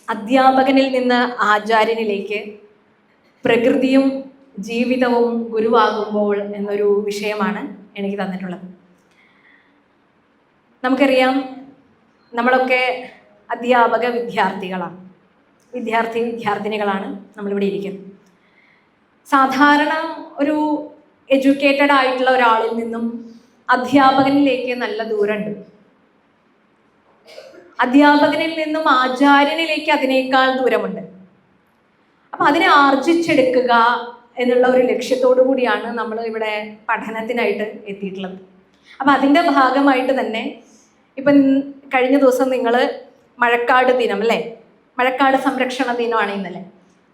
അധ്യാപകനിൽ നിന്ന് ആചാര്യനിലേക്ക് പ്രകൃതിയും ജീവിതവും ഗുരുവാകുമ്പോൾ എന്നൊരു വിഷയമാണ് എനിക്ക് തന്നിട്ടുള്ളത്. നമുക്കറിയാം, നമ്മളൊക്കെ അധ്യാപക വിദ്യാർത്ഥികളാണ്, വിദ്യാർത്ഥിനികളാണ് നമ്മളിവിടെ ഇരിക്കുന്നത്. സാധാരണ ഒരു എഡ്യൂക്കേറ്റഡ് ആയിട്ടുള്ള ഒരാളിൽ നിന്നും അധ്യാപകനിലേക്ക് നല്ല ദൂരമുണ്ട്. അധ്യാപകനിൽ നിന്നും ആചാര്യനിലേക്ക് അതിനേക്കാൾ ദൂരമുണ്ട്. അപ്പം അതിനെ ആർജിച്ചെടുക്കുക എന്നുള്ള ഒരു ലക്ഷ്യത്തോടു കൂടിയാണ് നമ്മൾ ഇവിടെ പഠനത്തിനായിട്ട് എത്തിയിട്ടുള്ളത്. അപ്പം അതിൻ്റെ ഭാഗമായിട്ട് തന്നെ ഇപ്പം കഴിഞ്ഞ ദിവസം നിങ്ങൾ മഴക്കാട് ദിനം അല്ലേ, മഴക്കാട് സംരക്ഷണ ദിനമാണ് ഇന്നലെ.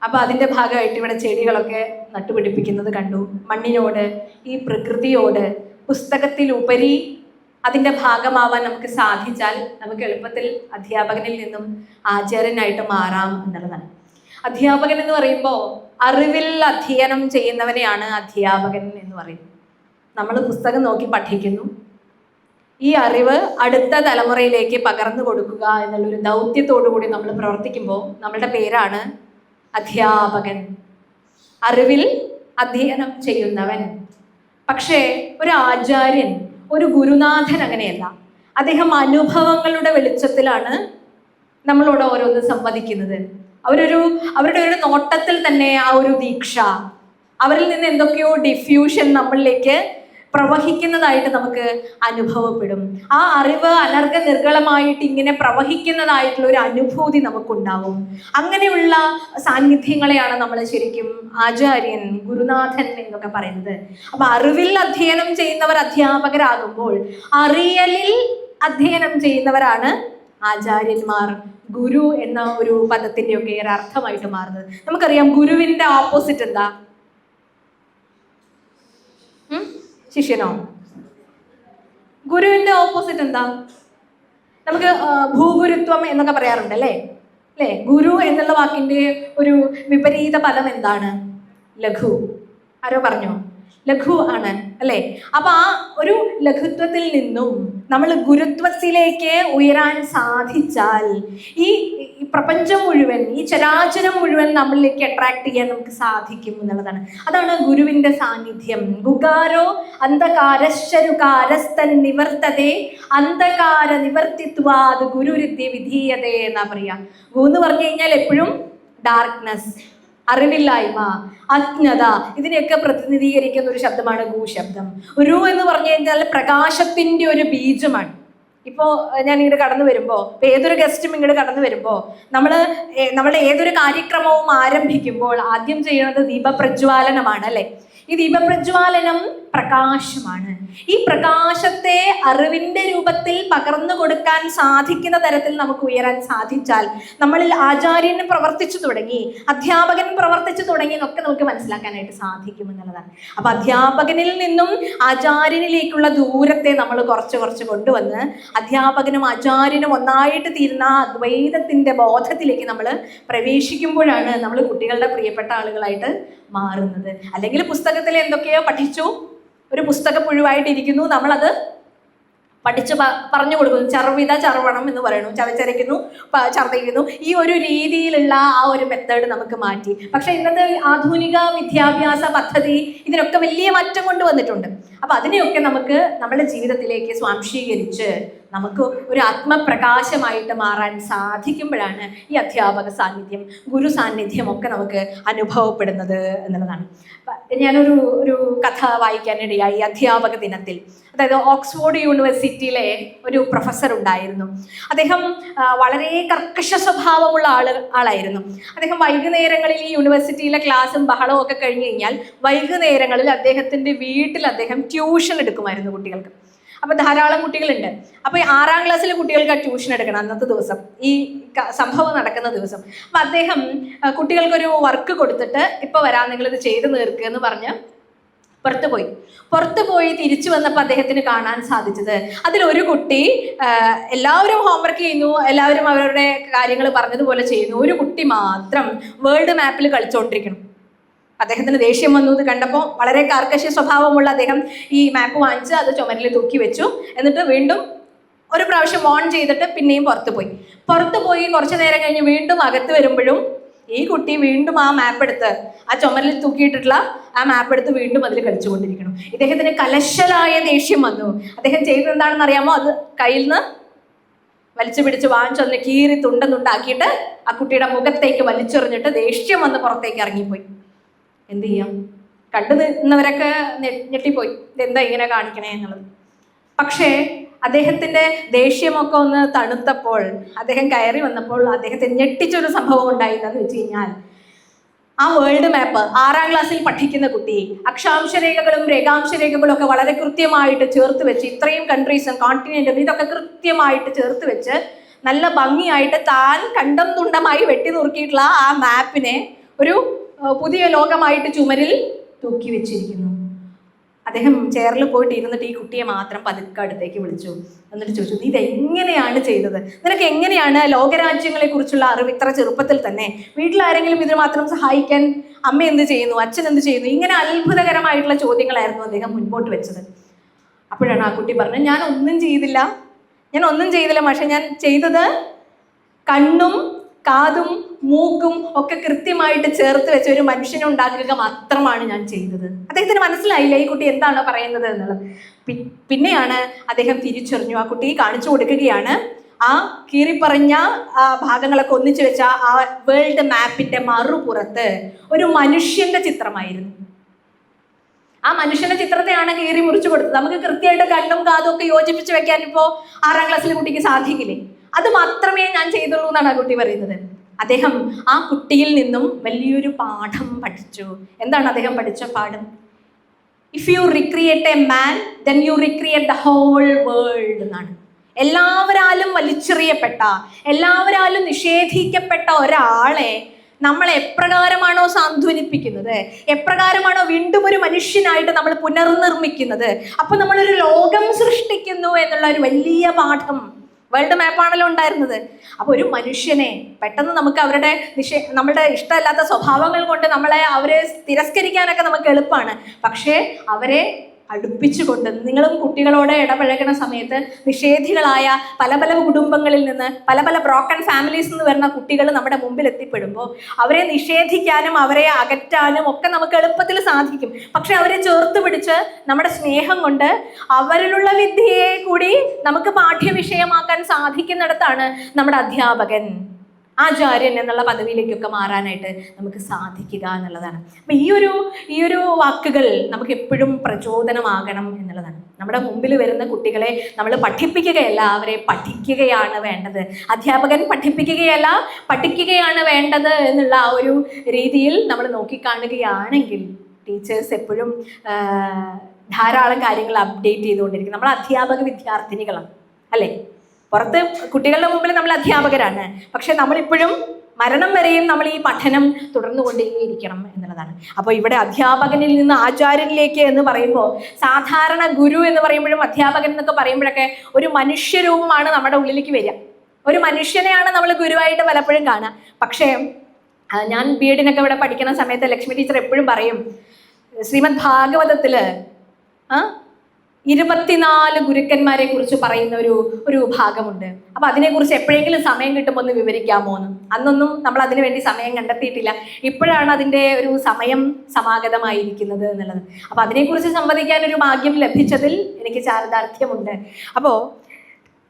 അപ്പോൾ അതിൻ്റെ ഭാഗമായിട്ട് ഇവിടെ ചെടികളൊക്കെ നട്ടുപിടിപ്പിക്കുന്നത് കണ്ടു. മണ്ണിനോട്, ഈ പ്രകൃതിയോട് പുസ്തകത്തിലുപരി അതിൻ്റെ ഭാഗമാവാൻ നമുക്ക് സാധിച്ചാൽ നമുക്ക് എളുപ്പത്തിൽ അധ്യാപകനിൽ നിന്നും ആചാര്യനായിട്ട് മാറാം എന്നുള്ളതാണ്. അധ്യാപകൻ എന്ന് പറയുമ്പോൾ അറിവിൽ അധ്യയനം ചെയ്യുന്നവനെയാണ് അധ്യാപകൻ എന്ന് പറയുന്നത്. നമ്മൾ പുസ്തകം നോക്കി പഠിക്കുന്നു, ഈ അറിവ് അടുത്ത തലമുറയിലേക്ക് പകർന്നു കൊടുക്കുക എന്നുള്ളൊരു ദൗത്യത്തോടു കൂടി നമ്മൾ പ്രവർത്തിക്കുമ്പോൾ നമ്മളുടെ പേരാണ് അധ്യാപകൻ, അറിവിൽ അധ്യയനം ചെയ്യുന്നവൻ. പക്ഷേ ഒരു ആചാര്യൻ, ഒരു ഗുരുനാഥൻ അങ്ങനെയല്ല. അദ്ദേഹം അനുഭവങ്ങളുടെ വെളിച്ചത്തിലാണ് നമ്മളോട് ഓരോന്ന് സംവദിക്കുന്നത്. അവരുടെ ഒരു നോട്ടത്തിൽ തന്നെ ആ ഒരു ദീക്ഷ, അവരിൽ നിന്ന് എന്തൊക്കെയോ ഡിഫ്യൂഷൻ നമ്മളിലേക്ക് പ്രവഹിക്കുന്നതായിട്ട് നമുക്ക് അനുഭവപ്പെടും. ആ അറിവ് അനർഘ നിർഗളമായിട്ട് ഇങ്ങനെ പ്രവഹിക്കുന്നതായിട്ടുള്ള ഒരു അനുഭൂതി നമുക്കുണ്ടാവും. അങ്ങനെയുള്ള സാന്നിധ്യങ്ങളെയാണ് നമ്മൾ ശരിക്കും ആചാര്യൻ, ഗുരുനാഥൻ എന്നൊക്കെ പറയുന്നത്. അപ്പൊ അറിവിൽ അധ്യയനം ചെയ്യുന്നവർ അധ്യാപകരാകുമ്പോൾ അറിയലിൽ അധ്യയനം ചെയ്യുന്നവരാണ് ആചാര്യന്മാർ, ഗുരു എന്ന ഒരു പദത്തിന്റെ ഒക്കെ ഒരു അർത്ഥമായിട്ട് മാറുന്നത്. നമുക്കറിയാം, ഗുരുവിന്റെ ഓപ്പോസിറ്റ് എന്താ? ശിഷ്യനോ? ഗുരുവിന്റെ ഓപ്പോസിറ്റ് എന്താ? നമുക്ക് ഭൂഗുരുത്വം എന്നൊക്കെ പറയാറുണ്ട് അല്ലേ? ഗുരു എന്നുള്ള വാക്കിന്റെ ഒരു വിപരീത പദം എന്താണ്? ലഘു. ആരോ പറഞ്ഞോ? ലഘു ആണ് അല്ലേ? അപ്പൊ ആ ഒരു ലഘുത്വത്തിൽ നിന്നും നമ്മൾ ഗുരുത്വത്തിലേക്ക് ഉയരാൻ സാധിച്ചാൽ ഈ പ്രപഞ്ചം മുഴുവൻ, ഈ ചരാചരം മുഴുവൻ നമ്മളിലേക്ക് അട്രാക്ട് ചെയ്യാൻ നമുക്ക് സാധിക്കും എന്നുള്ളതാണ്. അതാണ് ഗുരുവിന്റെ സാന്നിധ്യം. ഗുകാരോ അന്ധകാരശ്ചരുകാരസ്തൻ നിവർത്തതേ അന്ധകാര നിവർത്തിത്വാത് ഗുരുരിദ്യ വിധീയതേ എന്നാ പറയാ. ഗു എന്ന് പറഞ്ഞു കഴിഞ്ഞാൽ എപ്പോഴും ഡാർക്ക്നെസ്, അറിവില്ലായ്മ, അജ്ഞത, ഇതിനെയൊക്കെ പ്രതിനിധീകരിക്കുന്ന ഒരു ശബ്ദമാണ് ഗു ശബ്ദം. രു എന്ന് പറഞ്ഞു കഴിഞ്ഞാൽ പ്രകാശത്തിന്റെ ഒരു ബീജമാണ്. ഇപ്പോൾ ഞാൻ ഇങ്ങോട്ട് കടന്നു വരുമ്പോൾ, ഏതൊരു ഗസ്റ്റും ഇങ്ങോട്ട് കടന്നു വരുമ്പോൾ നമ്മൾ ഏതൊരു കാര്യക്രമവും ആരംഭിക്കുമ്പോൾ ആദ്യം ചെയ്യുന്നത് ദീപപ്രജ്വാലനമാണ് അല്ലേ? ഈ ദീപപ്രജ്വാലനം പ്രകാശമാണ്. ഈ പ്രകാശത്തെ അറിവിന്റെ രൂപത്തിൽ പകർന്നു കൊടുക്കാൻ സാധിക്കുന്ന തരത്തിൽ നമുക്ക് ഉയരാൻ സാധിച്ചാൽ നമ്മളിൽ ആചാര്യൻ പ്രവർത്തിച്ചു തുടങ്ങി, അധ്യാപകൻ പ്രവർത്തിച്ചു തുടങ്ങി എന്നൊക്കെ നമുക്ക് മനസ്സിലാക്കാനായിട്ട് സാധിക്കും എന്നുള്ളതാണ്. അപ്പൊ അധ്യാപകനിൽ നിന്നും ആചാര്യനിലേക്കുള്ള ദൂരത്തെ നമ്മൾ കുറച്ച് കൊണ്ടുവന്ന് അധ്യാപകനും ആചാര്യനും ഒന്നായിട്ട് തീരുന്ന അദ്വൈതത്തിന്റെ ബോധത്തിലേക്ക് നമ്മൾ പ്രവേശിക്കുമ്പോഴാണ് നമ്മൾ കുട്ടികളുടെ പ്രിയപ്പെട്ട ആളുകളായിട്ട് മാറുന്നത്. അല്ലെങ്കിൽ പുസ്തകത്തിൽ എന്തൊക്കെയോ പഠിച്ചു, ഒരു പുസ്തക പുഴുവായിട്ടിരിക്കുന്നു, നമ്മളത് പഠിച്ച് പറഞ്ഞു കൊടുക്കുന്നു. ചർവിത ചർവണം എന്ന് പറയുന്നു, ചവച്ചരയ്ക്കുന്നു, ഛർദ്ദിക്കുന്നു. ഈ ഒരു രീതിയിലുള്ള ആ ഒരു മെത്തേഡ് നമുക്ക് മാറ്റി. പക്ഷെ ഇന്നത്തെ ആധുനിക വിദ്യാഭ്യാസ പദ്ധതി ഇതിനൊക്കെ വലിയ മാറ്റം കൊണ്ടുവന്നിട്ടുണ്ട്. അപ്പൊ അതിനെയൊക്കെ നമുക്ക് നമ്മുടെ ജീവിതത്തിലേക്ക് സ്വാംശീകരിച്ച് നമുക്ക് ഒരു ആത്മപ്രകാശമായിട്ട് മാറാൻ സാധിക്കുമ്പോഴാണ് ഈ അധ്യാപക സാന്നിധ്യം, ഗുരു സാന്നിധ്യം ഒക്കെ നമുക്ക് അനുഭവപ്പെടുന്നത് എന്നുള്ളതാണ്. ഞാനൊരു കഥ വായിക്കാനിടയായി അധ്യാപക ദിനത്തിൽ. അതായത് ഓക്സ്ഫോർഡ് യൂണിവേഴ്സിറ്റിയിലെ ഒരു പ്രൊഫസർ ഉണ്ടായിരുന്നു. അദ്ദേഹം വളരെ കർക്കശ സ്വഭാവമുള്ള ആളായിരുന്നു. അദ്ദേഹം വൈകുന്നേരങ്ങളിൽ ഈ യൂണിവേഴ്സിറ്റിയിലെ ക്ലാസ്സും ബഹളവും ഒക്കെ കഴിഞ്ഞ് കഴിഞ്ഞാൽ വൈകുന്നേരങ്ങളിൽ അദ്ദേഹത്തിൻ്റെ വീട്ടിൽ അദ്ദേഹം ട്യൂഷൻ എടുക്കുമായിരുന്നു കുട്ടികൾക്ക്. അപ്പോൾ ധാരാളം കുട്ടികളുണ്ട്. അപ്പോൾ 6ാം ക്ലാസ്സിലെ കുട്ടികൾക്ക് ട്യൂഷൻ എടുക്കണം അന്നത്തെ ദിവസം, ഈ സംഭവം നടക്കുന്ന ദിവസം. അപ്പം അദ്ദേഹം കുട്ടികൾക്കൊരു വർക്ക് കൊടുത്തിട്ട് ഇപ്പോൾ വരാൻ നിങ്ങളിത് ചെയ്ത് തീർക്കുക എന്ന് പറഞ്ഞ് പുറത്തു പോയി തിരിച്ചു വന്നപ്പോൾ അദ്ദേഹത്തിന് കാണാൻ സാധിച്ചത്, അതിലൊരു കുട്ടി എല്ലാവരും ഹോംവർക്ക് ചെയ്യുന്നു, എല്ലാവരും അവരുടെ കാര്യങ്ങൾ പറഞ്ഞതുപോലെ ചെയ്യുന്നു, ഒരു കുട്ടി മാത്രം വേൾഡ് മാപ്പിൽ കളിച്ചുകൊണ്ടിരിക്കണം. അദ്ദേഹത്തിന് ദേഷ്യം വന്നു എന്ന് കണ്ടപ്പോൾ വളരെ കാർക്കശ്യ സ്വഭാവമുള്ള അദ്ദേഹം ഈ മാപ്പ് വാങ്ങിച്ച് അത് ചുമരിൽ തൂക്കി വെച്ചു. എന്നിട്ട് വീണ്ടും ഒരു പ്രാവശ്യം ഓൺ ചെയ്തിട്ട് പിന്നെയും പുറത്തു പോയി കുറച്ചു നേരം കഴിഞ്ഞ് വീണ്ടും അകത്ത് വരുമ്പോഴും ഈ കുട്ടി വീണ്ടും ആ മാപ്പ് എടുത്ത് ആ ചുമരിൽ തൂക്കിയിട്ടിട്ടുള്ള ആ മാപ്പ് എടുത്ത് വീണ്ടും അതിൽ കളിച്ചുകൊണ്ടിരിക്കണം. ഇദ്ദേഹത്തിന് കലശലായ ദേഷ്യം വന്നു. അദ്ദേഹം ചെയ്തത് എന്താണെന്ന് അറിയാമോ? അത് കയ്യിൽ നിന്ന് വലിച്ചു പിടിച്ച് വാങ്ങിച്ചൊന്ന് കീറി തുണ്ടാക്കിയിട്ട് ആ കുട്ടിയുടെ മുഖത്തേക്ക് വലിച്ചെറിഞ്ഞിട്ട് ദേഷ്യം വന്ന് പുറത്തേക്ക് ഇറങ്ങിപ്പോയി. എന്ത് ചെയ്യാം? കണ്ടു നിന്നവരൊക്കെ ഞെട്ടിപ്പോയി, ഇതെന്താ ഇങ്ങനെ കാണിക്കണേ എന്നുള്ളത്. പക്ഷേ അദ്ദേഹത്തിന്റെ ദേഷ്യമൊക്കെ ഒന്ന് തണുത്തപ്പോൾ, അദ്ദേഹം കയറി വന്നപ്പോൾ അദ്ദേഹത്തെ ഞെട്ടിച്ചൊരു സംഭവം ഉണ്ടായില്ലെന്ന് വെച്ച് കഴിഞ്ഞാൽ, ആ വേൾഡ് മാപ്പ് 6ാം ക്ലാസ്സിൽ പഠിക്കുന്ന കുട്ടി അക്ഷാംശരേഖകളും രേഖാംശരേഖകളും ഒക്കെ വളരെ കൃത്യമായിട്ട് ചേർത്ത് വെച്ച്, ഇത്രയും കൺട്രീസും കോണ്ടിനെന്റും ഇതൊക്കെ കൃത്യമായിട്ട് ചേർത്ത് വെച്ച് നല്ല ഭംഗിയായിട്ട് താൻ കണ്ടം തുണ്ടമായി വെട്ടി നുറുക്കിയിട്ടുള്ള ആ മാപ്പിനെ ഒരു പുതിയ ലോകമായിട്ട് ചുമരിൽ തൂക്കി വെച്ചിരിക്കുന്നു. അദ്ദേഹം ചെയറിൽ പോയിട്ട് ഇരുന്നിട്ട് ഈ കുട്ടിയെ മാത്രം പതുക്കെ അടുത്തേക്ക് വിളിച്ചു. എന്നിട്ട് ചോദിച്ചു, നീ ഇതെങ്ങനെയാണ് ചെയ്തത്? നിനക്ക് എങ്ങനെയാണ് ലോകരാജ്യങ്ങളെ കുറിച്ചുള്ള അറിവ് ഇത്ര ചെറുപ്പത്തിൽ തന്നെ? വീട്ടിലാരെങ്കിലും ഇതിന് മാത്രം സഹായിക്കാൻ അമ്മ എന്ത് ചെയ്യുന്നു, അച്ഛൻ എന്ത് ചെയ്യുന്നു? ഇങ്ങനെ അത്ഭുതകരമായിട്ടുള്ള ചോദ്യങ്ങളായിരുന്നു അദ്ദേഹം മുൻപോട്ട് വെച്ചത്. അപ്പോഴാണ് ആ കുട്ടി പറഞ്ഞത്, ഞാൻ ഒന്നും ചെയ്തില്ല പക്ഷെ ഞാൻ ചെയ്തത് കണ്ണും കാതും മൂക്കും ഒക്കെ കൃത്യമായിട്ട് ചേർത്ത് വെച്ച ഒരു മനുഷ്യനെ ഉണ്ടാക്കുക മാത്രമാണ് ഞാൻ ചെയ്തത്. അദ്ദേഹത്തിന് മനസ്സിലായില്ല ഈ കുട്ടി എന്താണ് പറയുന്നത് എന്നുള്ളത്. പിന്നെയാണ് അദ്ദേഹം തിരിച്ചറിഞ്ഞു. ആ കുട്ടി കാണിച്ചു കൊടുക്കുകയാണ് ആ കീറിപ്പറഞ്ഞ ഭാഗങ്ങളൊക്കെ ഒന്നിച്ചു വെച്ച ആ വേൾഡ് മാപ്പിന്റെ മറുപുറത്ത് ഒരു മനുഷ്യന്റെ ചിത്രമായിരുന്നു. ആ മനുഷ്യന്റെ ചിത്രത്തെയാണ് കീറി മുറിച്ചു കൊടുത്തത്. നമുക്ക് കൃത്യമായിട്ട് കണ്ണും കാതും ഒക്കെ യോജിപ്പിച്ച് വെക്കാൻ ഇപ്പോൾ 6ാം ക്ലാസ്സിലെ കുട്ടിക്ക് സാധിക്കില്ലേ? അത് മാത്രമേ ഞാൻ ചെയ്തുള്ളൂ എന്നാണ് ആ കുട്ടി പറയുന്നത്. അദ്ദേഹം ആ കുട്ടിയിൽ നിന്നും വലിയൊരു പാഠം പഠിച്ചു. എന്താണ് അദ്ദേഹം പഠിച്ച പാഠം? If you recreate a man then you recreate the whole world എന്നാണ്. എല്ലാവരാലും വലിച്ചെറിയപ്പെട്ട, എല്ലാവരാലും നിഷേധിക്കപ്പെട്ട ഒരാളെ നമ്മൾ എപ്രകാരമാണോ സാന്ത്വനിപ്പിക്കുന്നത്, എപ്രകാരമാണോ വീണ്ടും ഒരു മനുഷ്യനായിട്ട് നമ്മൾ പുനർനിർമ്മിക്കുന്നത്, അപ്പൊ നമ്മളൊരു ലോകം സൃഷ്ടിക്കുന്നു എന്നുള്ള ഒരു വലിയ പാഠം വേൾഡ് മാപ്പാണല്ലോ ഉണ്ടായിരുന്നത്. അപ്പോൾ ഒരു മനുഷ്യനെ പെട്ടെന്ന് നമുക്ക് അവരുടെ നമ്മളുടെ ഇഷ്ടമല്ലാത്ത സ്വഭാവങ്ങൾ കൊണ്ട് അവരെ തിരസ്കരിക്കാനൊക്കെ നമുക്ക് എളുപ്പമാണ്. പക്ഷേ അവരെ അടുപ്പിച്ചുകൊണ്ട്, നിങ്ങളും കുട്ടികളോട് ഇടപഴകുന്ന സമയത്ത് നിഷേധികളായ പല പല കുടുംബങ്ങളിൽ നിന്ന്, പല പല ബ്രോക്കൺ ഫാമിലീസിൽ നിന്ന് വരുന്ന കുട്ടികൾ നമ്മുടെ മുമ്പിൽ എത്തിപ്പെടുമ്പോൾ അവരെ നിഷേധിക്കാനും അവരെ അകറ്റാനും ഒക്കെ നമുക്ക് എളുപ്പത്തിൽ സാധിക്കും. പക്ഷെ അവരെ ചേർത്ത് പിടിച്ച് നമ്മുടെ സ്നേഹം കൊണ്ട് അവരിലുള്ള വിദ്യയെ കൂടി നമുക്ക് പാഠ്യവിഷയമാക്കാൻ സാധിക്കുന്നിടത്താണ് നമ്മുടെ അധ്യാപകൻ, ആചാര്യൻ എന്നുള്ള പദവിയിലേക്കൊക്കെ മാറാനായിട്ട് നമുക്ക് സാധിക്കുക എന്നുള്ളതാണ്. അപ്പം ഈ ഒരു വാക്കുകൾ നമുക്ക് എപ്പോഴും പ്രചോദനമാകണം എന്നുള്ളതാണ്. നമ്മുടെ മുമ്പിൽ വരുന്ന കുട്ടികളെ നമ്മൾ പഠിപ്പിക്കുകയല്ല, അവരെ പഠിക്കുകയാണ് വേണ്ടത്. അധ്യാപകൻ പഠിപ്പിക്കുകയല്ല, പഠിക്കുകയാണ് വേണ്ടത് എന്നുള്ള ആ ഒരു രീതിയിൽ നമ്മൾ നോക്കിക്കാണുകയാണെങ്കിൽ ടീച്ചേഴ്സ് എപ്പോഴും ധാരാളം കാര്യങ്ങൾ അപ്ഡേറ്റ് ചെയ്തുകൊണ്ടിരിക്കും. നമ്മൾ അധ്യാപക വിദ്യാർത്ഥിനികളാണ് അല്ലേ? പുറത്ത് കുട്ടികളുടെ മുമ്പിൽ നമ്മൾ അധ്യാപകരാണ്, പക്ഷെ നമ്മളിപ്പോഴും മരണം വരെയും നമ്മൾ ഈ പഠനം തുടർന്നുകൊണ്ടേയിരിക്കണം എന്നുള്ളതാണ്. അപ്പോൾ ഇവിടെ അധ്യാപകനിൽ നിന്ന് ആചാര്യനിലേക്ക് എന്ന് പറയുമ്പോൾ, സാധാരണ ഗുരു എന്ന് പറയുമ്പോഴും അധ്യാപകൻ എന്നൊക്കെ പറയുമ്പോഴൊക്കെ ഒരു മനുഷ്യരൂപമാണ് നമ്മുടെ ഉള്ളിലേക്ക് വരിക. ഒരു മനുഷ്യനെയാണ് നമ്മൾ ഗുരുവായിട്ട് പലപ്പോഴും കാണുക. പക്ഷേ ഞാൻ B.Ed ഇവിടെ പഠിക്കുന്ന സമയത്ത് ലക്ഷ്മി ടീച്ചർ എപ്പോഴും പറയും, ശ്രീമദ് ഭാഗവതത്തില് 24 ഗുരുക്കന്മാരെ കുറിച്ച് പറയുന്ന ഒരു ഭാഗമുണ്ട്. അപ്പൊ അതിനെക്കുറിച്ച് എപ്പോഴെങ്കിലും സമയം കിട്ടുമ്പോൾ ഒന്ന് വിവരിക്കാമോ എന്ന്. അന്നൊന്നും നമ്മൾ അതിനു വേണ്ടി സമയം കണ്ടെത്തിയിട്ടില്ല. ഇപ്പോഴാണ് അതിൻ്റെ ഒരു സമയം സമാഗതമായിരിക്കുന്നത് എന്നുള്ളത്. അപ്പൊ അതിനെക്കുറിച്ച് സംവദിക്കാൻ ഒരു ഭാഗ്യം ലഭിച്ചതിൽ എനിക്ക് ചാരിതാർത്ഥ്യമുണ്ട്. അപ്പോൾ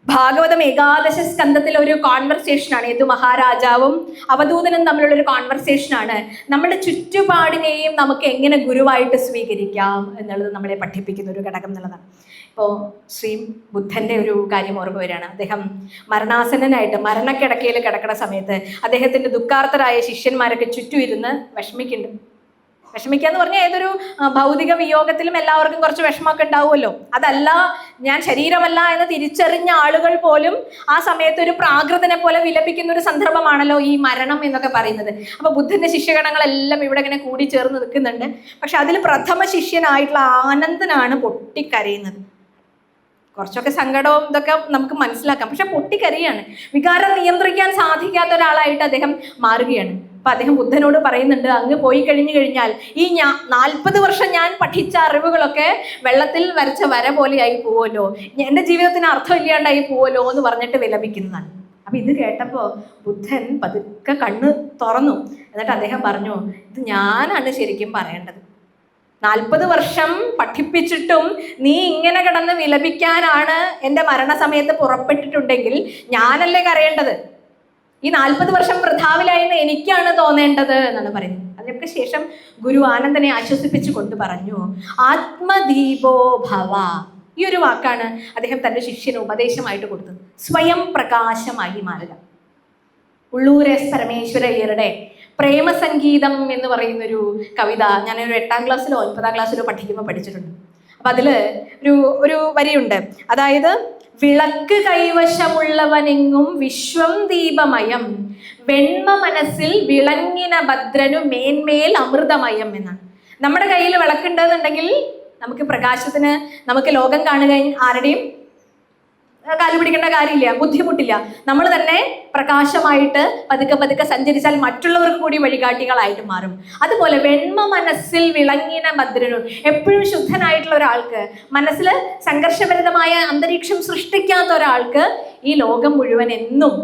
ഭാഗവതം ഏകാദശ സ്കന്ധത്തിലെ ഒരു കോൺവെർസേഷനാണ്. യദു മഹാരാജാവും അവധൂതനും തമ്മിലുള്ള ഒരു കോൺവെർസേഷനാണ്. നമ്മുടെ ചുറ്റുപാടിനെയും നമുക്ക് എങ്ങനെ ഗുരുവായിട്ട് സ്വീകരിക്കാം എന്നുള്ളത് നമ്മളെ പഠിപ്പിക്കുന്ന ഒരു ഘടകം എന്നുള്ളതാണ്. ഇപ്പോൾ ശ്രീ ബുദ്ധൻ്റെ ഒരു കാര്യം ഓർമ്മ വരികയാണ്. അദ്ദേഹം മരണാസന്നനായിട്ട് മരണക്കിടക്കയിൽ കിടക്കുന്ന സമയത്ത് അദ്ദേഹത്തിൻ്റെ ദുഃഖാർത്തരായ ശിഷ്യന്മാരൊക്കെ ചുറ്റും ഇരുന്ന് വിഷമിക്കുക എന്ന് പറഞ്ഞാൽ ഏതൊരു ഭൗതിക വിയോഗത്തിലും എല്ലാവർക്കും കുറച്ച് വിഷമമൊക്കെ ഉണ്ടാവുമല്ലോ. അതല്ല, ഞാൻ ശരീരമല്ല എന്ന് തിരിച്ചറിഞ്ഞ ആളുകൾ പോലും ആ സമയത്ത് ഒരു പ്രാകൃതനെ പോലെ വിലപിക്കുന്ന ഒരു സന്ദർഭമാണല്ലോ ഈ മരണം എന്നൊക്കെ പറയുന്നത്. അപ്പൊ ബുദ്ധന്റെ ശിഷ്യഗണങ്ങളെല്ലാം ഇവിടെ ഇങ്ങനെ കൂടി ചേർന്ന് നിൽക്കുന്നുണ്ട്. പക്ഷെ അതിൽ പ്രഥമ ശിഷ്യനായിട്ടുള്ള ആനന്ദനാണ് പൊട്ടിക്കരയുന്നത്. കുറച്ചൊക്കെ സങ്കടവും ഇതൊക്കെ നമുക്ക് മനസ്സിലാക്കാം, പക്ഷെ പൊട്ടിക്കരയാണ്. വികാരം നിയന്ത്രിക്കാൻ സാധിക്കാത്ത ഒരാളായിട്ട് അദ്ദേഹം മാറുകയാണ്. അപ്പൊ അദ്ദേഹം ബുദ്ധനോട് പറയുന്നുണ്ട്, അങ്ങ് പോയി കഴിഞ്ഞാൽ ഈ 40 വർഷം ഞാൻ പഠിച്ച അറിവുകളൊക്കെ വെള്ളത്തിൽ വരച്ച വര പോലെയായി പോവല്ലോ, എൻ്റെ ജീവിതത്തിന് അർത്ഥം ഇല്ലാണ്ടായി പോവല്ലോ എന്ന് പറഞ്ഞിട്ട് വിലപിക്കുന്നതാണ്. അപ്പൊ ഇത് കേട്ടപ്പോ ബുദ്ധൻ പതുക്കെ കണ്ണ് തുറന്നു. എന്നിട്ട് അദ്ദേഹം പറഞ്ഞു, ഇത് ഞാനാണ് ശരിക്കും പറയേണ്ടത്. 40 വർഷം പഠിപ്പിച്ചിട്ടും നീ ഇങ്ങനെ കിടന്ന് വിലപിക്കാനാണ് എൻ്റെ മരണസമയത്ത് പുറപ്പെട്ടിട്ടുണ്ടെങ്കിൽ ഞാനല്ലേ കരയേണ്ടത്? ഈ 40 വർഷം വൃഥാവിലായെന്ന് എനിക്കാണ് തോന്നേണ്ടത് എന്നാണ് പറയുന്നത്. അതിനൊക്കെ ശേഷം ഗുരു ആനന്ദനെ ആശ്വസിപ്പിച്ചു കൊണ്ട് പറഞ്ഞു, ആത്മദീപോ ഭവ. ഈ ഒരു വാക്കാണ് അദ്ദേഹം തൻ്റെ ശിഷ്യന് ഉപദേശമായിട്ട് കൊടുത്തത്. സ്വയം പ്രകാശമായി മാറുക. ഉള്ളൂർ എസ് പരമേശ്വരയ്യരുടെ പ്രേമസംഗീതം എന്ന് പറയുന്നൊരു കവിത ഞാനൊരു 8ാം ക്ലാസ്സിലോ 9ാം ക്ലാസ്സിലോ പഠിക്കുമ്പോൾ പഠിച്ചിട്ടുണ്ട്. അപ്പം അതിൽ ഒരു വരിയുണ്ട്, അതായത് വിളക്ക് കൈവശമുള്ളവനെങ്ങും വിശ്വം ദീപമയം, വെണ്മ മനസ്സിൽ വിളങ്ങിന ഭദ്രനു മേന്മേൽ അമൃതമയം എന്നാണ്. നമ്മുടെ കയ്യിൽ വിളക്കുണ്ടെന്നുണ്ടെങ്കിൽ നമുക്ക് പ്രകാശത്തിന്, നമുക്ക് ലോകം കാണുക ആരുടെയും കാലു പിടിക്കേണ്ട കാര്യമില്ല, ബുദ്ധിമുട്ടില്ല. നമ്മൾ തന്നെ പ്രകാശമായിട്ട് പതുക്കെ സഞ്ചരിച്ചാൽ മറ്റുള്ളവർക്ക് കൂടി വഴികാട്ടികളായിട്ട് മാറും. അതുപോലെ വെണ്മ മനസ്സിൽ വിളങ്ങിന ഭദ്രനു, എപ്പോഴും ശുദ്ധനായിട്ടുള്ള ഒരാൾക്ക്, മനസ്സിൽ സംഘർഷഭരിതമായ അന്തരീക്ഷം സൃഷ്ടിക്കാത്ത ഒരാൾക്ക് ഈ ലോകം മുഴുവൻ എന്നും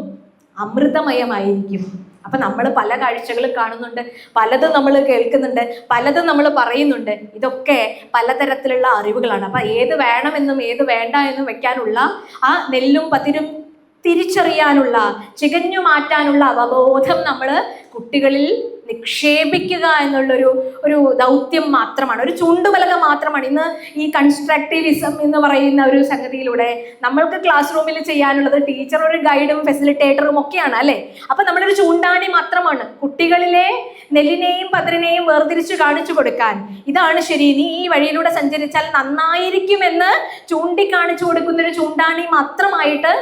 അമൃതമയമായിരിക്കും. അപ്പൊ നമ്മൾ പല കാഴ്ചകളും കാണുന്നുണ്ട്, പലതും നമ്മൾ കേൾക്കുന്നുണ്ട്, പലതും നമ്മൾ പറയുന്നുണ്ട്. ഇതൊക്കെ പലതരത്തിലുള്ള അറിവുകളാണ്. അപ്പൊ ഏത് വേണമെന്നും ഏത് വേണ്ട എന്നും വെക്കാനുള്ള, ആ നെല്ലും പതിരും തിരിച്ചറിയാനുള്ള, ചികഞ്ഞു മാറ്റാനുള്ള അവബോധം നമ്മൾ കുട്ടികളിൽ നിക്ഷേപിക്കുക ഒരു ദൗത്യം മാത്രമാണ്, ഒരു ചൂണ്ടുപലക മാത്രമാണ്. ഇന്ന് ഈ കൺസ്ട്രക്റ്റിവിസം എന്ന് പറയുന്ന ഒരു സംഗതിയിലൂടെ നമ്മൾക്ക് ക്ലാസ് റൂമിൽ ചെയ്യാനുള്ളത് ടീച്ചർ ഒരു ഗൈഡും ഫെസിലിറ്റേറ്ററും ഒക്കെയാണ് അല്ലേ. അപ്പൊ നമ്മളൊരു ചൂണ്ടാണി മാത്രമാണ് കുട്ടികളിലെ നെല്ലിനെയും പതിരിനെയും വേർതിരിച്ച് കാണിച്ചു കൊടുക്കാൻ. ഇതാണ് ശരി, നീ ഈ വഴിയിലൂടെ സഞ്ചരിച്ചാൽ നന്നായിരിക്കുമെന്ന് ചൂണ്ടിക്കാണിച്ചു കൊടുക്കുന്നൊരു ചൂണ്ടാണി മാത്രമായിട്ട്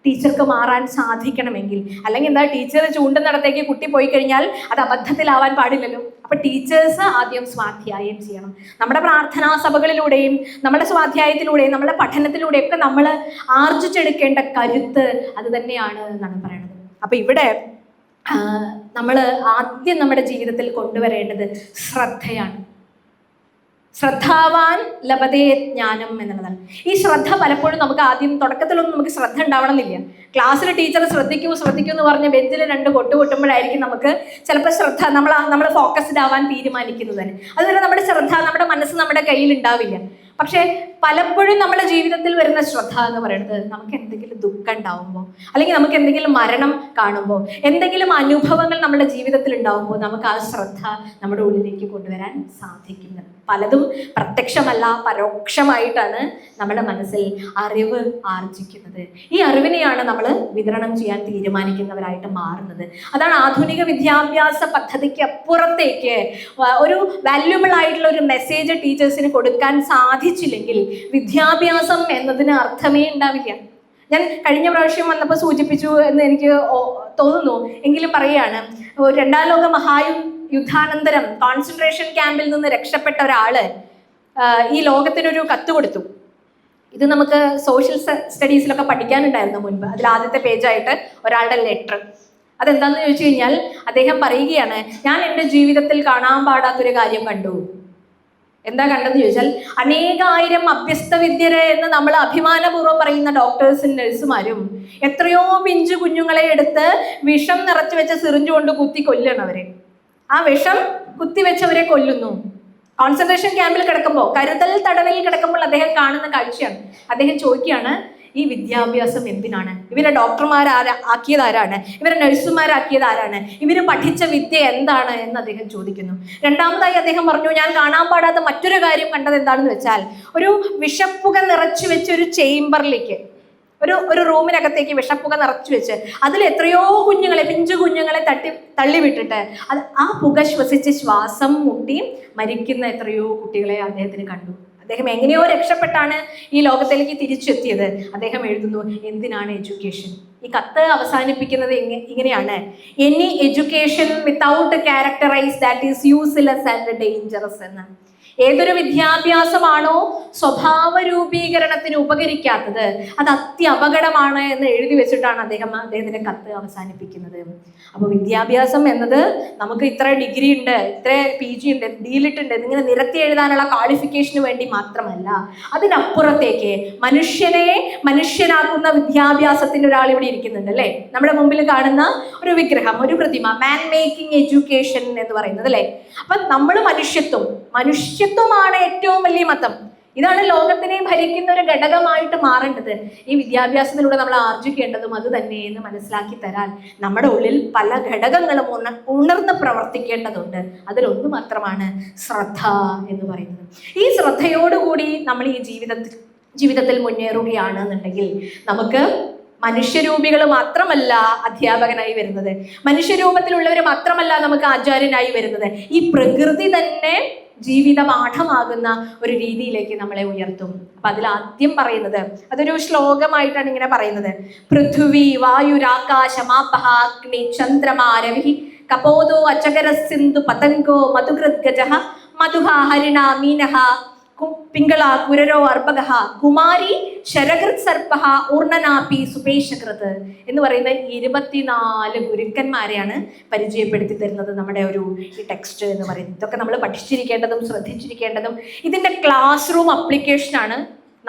ടീച്ചർക്ക് മാറാൻ സാധിക്കണമെങ്കിൽ, അല്ലെങ്കിൽ എന്താ, ടീച്ചർ ചൂണ്ടുന്നിടത്തേക്ക് കുട്ടി പോയി കഴിഞ്ഞാൽ അത് അബദ്ധത്തിലാവാൻ പാടില്ലല്ലോ. അപ്പൊ ടീച്ചേഴ്സ് ആദ്യം സ്വാധ്യായം ചെയ്യണം. നമ്മുടെ പ്രാർത്ഥനാ സഭകളിലൂടെയും നമ്മുടെ സ്വാധ്യായത്തിലൂടെയും നമ്മുടെ പഠനത്തിലൂടെയൊക്കെ നമ്മൾ ആർജിച്ചെടുക്കേണ്ട കരുത്ത് അത് തന്നെയാണ് എന്നാണ് പറയുന്നത്. അപ്പൊ ഇവിടെ നമ്മൾ ആദ്യം നമ്മുടെ ജീവിതത്തിൽ കൊണ്ടുവരേണ്ടത് ശ്രദ്ധയാണ്. ശ്രദ്ധാവാൻ ലഭതേ ജ്ഞാനം എന്നുള്ളതാണ്. ഈ ശ്രദ്ധ പലപ്പോഴും നമുക്ക് ആദ്യം തുടക്കത്തിലൊന്നും നമുക്ക് ശ്രദ്ധ ഉണ്ടാവണമെന്നില്ല. ക്ലാസ്സിൽ ടീച്ചർ ശ്രദ്ധിക്കൂ എന്ന് പറഞ്ഞ് ബെഞ്ചിൽ 2 കൊട്ട് കൊട്ടുമ്പോഴായിരിക്കും നമുക്ക് ചിലപ്പോൾ ശ്രദ്ധ നമ്മൾ ഫോക്കസ്ഡ് ആവാൻ തീരുമാനിക്കുന്നത് തന്നെ. അതുപോലെ നമ്മുടെ ശ്രദ്ധ, നമ്മുടെ മനസ്സ് നമ്മുടെ കയ്യിൽ ഉണ്ടാവില്ല. പക്ഷേ പലപ്പോഴും നമ്മുടെ ജീവിതത്തിൽ വരുന്ന ശ്രദ്ധ എന്ന് പറയുന്നത് നമുക്ക് എന്തെങ്കിലും ദുഃഖം ഉണ്ടാവുമ്പോൾ, അല്ലെങ്കിൽ നമുക്ക് എന്തെങ്കിലും മരണം കാണുമ്പോൾ, എന്തെങ്കിലും അനുഭവങ്ങൾ നമ്മുടെ ജീവിതത്തിൽ ഉണ്ടാവുമ്പോൾ നമുക്ക് ആ ശ്രദ്ധ നമ്മുടെ ഉള്ളിലേക്ക് കൊണ്ടുവരാൻ സാധിക്കുന്നത്. പലതും പ്രത്യക്ഷമല്ല, പരോക്ഷമായിട്ടാണ് നമ്മുടെ മനസ്സിൽ അറിവ് ആർജിക്കുന്നത്. ഈ അറിവിനെയാണ് നമ്മൾ വിതരണം ചെയ്യാൻ തീരുമാനിക്കുന്നവരായിട്ട് മാറുന്നത്. അതാണ് ആധുനിക വിദ്യാഭ്യാസ പദ്ധതിക്ക് അപ്പുറത്തേക്ക് ഒരു വാല്യുബിൾ ആയിട്ടുള്ള ഒരു മെസ്സേജ് ടീച്ചേഴ്സിന് കൊടുക്കാൻ സാധിച്ചില്ലെങ്കിൽ വിദ്യാഭ്യാസം എന്നതിന് അർത്ഥമേ ഉണ്ടാവില്ല. ഞാൻ കഴിഞ്ഞ പ്രാവശ്യം വന്നപ്പോൾ സൂചിപ്പിച്ചു എന്ന് എനിക്ക് തോന്നുന്നു, എങ്കിലും പറയുകയാണ്. 2ാം ലോക മഹായുദ്ധാനന്തരം കോൺസെൻട്രേഷൻ ക്യാമ്പിൽ നിന്ന് രക്ഷപ്പെട്ട ഒരാള് ഈ ലോകത്തിനൊരു കത്ത് കൊടുത്തു. ഇത് നമുക്ക് സോഷ്യൽ സ്റ്റഡീസിലൊക്കെ പഠിക്കാനുണ്ടായിരുന്നു മുൻപ്. അതിൽ ആദ്യത്തെ പേജായിട്ട് ഒരാളുടെ ലെറ്റർ. അതെന്താന്ന് ചോദിച്ചു കഴിഞ്ഞാൽ അദ്ദേഹം പറയുകയാണ്, ഞാൻ എൻ്റെ ജീവിതത്തിൽ കാണാൻ പാടാത്തൊരു കാര്യം കണ്ടു. എന്താ കണ്ടെന്ന് ചോദിച്ചാൽ, അനേകായിരം അഭ്യസ്ത വിദ്യരെ എന്ന് നമ്മൾ അഭിമാനപൂർവ്വം പറയുന്ന ഡോക്ടേഴ്സും നഴ്സുമാരും എത്രയോ പിഞ്ചു കുഞ്ഞുങ്ങളെ എടുത്ത് വിഷം നിറച്ചു വെച്ച സിറിഞ്ച് കൊണ്ട് കുത്തി കൊല്ലണവരെ. ആ വിഷം കുത്തിവെച്ചവരെ കൊല്ലുന്നു. കോൺസെൻട്രേഷൻ ക്യാമ്പിൽ കിടക്കുമ്പോൾ, കരുതൽ തടവിൽ കിടക്കുമ്പോൾ അദ്ദേഹം കാണുന്ന കാഴ്ചയാണ്. അദ്ദേഹം ചോദിക്കുകയാണ്, ഈ വിദ്യാഭ്യാസം എന്തിനാണ്? ഇവരെ ഡോക്ടർമാരാക്കിയത് ആരാണ്? ഇവരെ നഴ്സുമാരാക്കിയത് ആരാണ്? ഇവര് പഠിച്ച വിദ്യ എന്താണ് എന്ന് അദ്ദേഹം ചോദിക്കുന്നു. രണ്ടാമതായി അദ്ദേഹം പറഞ്ഞു, ഞാൻ കാണാൻ പാടാത്ത മറ്റൊരു കാര്യം കണ്ടത് എന്താണെന്ന് വെച്ചാൽ, ഒരു വിഷപ്പുക നിറച്ചു വെച്ച ഒരു ചേംബറിലേക്ക്, ഒരു റൂമിനകത്തേക്ക് വിഷപ്പുക നിറച്ചു വെച്ച് അതിൽ എത്രയോ കുഞ്ഞുങ്ങളെ, പിഞ്ചു കുഞ്ഞുങ്ങളെ തള്ളിവിട്ടിട്ട് ആ പുക ശ്വസിച്ച് ശ്വാസം മുട്ടി മരിക്കുന്ന എത്രയോ കുട്ടികളെ അദ്ദേഹത്തിന് കണ്ടു. അദ്ദേഹം എങ്ങനെയോ രക്ഷപ്പെട്ടാണ് ഈ ലോകത്തിലേക്ക് തിരിച്ചെത്തിയത്. അദ്ദേഹം എഴുതുന്നു, എന്തിനാണ് എഡ്യൂക്കേഷൻ? ഈ കത്ത് അവസാനിപ്പിക്കുന്നത് ഇങ്ങനെയാണ്: any education without characterise that is useless and dangerous എന്ന്. ഏതൊരു വിദ്യാഭ്യാസമാണോ സ്വഭാവ രൂപീകരണത്തിന് ഉപകരിക്കാത്തത് അത് അത്യപകടമാണ് എന്ന് എഴുതി വെച്ചിട്ടാണ് അദ്ദേഹത്തിന്റെ കത്ത് അവസാനിപ്പിക്കുന്നത്. അപ്പോൾ വിദ്യാഭ്യാസം എന്നത് നമുക്ക് ഇത്ര ഡിഗ്രി ഉണ്ട്, ഇത്ര PG ഉണ്ട്, DLIT ഉണ്ട് എന്നിങ്ങനെ നിരത്തി എഴുതാനുള്ള ക്വാളിഫിക്കേഷന് വേണ്ടി മാത്രമല്ല, അതിനപ്പുറത്തേക്ക് മനുഷ്യനെ മനുഷ്യനാക്കുന്ന വിദ്യാഭ്യാസത്തിന്റെ ഒരാൾ ഇവിടെ ഇരിക്കുന്നുണ്ട് അല്ലേ. നമ്മുടെ മുമ്പിൽ കാണുന്ന ഒരു വിഗ്രഹം, ഒരു പ്രതിമ, മാൻ മേക്കിംഗ് എഡ്യൂക്കേഷൻ എന്ന് പറയുന്നത് അല്ലേ. അപ്പൊ നമ്മൾ മനുഷ്യത്വമാണ് ഏറ്റവും വലിയ മതം. ഇതാണ് ലോകത്തിനെ ഭരിക്കുന്ന ഒരു ഘടകമായിട്ട് മാറേണ്ടത്. ഈ വിദ്യാഭ്യാസത്തിലൂടെ നമ്മൾ ആർജിക്കേണ്ടതും അത് തന്നെ എന്ന് മനസ്സിലാക്കി തരാൻ നമ്മുടെ ഉള്ളിൽ പല ഘടകങ്ങളും ഉണർന്ന് പ്രവർത്തിക്കേണ്ടതുണ്ട്. അതിലൊന്ന് മാത്രമാണ് ശ്രദ്ധ എന്ന് പറയുന്നത്. ഈ ശ്രദ്ധയോടുകൂടി നമ്മൾ ഈ ജീവിതത്തിൽ മുന്നേറുകയാണെന്നുണ്ടെങ്കിൽ നമുക്ക് മനുഷ്യരൂപികൾ മാത്രമല്ല അധ്യാപകനായി വരുന്നത്, മനുഷ്യരൂപത്തിലുള്ളവർ മാത്രമല്ല നമുക്ക് ആചാര്യനായി വരുന്നത്. ഈ പ്രകൃതി തന്നെ ജീവിത പാഠമാകുന്ന ഒരു രീതിയിലേക്ക് നമ്മളെ ഉയർത്തും. അപ്പൊ അതിൽ ആദ്യം പറയുന്നത്, അതൊരു ശ്ലോകമായിട്ടാണ് ഇങ്ങനെ പറയുന്നത്: പൃഥ്വി വായുരാകാശമാപഃ അഗ്നി ചന്ദ്രമാ രവിഃ കപോദോ അചകര സിന്ധു പതംഗോ മധുകൃദ്ഗജഃ മധുഹ ഹരിണ മീനഃ പിങ്കള കുരരോ അർഭകഃ കുമാരി ശരകൃത് സർപ്പഃ ഊർണനാപി സുപേശകൃത് എന്ന് പറയുന്ന 24 ഗുരുക്കന്മാരെയാണ് പരിചയപ്പെടുത്തി തരുന്നത് നമ്മുടെ ഈ ടെക്സ്റ്റ് എന്ന് പറയുന്നത്. ഇതൊക്കെ നമ്മൾ പഠിച്ചിരിക്കേണ്ടതും ശ്രദ്ധിച്ചിരിക്കേണ്ടതും ഇതിന്റെ ക്ലാസ് റൂം അപ്ലിക്കേഷനാണ്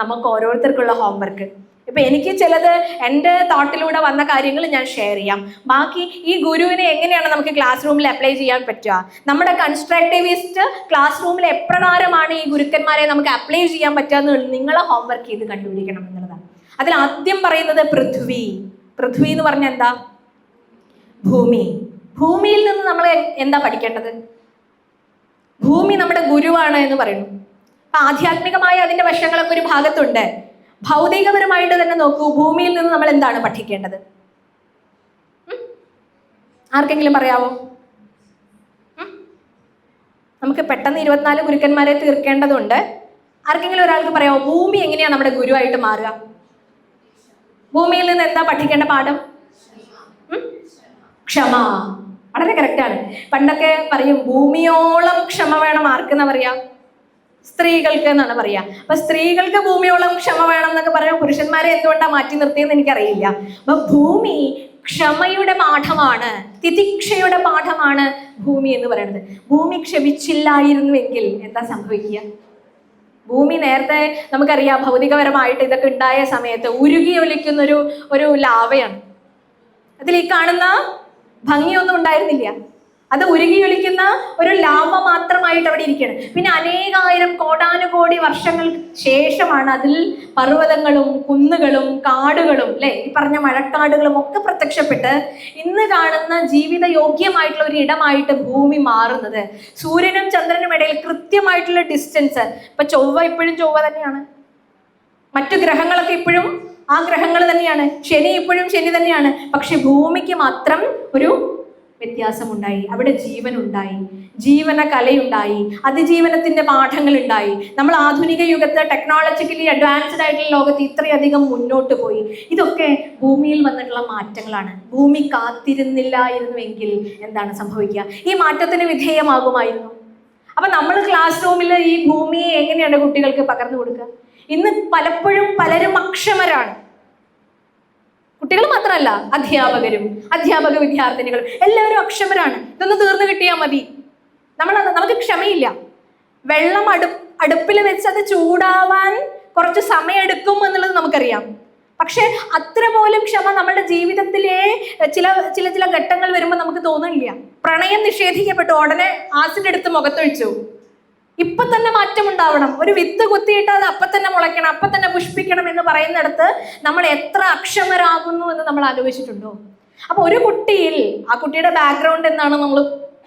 നമുക്ക് ഓരോരുത്തർക്കുള്ള ഹോംവർക്ക്. ഇപ്പൊ എനിക്ക് ചിലത് എൻ്റെ തോട്ടിലൂടെ വന്ന കാര്യങ്ങൾ ഞാൻ ഷെയർ ചെയ്യാം. ബാക്കി ഈ ഗുരുവിനെ എങ്ങനെയാണ് നമുക്ക് ക്ലാസ് റൂമിൽ അപ്ലൈ ചെയ്യാൻ പറ്റുക, നമ്മുടെ കൺസ്ട്രക്റ്റിവിസ്റ്റ് ക്ലാസ് റൂമിൽ എപ്രകാരമാണ് ഈ ഗുരുക്കന്മാരെ നമുക്ക് അപ്ലൈ ചെയ്യാൻ പറ്റുക എന്ന് നിങ്ങളെ ഹോംവർക്ക് ചെയ്ത് കണ്ടുപിടിക്കണം എന്നുള്ളതാണ്. അതിൽ ആദ്യം പറയുന്നത് പൃഥ്വി. പൃഥ്വി എന്ന് പറഞ്ഞാൽ എന്താ? ഭൂമി. ഭൂമിയിൽ നിന്ന് നമ്മൾ എന്താ പഠിക്കേണ്ടത്? ഭൂമി നമ്മുടെ ഗുരുവാണ് എന്ന് പറയുന്നു. അപ്പൊ ആധ്യാത്മികമായ അതിന്റെ വശങ്ങളൊക്കെ ഒരു ഭാഗത്തുണ്ട്. ഭൗതികപരമായിട്ട് തന്നെ നോക്കൂ, ഭൂമിയിൽ നിന്ന് നമ്മൾ എന്താണ് പഠിക്കേണ്ടത്? ആർക്കെങ്കിലും പറയാവോ? നമുക്ക് പെട്ടെന്ന് 24 ഗുരുക്കന്മാരെ തീർക്കേണ്ടതുണ്ട്. ആർക്കെങ്കിലും ഒരാൾക്ക് പറയാമോ ഭൂമി എങ്ങനെയാ നമ്മുടെ ഗുരുവായിട്ട് മാറുക? ഭൂമിയിൽ നിന്ന് എന്താ പഠിക്കേണ്ട പാഠം? ക്ഷമ. വളരെ കറക്റ്റാണ്. പണ്ടൊക്കെ പറയും ഭൂമിയോളം ക്ഷമ വേണം. ആർക്കെന്നാ പറയാ? സ്ത്രീകൾക്ക് എന്നാണ് പറയാ. അപ്പൊ സ്ത്രീകൾക്ക് ഭൂമിയോളം ക്ഷമ വേണം എന്നൊക്കെ പറയാം. പുരുഷന്മാരെ എന്തുകൊണ്ടാണ് മാറ്റി നിർത്തിയെന്ന് എനിക്കറിയില്ല. അപ്പൊ ഭൂമി ക്ഷമയുടെ പാഠമാണ്, തിതിക്ഷയുടെ പാഠമാണ് ഭൂമി എന്ന് പറയുന്നത്. ഭൂമി ക്ഷമിച്ചില്ലായിരുന്നുവെങ്കിൽ എന്താ സംഭവിക്കുക? ഭൂമി നേരത്തെ നമുക്കറിയാം ഭൗതികപരമായിട്ട് ഇതൊക്കെ ഉണ്ടായ സമയത്ത് ഉരുകി ഒലിക്കുന്ന ഒരു ലാവയാണ്. അതിൽ ഈ കാണുന്ന ഭംഗിയൊന്നും ഉണ്ടായിരുന്നില്ല. അത് ഉരുകിയൊലിക്കുന്ന ഒരു ലാവ മാത്രമായിട്ട് അവിടെ ഇരിക്കുകയാണ്. പിന്നെ അനേകായിരം കോടാനുകോടി വർഷങ്ങൾക്ക് ശേഷമാണ് അതിൽ പർവ്വതങ്ങളും കുന്നുകളും കാടുകളും അല്ലെ, ഈ പറഞ്ഞ മഴക്കാടുകളും ഒക്കെ പ്രത്യക്ഷപ്പെട്ട് ഇന്ന് കാണുന്ന ജീവിത യോഗ്യമായിട്ടുള്ള ഒരു ഇടമായിട്ട് ഭൂമി മാറുന്നത്. സൂര്യനും ചന്ദ്രനും ഇടയിൽ കൃത്യമായിട്ടുള്ള ഡിസ്റ്റൻസ്. ഇപ്പൊ ചൊവ്വ ഇപ്പോഴും ചൊവ്വ തന്നെയാണ്, മറ്റു ഗ്രഹങ്ങളൊക്കെ ഇപ്പോഴും ആ ഗ്രഹങ്ങൾ തന്നെയാണ്, ശനി ഇപ്പോഴും ശനി തന്നെയാണ്. പക്ഷെ ഭൂമിക്ക് മാത്രം ഒരു വ്യത്യാസമുണ്ടായി. അവിടെ ജീവനുണ്ടായി, ജീവന കലയുണ്ടായി, അതിജീവനത്തിന്റെ പാഠങ്ങൾ ഉണ്ടായി. നമ്മൾ ആധുനിക യുഗത്ത് ടെക്നോളജിക്കലി അഡ്വാൻസ്ഡ് ആയിട്ടുള്ള ലോകത്ത് ഇത്രയധികം മുന്നോട്ട് പോയി. ഇതൊക്കെ ഭൂമിയിൽ വന്നിട്ടുള്ള മാറ്റങ്ങളാണ്. ഭൂമി കാത്തിരുന്നില്ലായിരുന്നുവെങ്കിൽ എന്താണ് സംഭവിക്കുക? ഈ മാറ്റത്തിന് വിധേയമാകുമായിരുന്നു. അപ്പൊ നമ്മൾ ക്ലാസ് റൂമിൽ ഈ ഭൂമിയെ എങ്ങനെയാണ് കുട്ടികൾക്ക് പകർന്നു കൊടുക്കുക? ഇന്ന് പലപ്പോഴും പലരും അക്ഷമരാണ്. കുട്ടികൾ മാത്രമല്ല, അധ്യാപക വിദ്യാർത്ഥിനികളും എല്ലാവരും അക്ഷമരാണ്. ഇതൊന്ന് തീർന്നു കിട്ടിയാൽ മതി. നമുക്ക് ക്ഷമയില്ല. വെള്ളം അടുപ്പിൽ വെച്ച് അത് ചൂടാവാൻ കുറച്ച് സമയം എന്നുള്ളത് നമുക്കറിയാം. പക്ഷെ അത്ര പോലും ക്ഷമ നമ്മുടെ ജീവിതത്തിലെ ചില ഘട്ടങ്ങൾ വരുമ്പോൾ നമുക്ക് തോന്നുന്നില്ല. പ്രണയം നിഷേധിക്കപ്പെട്ടു, ഉടനെ ആസിഡ് എടുത്ത് മുഖത്തൊഴിച്ചു. ഇപ്പൊ തന്നെ മാറ്റം ഉണ്ടാവണം. ഒരു വിത്ത് കുത്തിയിട്ട് അത് അപ്പൊ തന്നെ മുളയ്ക്കണം, അപ്പൊ തന്നെ പുഷ്പിക്കണം എന്ന് പറയുന്നിടത്ത് നമ്മൾ എത്ര അക്ഷമരാകുന്നു എന്ന് നമ്മൾ ആലോചിച്ചിട്ടുണ്ടോ? അപ്പൊ ഒരു കുട്ടിയിൽ ആ കുട്ടിയുടെ ബാക്ക്ഗ്രൗണ്ട് എന്താണ് നമ്മൾ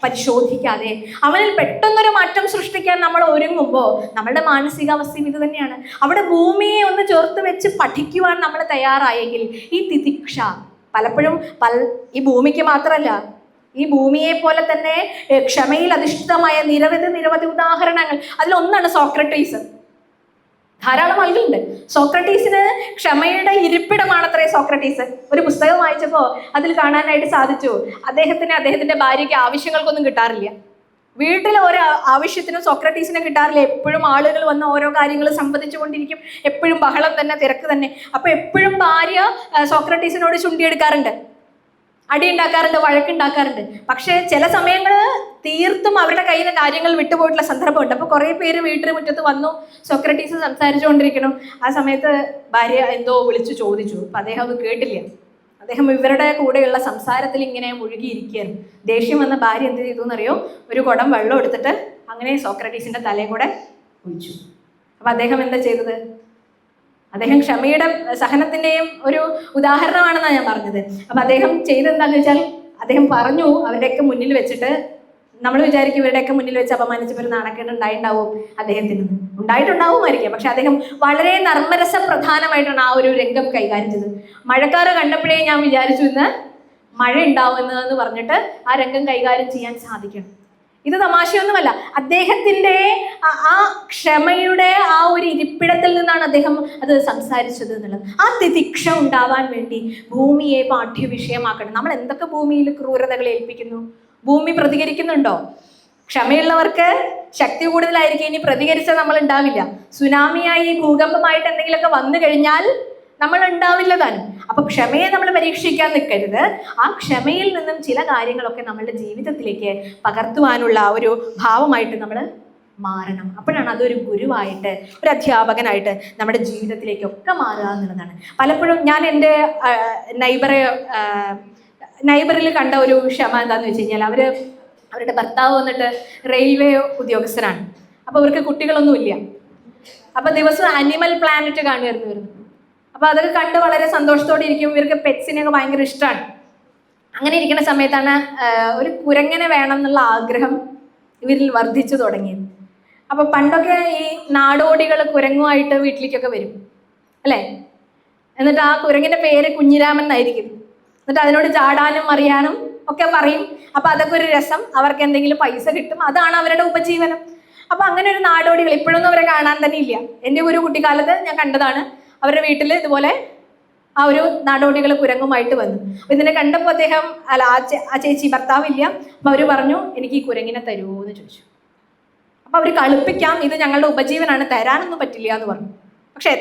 പരിശോധിക്കാതെ അവനിൽ പെട്ടെന്നൊരു മാറ്റം സൃഷ്ടിക്കാൻ നമ്മൾ ഒരുങ്ങുമ്പോൾ നമ്മളുടെ മാനസികാവസ്ഥയും ഇത് തന്നെയാണ്. അവിടെ ഭൂമിയെ ഒന്ന് ചേർത്ത് വെച്ച് പഠിക്കുവാൻ നമ്മൾ തയ്യാറായെങ്കിൽ ഈ തിതിക്ഷ പലപ്പോഴും ഈ ഭൂമിക്ക് മാത്രമല്ല, ഈ ഭൂമിയെ പോലെ തന്നെ ക്ഷമയിൽ അധിഷ്ഠിതമായ നിരവധി ഉദാഹരണങ്ങൾ. അതിലൊന്നാണ് സോക്രട്ടീസ്. ധാരാളം ആളുകളുണ്ട്. സോക്രട്ടീസിന് ക്ഷമയുടെ ഇരിപ്പിടമാണത്രേ സോക്രട്ടീസ്. ഒരു പുസ്തകം വായിച്ചപ്പോൾ അതിൽ കാണാനായിട്ട് സാധിച്ചു, അദ്ദേഹത്തിന്റെ ഭാര്യയ്ക്ക് ആവശ്യങ്ങൾക്കൊന്നും കിട്ടാറില്ല. വീട്ടിൽ ഓരോ ആവശ്യത്തിനും സോക്രട്ടീസിനെ കിട്ടാറില്ല. എപ്പോഴും ആളുകൾ വന്ന് ഓരോ കാര്യങ്ങൾ സംവദിച്ചു കൊണ്ടിരിക്കും, എപ്പോഴും ബഹളം തന്നെ, തിരക്ക് തന്നെ. അപ്പൊ എപ്പോഴും ഭാര്യ സോക്രട്ടീസിനോട് ചുണ്ടിയെടുക്കാറുണ്ട്, അടി ഉണ്ടാക്കാറുണ്ട്, വഴക്കുണ്ടാക്കാറുണ്ട്. പക്ഷെ ചില സമയങ്ങൾ തീർത്തും അവരുടെ കയ്യിൽ നിന്ന് കാര്യങ്ങൾ വിട്ടുപോയിട്ടുള്ള സന്ദർഭമുണ്ട്. അപ്പൊ കുറെ പേര് വീട്ടിന് മുറ്റത്ത് വന്നു, സോക്രട്ടീസ് സംസാരിച്ചുകൊണ്ടിരിക്കണം. ആ സമയത്ത് ഭാര്യ എന്തോ വിളിച്ചു ചോദിച്ചു. അപ്പൊ അദ്ദേഹം അത് കേട്ടില്ല. അദ്ദേഹം ഇവരുടെ കൂടെയുള്ള സംസാരത്തിൽ ഇങ്ങനെ മുഴുകിയിരിക്കുകയാണ്. ദേഷ്യം വന്ന ഭാര്യ എന്ത് ചെയ്തു എന്നറിയോ? ഒരു കുടം വെള്ളം എടുത്തിട്ട് അങ്ങനെ സോക്രട്ടീസിന്റെ തലയിൽ കൂടെ ഒഴിച്ചു. അപ്പൊ അദ്ദേഹം എന്താ ചെയ്തത്? അദ്ദേഹം ക്ഷമയുടെ സഹനത്തിന്റെയും ഒരു ഉദാഹരണമാണെന്നാണ് ഞാൻ പറഞ്ഞത്. അപ്പൊ അദ്ദേഹം ചെയ്തെന്താന്ന് വെച്ചാൽ, അദ്ദേഹം പറഞ്ഞു അവരുടെയൊക്കെ മുന്നിൽ വെച്ചിട്ട്, നമ്മൾ വിചാരിക്കും ഇവരുടെയൊക്കെ മുന്നിൽ വെച്ച് അപമാനിച്ചപ്പോൾ ഒരു നാണക്കേട് ഉണ്ടായിട്ടുണ്ടാവും അദ്ദേഹത്തിന്. ഉണ്ടായിട്ടുണ്ടാവുമായിരിക്കാം. പക്ഷെ അദ്ദേഹം വളരെ നർമ്മരസ പ്രധാനമായിട്ടാണ് ആ ഒരു രംഗം കൈകാര്യം ചെയ്തത്. മഴക്കാറ് കണ്ടപ്പോഴേ ഞാൻ വിചാരിച്ചു ഇന്ന് മഴ ഉണ്ടാവുമെന്ന് പറഞ്ഞിട്ട് ആ രംഗം കൈകാര്യം ചെയ്യാൻ സാധിക്കണം. ഇത് തമാശയൊന്നുമല്ല. അദ്ദേഹത്തിന്റെ ആ ക്ഷമയുടെ ആ ഒരു ഇരിപ്പിടത്തിൽ നിന്നാണ് അദ്ദേഹം അത് സംസാരിച്ചത് എന്നുള്ളത്. ആ തിതിക്ഷ ഉണ്ടാവാൻ വേണ്ടി ഭൂമിയെ പാഠ്യവിഷയമാക്കണം. നമ്മൾ എന്തൊക്കെ ഭൂമിയിൽ ക്രൂരതകൾ ഏൽപ്പിക്കുന്നു? ഭൂമി പ്രതികരിക്കുന്നുണ്ടോ? ക്ഷമയുള്ളവർക്ക് ശക്തി കൂടുതലായിരിക്കും. ഇനി പ്രതികരിച്ചാൽ നമ്മൾ ഉണ്ടാവില്ല. സുനാമിയായി, ഭൂകമ്പമായിട്ട് എന്തെങ്കിലുമൊക്കെ വന്നു കഴിഞ്ഞാൽ നമ്മൾ ഉണ്ടാവില്ല താനും. അപ്പൊ ക്ഷമയെ നമ്മൾ പരീക്ഷിക്കാൻ നിൽക്കരുത്. ആ ക്ഷമയിൽ നിന്നും ചില കാര്യങ്ങളൊക്കെ നമ്മളുടെ ജീവിതത്തിലേക്ക് പകർത്തുവാനുള്ള ഒരു ഭാവമായിട്ട് നമ്മൾ മാറണം. അപ്പോഴാണ് അതൊരു ഗുരുവായിട്ട്, ഒരു അധ്യാപകനായിട്ട് നമ്മുടെ ജീവിതത്തിലേക്കൊക്കെ മാറുക എന്നുള്ളതാണ്. പലപ്പോഴും ഞാൻ എൻ്റെ നൈബറിൽ കണ്ട ഒരു ക്ഷമ എന്താന്ന് വെച്ച് കഴിഞ്ഞാൽ, അവരുടെ ഭർത്താവ് വന്നിട്ട് റെയിൽവേ ഉദ്യോഗസ്ഥനാണ്. അപ്പോൾ അവർക്ക് കുട്ടികളൊന്നും ഇല്ല. അപ്പോൾ ദിവസം ആനിമൽ പ്ലാനറ്റ് കാണുമായിരുന്നു വരുന്നു. അപ്പോൾ അതൊക്കെ കണ്ട് വളരെ സന്തോഷത്തോടെ ഇരിക്കും. ഇവർക്ക് പെറ്റ്സിനെയൊക്കെ ഭയങ്കര ഇഷ്ടമാണ്. അങ്ങനെ ഇരിക്കുന്ന സമയത്താണ് ഒരു കുരങ്ങനെ വേണം എന്നുള്ള ആഗ്രഹം ഇവരിൽ വർദ്ധിച്ചു തുടങ്ങിയത്. അപ്പോൾ പണ്ടൊക്കെ ഈ നാടോടികൾ കുരങ്ങുമായിട്ട് വീട്ടിലേക്കൊക്കെ വരും അല്ലേ? എന്നിട്ട് ആ കുരങ്ങിൻ്റെ പേര് കുഞ്ഞിരാമൻ എന്നായിരിക്കും. എന്നിട്ട് അതിനോട് ചാടാനും അറിയാനും ഒക്കെ പറയും. അപ്പം അതൊക്കെ ഒരു രസം, അവർക്ക് എന്തെങ്കിലും പൈസ കിട്ടും, അതാണ് അവരുടെ ഉപജീവനം. അപ്പം അങ്ങനെ ഒരു നാടോടികൾ ഇപ്പോഴൊന്നും അവരെ കാണാൻ തന്നെ ഇല്ല. എൻ്റെ ഒരു കുട്ടിക്കാലത്ത് ഞാൻ കണ്ടതാണ്. അവരുടെ വീട്ടിൽ ഇതുപോലെ ആ ഒരു നാടോടികൾ കുരങ്ങുമായിട്ട് വന്നു. അപ്പം ഇതിനെ കണ്ടപ്പോൾ അദ്ദേഹം ആ ചേച്ചി ഭർത്താവില്ല. അപ്പം അവർ പറഞ്ഞു, എനിക്ക് ഈ കുരങ്ങിനെ തരുമോ എന്ന് ചോദിച്ചു. അപ്പം അവർ കളിപ്പിക്കാം, ഇത് ഞങ്ങളുടെ ഉപജീവനാണ്, തരാനൊന്നും പറ്റില്ല എന്ന് പറഞ്ഞു. പക്ഷെ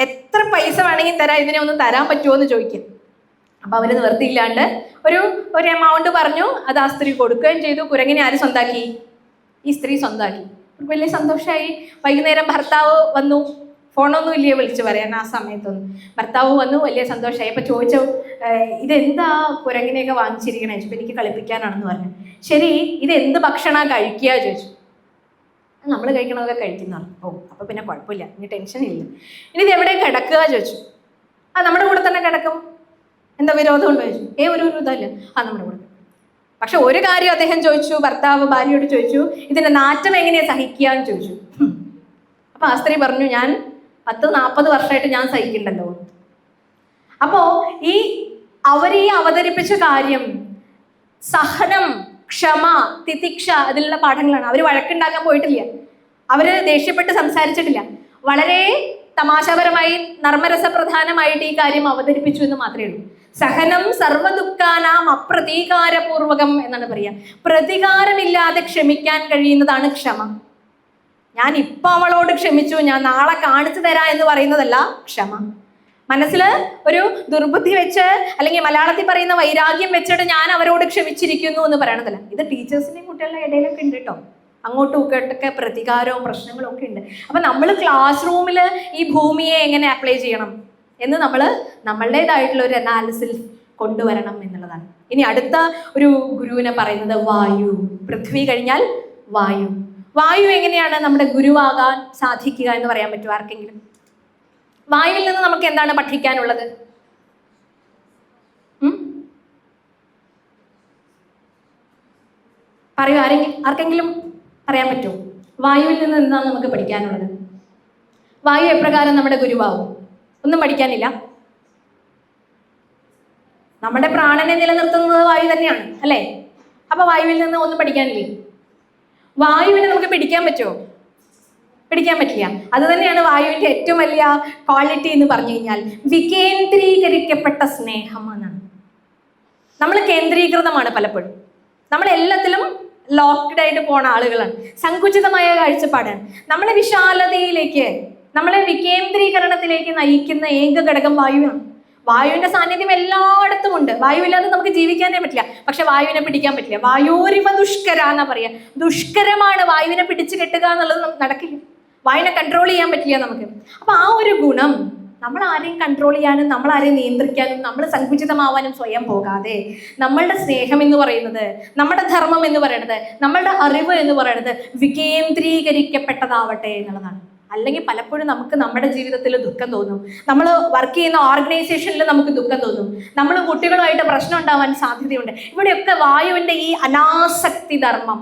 എത്ര പൈസ വേണമെങ്കിൽ തരാം, ഇതിനെ ഒന്ന് തരാൻ പറ്റുമോ എന്ന് ചോദിക്കും. അപ്പം അവർ നിവർത്തിയില്ലാണ്ട് ഒരു എമൗണ്ട് പറഞ്ഞു. അത് ആ സ്ത്രീ കൊടുക്കുകയും ചെയ്തു. കുരങ്ങിനെ ആര് സ്വന്താക്കി? ഈ സ്ത്രീ സ്വന്താക്കി. വലിയ സന്തോഷമായി. വൈകുന്നേരം ഭർത്താവ് വന്നു. ഫോണൊന്നും ഇല്ലേ വിളിച്ചു പറയാൻ ആ സമയത്തൊന്നും. ഭർത്താവ് വന്നു, വലിയ സന്തോഷമായി. അപ്പം ചോദിച്ചു, ഇതെന്താ കുരങ്ങിനെയൊക്കെ വാങ്ങിച്ചിരിക്കണേ? ചോദിച്ചു. എനിക്ക് കളിപ്പിക്കാനാണെന്ന് പറഞ്ഞു. ശരി, ഇത് എന്ത് ഭക്ഷണമാണ് കഴിക്കുക ചോദിച്ചു. നമ്മൾ കഴിക്കണതൊക്കെ കഴിക്കുന്ന. ഓ, അപ്പോൾ പിന്നെ കുഴപ്പമില്ല, ഇനി ടെൻഷൻ ഇല്ല. ഇനി ഇത് എവിടെ കിടക്കുക ചോദിച്ചു. നമ്മുടെ കൂടെ തന്നെ കിടക്കും, എന്താ വിരോധം ഉണ്ടോ ചോദിച്ചു. ഒരു ഇതല്ല, നമ്മുടെ കൂടെ. പക്ഷെ ഒരു കാര്യം അദ്ദേഹം ചോദിച്ചു, ഭർത്താവ് ഭാര്യയോട് ചോദിച്ചു, ഇതിന്റെ നാറ്റം എങ്ങനെയാ സഹിക്കുക എന്ന് ചോദിച്ചു. അപ്പൊ ആ സ്ത്രീ പറഞ്ഞു, ഞാൻ 40 വർഷമായിട്ട് ഞാൻ സഹിക്കണ്ടല്ലോ. അപ്പോ അവരീ അവതരിപ്പിച്ച കാര്യം സഹനം, ക്ഷമ, തിതിക്ഷ, അതിലുള്ള പാഠങ്ങളാണ്. അവർ വഴക്കുണ്ടാക്കാൻ പോയിട്ടില്ല, അവര് ദേഷ്യപ്പെട്ട് സംസാരിച്ചിട്ടില്ല. വളരെ തമാശാപരമായി നർമ്മരസപ്രധാനമായിട്ട് ഈ കാര്യം അവതരിപ്പിച്ചു എന്ന് മാത്രമേ ഉള്ളൂ. സഹനം സർവദുഃഖാനാം അപ്രതീകാരപൂർവകം എന്നാണ് പറയുക. പ്രതികാരമില്ലാതെ ക്ഷമിക്കാൻ കഴിയുന്നതാണ് ക്ഷമ. ഞാൻ ഇപ്പൊ അവളോട് ക്ഷമിച്ചു, ഞാൻ നാളെ കാണിച്ചു തരാം എന്ന് പറയുന്നതല്ല ക്ഷമ. മനസ്സിൽ ഒരു ദുർബുദ്ധി വെച്ച്, അല്ലെങ്കിൽ മലയാളത്തിൽ പറയുന്ന വൈരാഗ്യം വെച്ചിട്ട് ഞാൻ അവരോട് ക്ഷമിച്ചിരിക്കുന്നു എന്ന് പറയണതല്ല. ഇത് ടീച്ചേഴ്സിന്റെയും കുട്ടികളുടെ ഇടയിലൊക്കെ ഉണ്ട് കേട്ടോ. അങ്ങോട്ടും ഇങ്ങോട്ടൊക്കെ പ്രതികാരവും പ്രശ്നങ്ങളും ഒക്കെ ഉണ്ട്. അപ്പൊ നമ്മൾ ക്ലാസ് റൂമിൽ ഈ ഭൂമിയെ എങ്ങനെ അപ്ലൈ ചെയ്യണം എന്ന് നമ്മൾ നമ്മളുടേതായിട്ടുള്ള ഒരു അനാലിസിസ് കൊണ്ടുവരണം എന്നുള്ളതാണ്. ഇനി അടുത്ത ഒരു ഗുരുവിനെ പറയുന്നത് വായു. പൃഥ്വി കഴിഞ്ഞാൽ വായു. വായു എങ്ങനെയാണ് നമ്മുടെ ഗുരുവാകാൻ സാധിക്കുക എന്ന് പറയാൻ പറ്റുമോ ആർക്കെങ്കിലും? വായുവിൽ നിന്ന് നമുക്ക് എന്താണ് പഠിക്കാനുള്ളത്? പറയൂ, ആർക്കെങ്കിലും പറയാൻ പറ്റുമോ? വായുവിൽ നിന്ന് എന്താണ് നമുക്ക് പഠിക്കാനുള്ളത്? വായു എപ്രകാരം നമ്മുടെ ഗുരുവാകും? ഒന്നും പഠിക്കാനില്ല. നമ്മുടെ പ്രാണനെ നിലനിർത്തുന്നത് വായു തന്നെയാണ് അല്ലേ? അപ്പൊ വായുവിൽ നിന്ന് ഒന്നും പഠിക്കാനില്ലേ? വായുവിനെ നമുക്ക് പിടിക്കാൻ പറ്റുമോ? പിടിക്കാൻ പറ്റില്ല. അത് തന്നെയാണ് വായുവിന്റെ ഏറ്റവും വലിയ ക്വാളിറ്റി എന്ന് പറഞ്ഞു കഴിഞ്ഞാൽ വികേന്ദ്രീകരിക്കപ്പെട്ട സ്നേഹം എന്നാണ്. നമ്മൾ കേന്ദ്രീകൃതമാണ് പലപ്പോഴും, നമ്മൾ എല്ലാത്തിലും ലോക്ക്ഡ് ആയിട്ട് പോണ ആളുകളാണ്, സങ്കുചിതമായ കാഴ്ചപ്പാടാണ്. നമ്മളെ വിശാലതയിലേക്ക്, നമ്മളെ വികേന്ദ്രീകരണത്തിലേക്ക് നയിക്കുന്ന ഏക ഘടകം വായുവാണ്. വായുവിന്റെ സാന്നിധ്യം എല്ലായിടത്തും ഉണ്ട്. വായു ഇല്ലാതെ നമുക്ക് ജീവിക്കാനേ പറ്റില്ല. പക്ഷെ വായുവിനെ പിടിക്കാൻ പറ്റില്ല. വായോരിവ ദുഷ്കര എന്നാ പറയാ. ദുഷ്കരമാണ് വായുവിനെ പിടിച്ചു കെട്ടുക എന്നുള്ളത് നടക്കില്ല. വായുവിനെ കൺട്രോൾ ചെയ്യാൻ പറ്റില്ല നമുക്ക്. അപ്പൊ ആ ഒരു ഗുണം, നമ്മൾ ആരെയും കൺട്രോൾ ചെയ്യാനും നമ്മൾ ആരെയും നിയന്ത്രിക്കാനും നമ്മൾ സങ്കുചിതമാവാനും സ്വയം പോകാതെ, നമ്മളുടെ സ്നേഹം എന്ന് പറയുന്നത്, നമ്മുടെ ധർമ്മം എന്ന് പറയുന്നത്, നമ്മളുടെ അറിവ് എന്ന് പറയുന്നത് വികേന്ദ്രീകരിക്കപ്പെട്ടതാവട്ടെ എന്നുള്ളതാണ്. അല്ലെങ്കിൽ പലപ്പോഴും നമുക്ക് നമ്മുടെ ജീവിതത്തിൽ ദുഃഖം തോന്നും. നമ്മൾ വർക്ക് ചെയ്യുന്ന ഓർഗനൈസേഷനിൽ നമുക്ക് ദുഃഖം തോന്നും. നമ്മൾ കുട്ടികളുമായിട്ട് പ്രശ്നം ഉണ്ടാവാൻ സാധ്യതയുണ്ട്. ഇവിടെയൊക്കെ വായുവിന്റെ ഈ അനാസക്തി ധർമ്മം,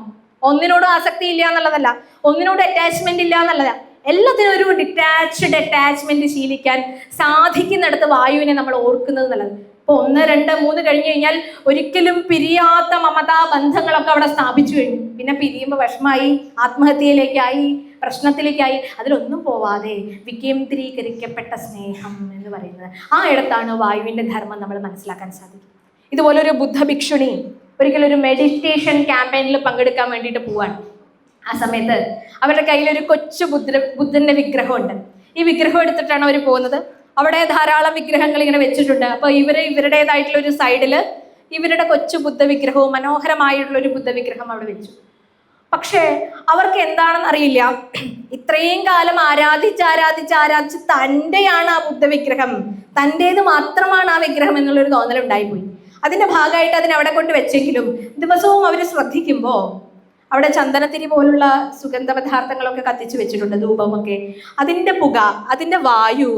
ഒന്നിനോടും ആസക്തി ഇല്ല എന്നുള്ളതല്ല, ഒന്നിനോട് അറ്റാച്ച്മെന്റ് ഇല്ല എന്നുള്ളതല്ല, എല്ലാത്തിനും ഒരു ഡിറ്റാച്ച്ഡ് അറ്റാച്ച്മെന്റ് ശീലിക്കാൻ സാധിക്കുന്നിടത്ത് വായുവിനെ നമ്മൾ ഓർക്കുന്നത് നല്ലത്. ഇപ്പൊ 1, 2, 3 കഴിഞ്ഞു കഴിഞ്ഞാൽ ഒരിക്കലും പിരിയാത്ത മമതാ ബന്ധങ്ങളൊക്കെ അവിടെ സ്ഥാപിച്ചു കഴിഞ്ഞു. പിന്നെ പിരിയുമ്പോൾ വിഷമായി, ആത്മഹത്യയിലേക്കായി, പ്രശ്നത്തിലേക്കായി. അതിലൊന്നും പോവാതെ വികേന്ദ്രീകരിക്കപ്പെട്ട സ്നേഹം എന്ന് പറയുന്നത്, ആ ഇടത്താണ് വായുവിന്റെ ധർമ്മം നമ്മൾ മനസ്സിലാക്കാൻ സാധിക്കും. ഇതുപോലൊരു ബുദ്ധ ഭിക്ഷുണി ഒരിക്കലും ഒരു മെഡിറ്റേഷൻ ക്യാമ്പയിനിൽ പങ്കെടുക്കാൻ വേണ്ടിയിട്ട് പോവാണ്. ആ സമയത്ത് അവരുടെ കയ്യിൽ ഒരു കൊച്ചു ബുദ്ധന്റെ വിഗ്രഹമുണ്ട്. ഈ വിഗ്രഹം എടുത്തിട്ടാണ് അവർ പോകുന്നത്. അവിടെ ധാരാളം വിഗ്രഹങ്ങൾ ഇങ്ങനെ വെച്ചിട്ടുണ്ട്. അപ്പൊ ഇവരുടേതായിട്ടുള്ള ഒരു സൈഡില് ഇവരുടെ കൊച്ചു ബുദ്ധ വിഗ്രഹവും മനോഹരമായിട്ടുള്ള ഒരു ബുദ്ധ വിഗ്രഹം അവിടെ വെച്ചു. പക്ഷേ അവർക്ക് എന്താണെന്ന് അറിയില്ല, ഇത്രയും കാലം ആരാധിച്ച് തൻ്റെയാണ് ആ ബുദ്ധ വിഗ്രഹം, തൻ്റേത് മാത്രമാണ് ആ വിഗ്രഹം എന്നുള്ളൊരു തോന്നൽ ഉണ്ടായിപ്പോയി. അതിന്റെ ഭാഗമായിട്ട് അതിനെ അവിടെ കൊണ്ട് വെച്ചെങ്കിലും ദിവസവും അവർ ശ്രദ്ധിക്കുമ്പോൾ അവിടെ ചന്ദനത്തിരി പോലുള്ള സുഗന്ധ പദാർത്ഥങ്ങളൊക്കെ കത്തിച്ചു വെച്ചിട്ടുണ്ട്, ധൂപമൊക്കെ. അതിന്റെ പുക, അതിന്റെ വായു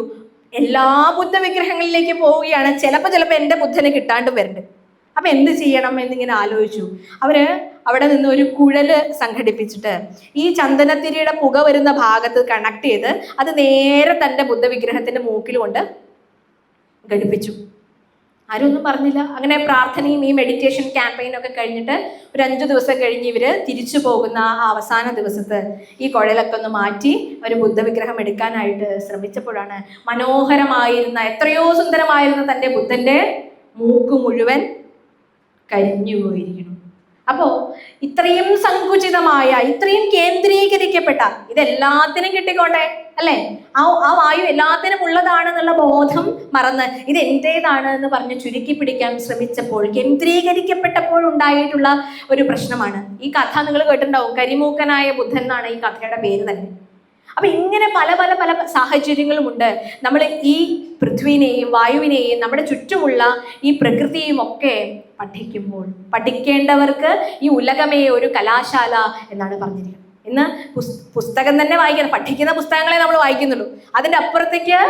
എല്ലാ ബുദ്ധ വിഗ്രഹങ്ങളിലേക്ക് പോവുകയാണ്. ചിലപ്പോൾ എൻ്റെ ബുദ്ധന് കിട്ടാണ്ട് വരുന്നുണ്ട്. അപ്പൊ എന്ത് ചെയ്യണം എന്നിങ്ങനെ ആലോചിച്ചു. അവര് അവിടെ നിന്ന് ഒരു കുഴല് സംഘടിപ്പിച്ചിട്ട് ഈ ചന്ദനത്തിരിയുടെ പുക വരുന്ന ഭാഗത്ത് കണക്ട് ചെയ്ത് അത് നേരെ തൻ്റെ ബുദ്ധ വിഗ്രഹത്തിന്റെ മൂക്കിൽ കൊണ്ട് ഘടിപ്പിച്ചു. ആരും ഒന്നും പറഞ്ഞില്ല. അങ്ങനെ പ്രാർത്ഥനയും ഈ മെഡിറ്റേഷൻ ക്യാമ്പയിനൊക്കെ കഴിഞ്ഞിട്ട് ഒരു 5 ദിവസം കഴിഞ്ഞ് ഇവര് തിരിച്ചു പോകുന്ന ആ അവസാന ദിവസത്ത് ഈ കുഴലൊക്കെ ഒന്ന് മാറ്റി ഒരു ബുദ്ധ വിഗ്രഹം എടുക്കാനായിട്ട് ശ്രമിച്ചപ്പോഴാണ് മനോഹരമായിരുന്ന, എത്രയോ സുന്ദരമായിരുന്ന തൻ്റെ ബുദ്ധന്റെ മൂക്ക് മുഴുവൻ കരിഞ്ഞു പോയിരിക്കുന്നു. അപ്പോ ഇത്രയും സങ്കുചിതമായ, ഇത്രയും കേന്ദ്രീകരിക്കപ്പെട്ട, ഇതെല്ലാത്തിനും കിട്ടിക്കോട്ടെ അല്ലേ, ആ വായു എല്ലാത്തിനും ഉള്ളതാണെന്നുള്ള ബോധം മറന്ന് ഇത് എൻ്റേതാണ് എന്ന് പറഞ്ഞ് ചുരുക്കി പിടിക്കാൻ ശ്രമിച്ചപ്പോൾ, കേന്ദ്രീകരിക്കപ്പെട്ടപ്പോൾ ഉണ്ടായിട്ടുള്ള ഒരു പ്രശ്നമാണ്. ഈ കഥ നിങ്ങൾ കേട്ടിട്ടുണ്ടാവും, കരിമൂക്കനായ ബുദ്ധൻ എന്നാണ് ഈ കഥയുടെ പേര് തന്നെ. അപ്പൊ ഇങ്ങനെ പല പല പല സാഹചര്യങ്ങളുമുണ്ട്. നമ്മൾ ഈ പൃഥ്വിനെയും വായുവിനെയും നമ്മുടെ ചുറ്റുമുള്ള ഈ പ്രകൃതിയും ഒക്കെ പഠിക്കുമ്പോൾ, പഠിക്കേണ്ടവർക്ക് ഈ ഉലകമേ ഒരു കലാശാല എന്നാണ് പറഞ്ഞിരിക്കുന്നത്. ഇന്ന് പുസ്തകം തന്നെ വായിക്കണം, പഠിക്കുന്ന പുസ്തകങ്ങളെ നമ്മൾ വായിക്കുന്നുള്ളൂ. അതിൻ്റെ അപ്പുറത്തേക്ക്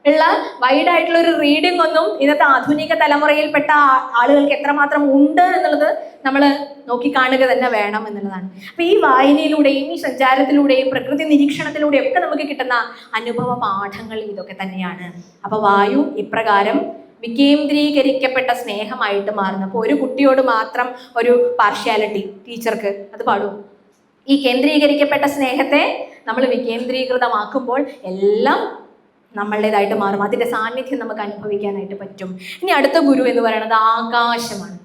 ഉള്ള വൈഡായിട്ടുള്ള ഒരു റീഡിംഗ് ഒന്നും ഇന്നത്തെ ആധുനിക തലമുറയിൽപ്പെട്ട ആളുകൾക്ക് എത്രമാത്രം ഉണ്ട് എന്നുള്ളത് നമ്മൾ നോക്കിക്കാണുക തന്നെ വേണം എന്നുള്ളതാണ്. അപ്പൊ ഈ വായനയിലൂടെയും ഈ സഞ്ചാരത്തിലൂടെയും പ്രകൃതി നിരീക്ഷണത്തിലൂടെയും ഒക്കെ നമുക്ക് കിട്ടുന്ന അനുഭവ പാഠങ്ങൾ ഇതൊക്കെ തന്നെയാണ്. അപ്പൊ വായു ഇപ്രകാരം വികേന്ദ്രീകരിക്കപ്പെട്ട സ്നേഹമായിട്ട് മാറുന്നപ്പോൾ ഒരു കുട്ടിയോട് മാത്രം ഒരു പാർഷ്യാലിറ്റി ടീച്ചർക്ക് അത് പാടും. ഈ കേന്ദ്രീകരിക്കപ്പെട്ട സ്നേഹത്തെ നമ്മൾ വികേന്ദ്രീകൃതമാക്കുമ്പോൾ എല്ലാം നമ്മളുടേതായിട്ട് മാറും. അതിൻ്റെ സാന്നിധ്യം നമുക്ക് അനുഭവിക്കാനായിട്ട് പറ്റും. ഇനി അടുത്ത ഗുരു എന്ന് പറയുന്നത് ആകാശമാണ്.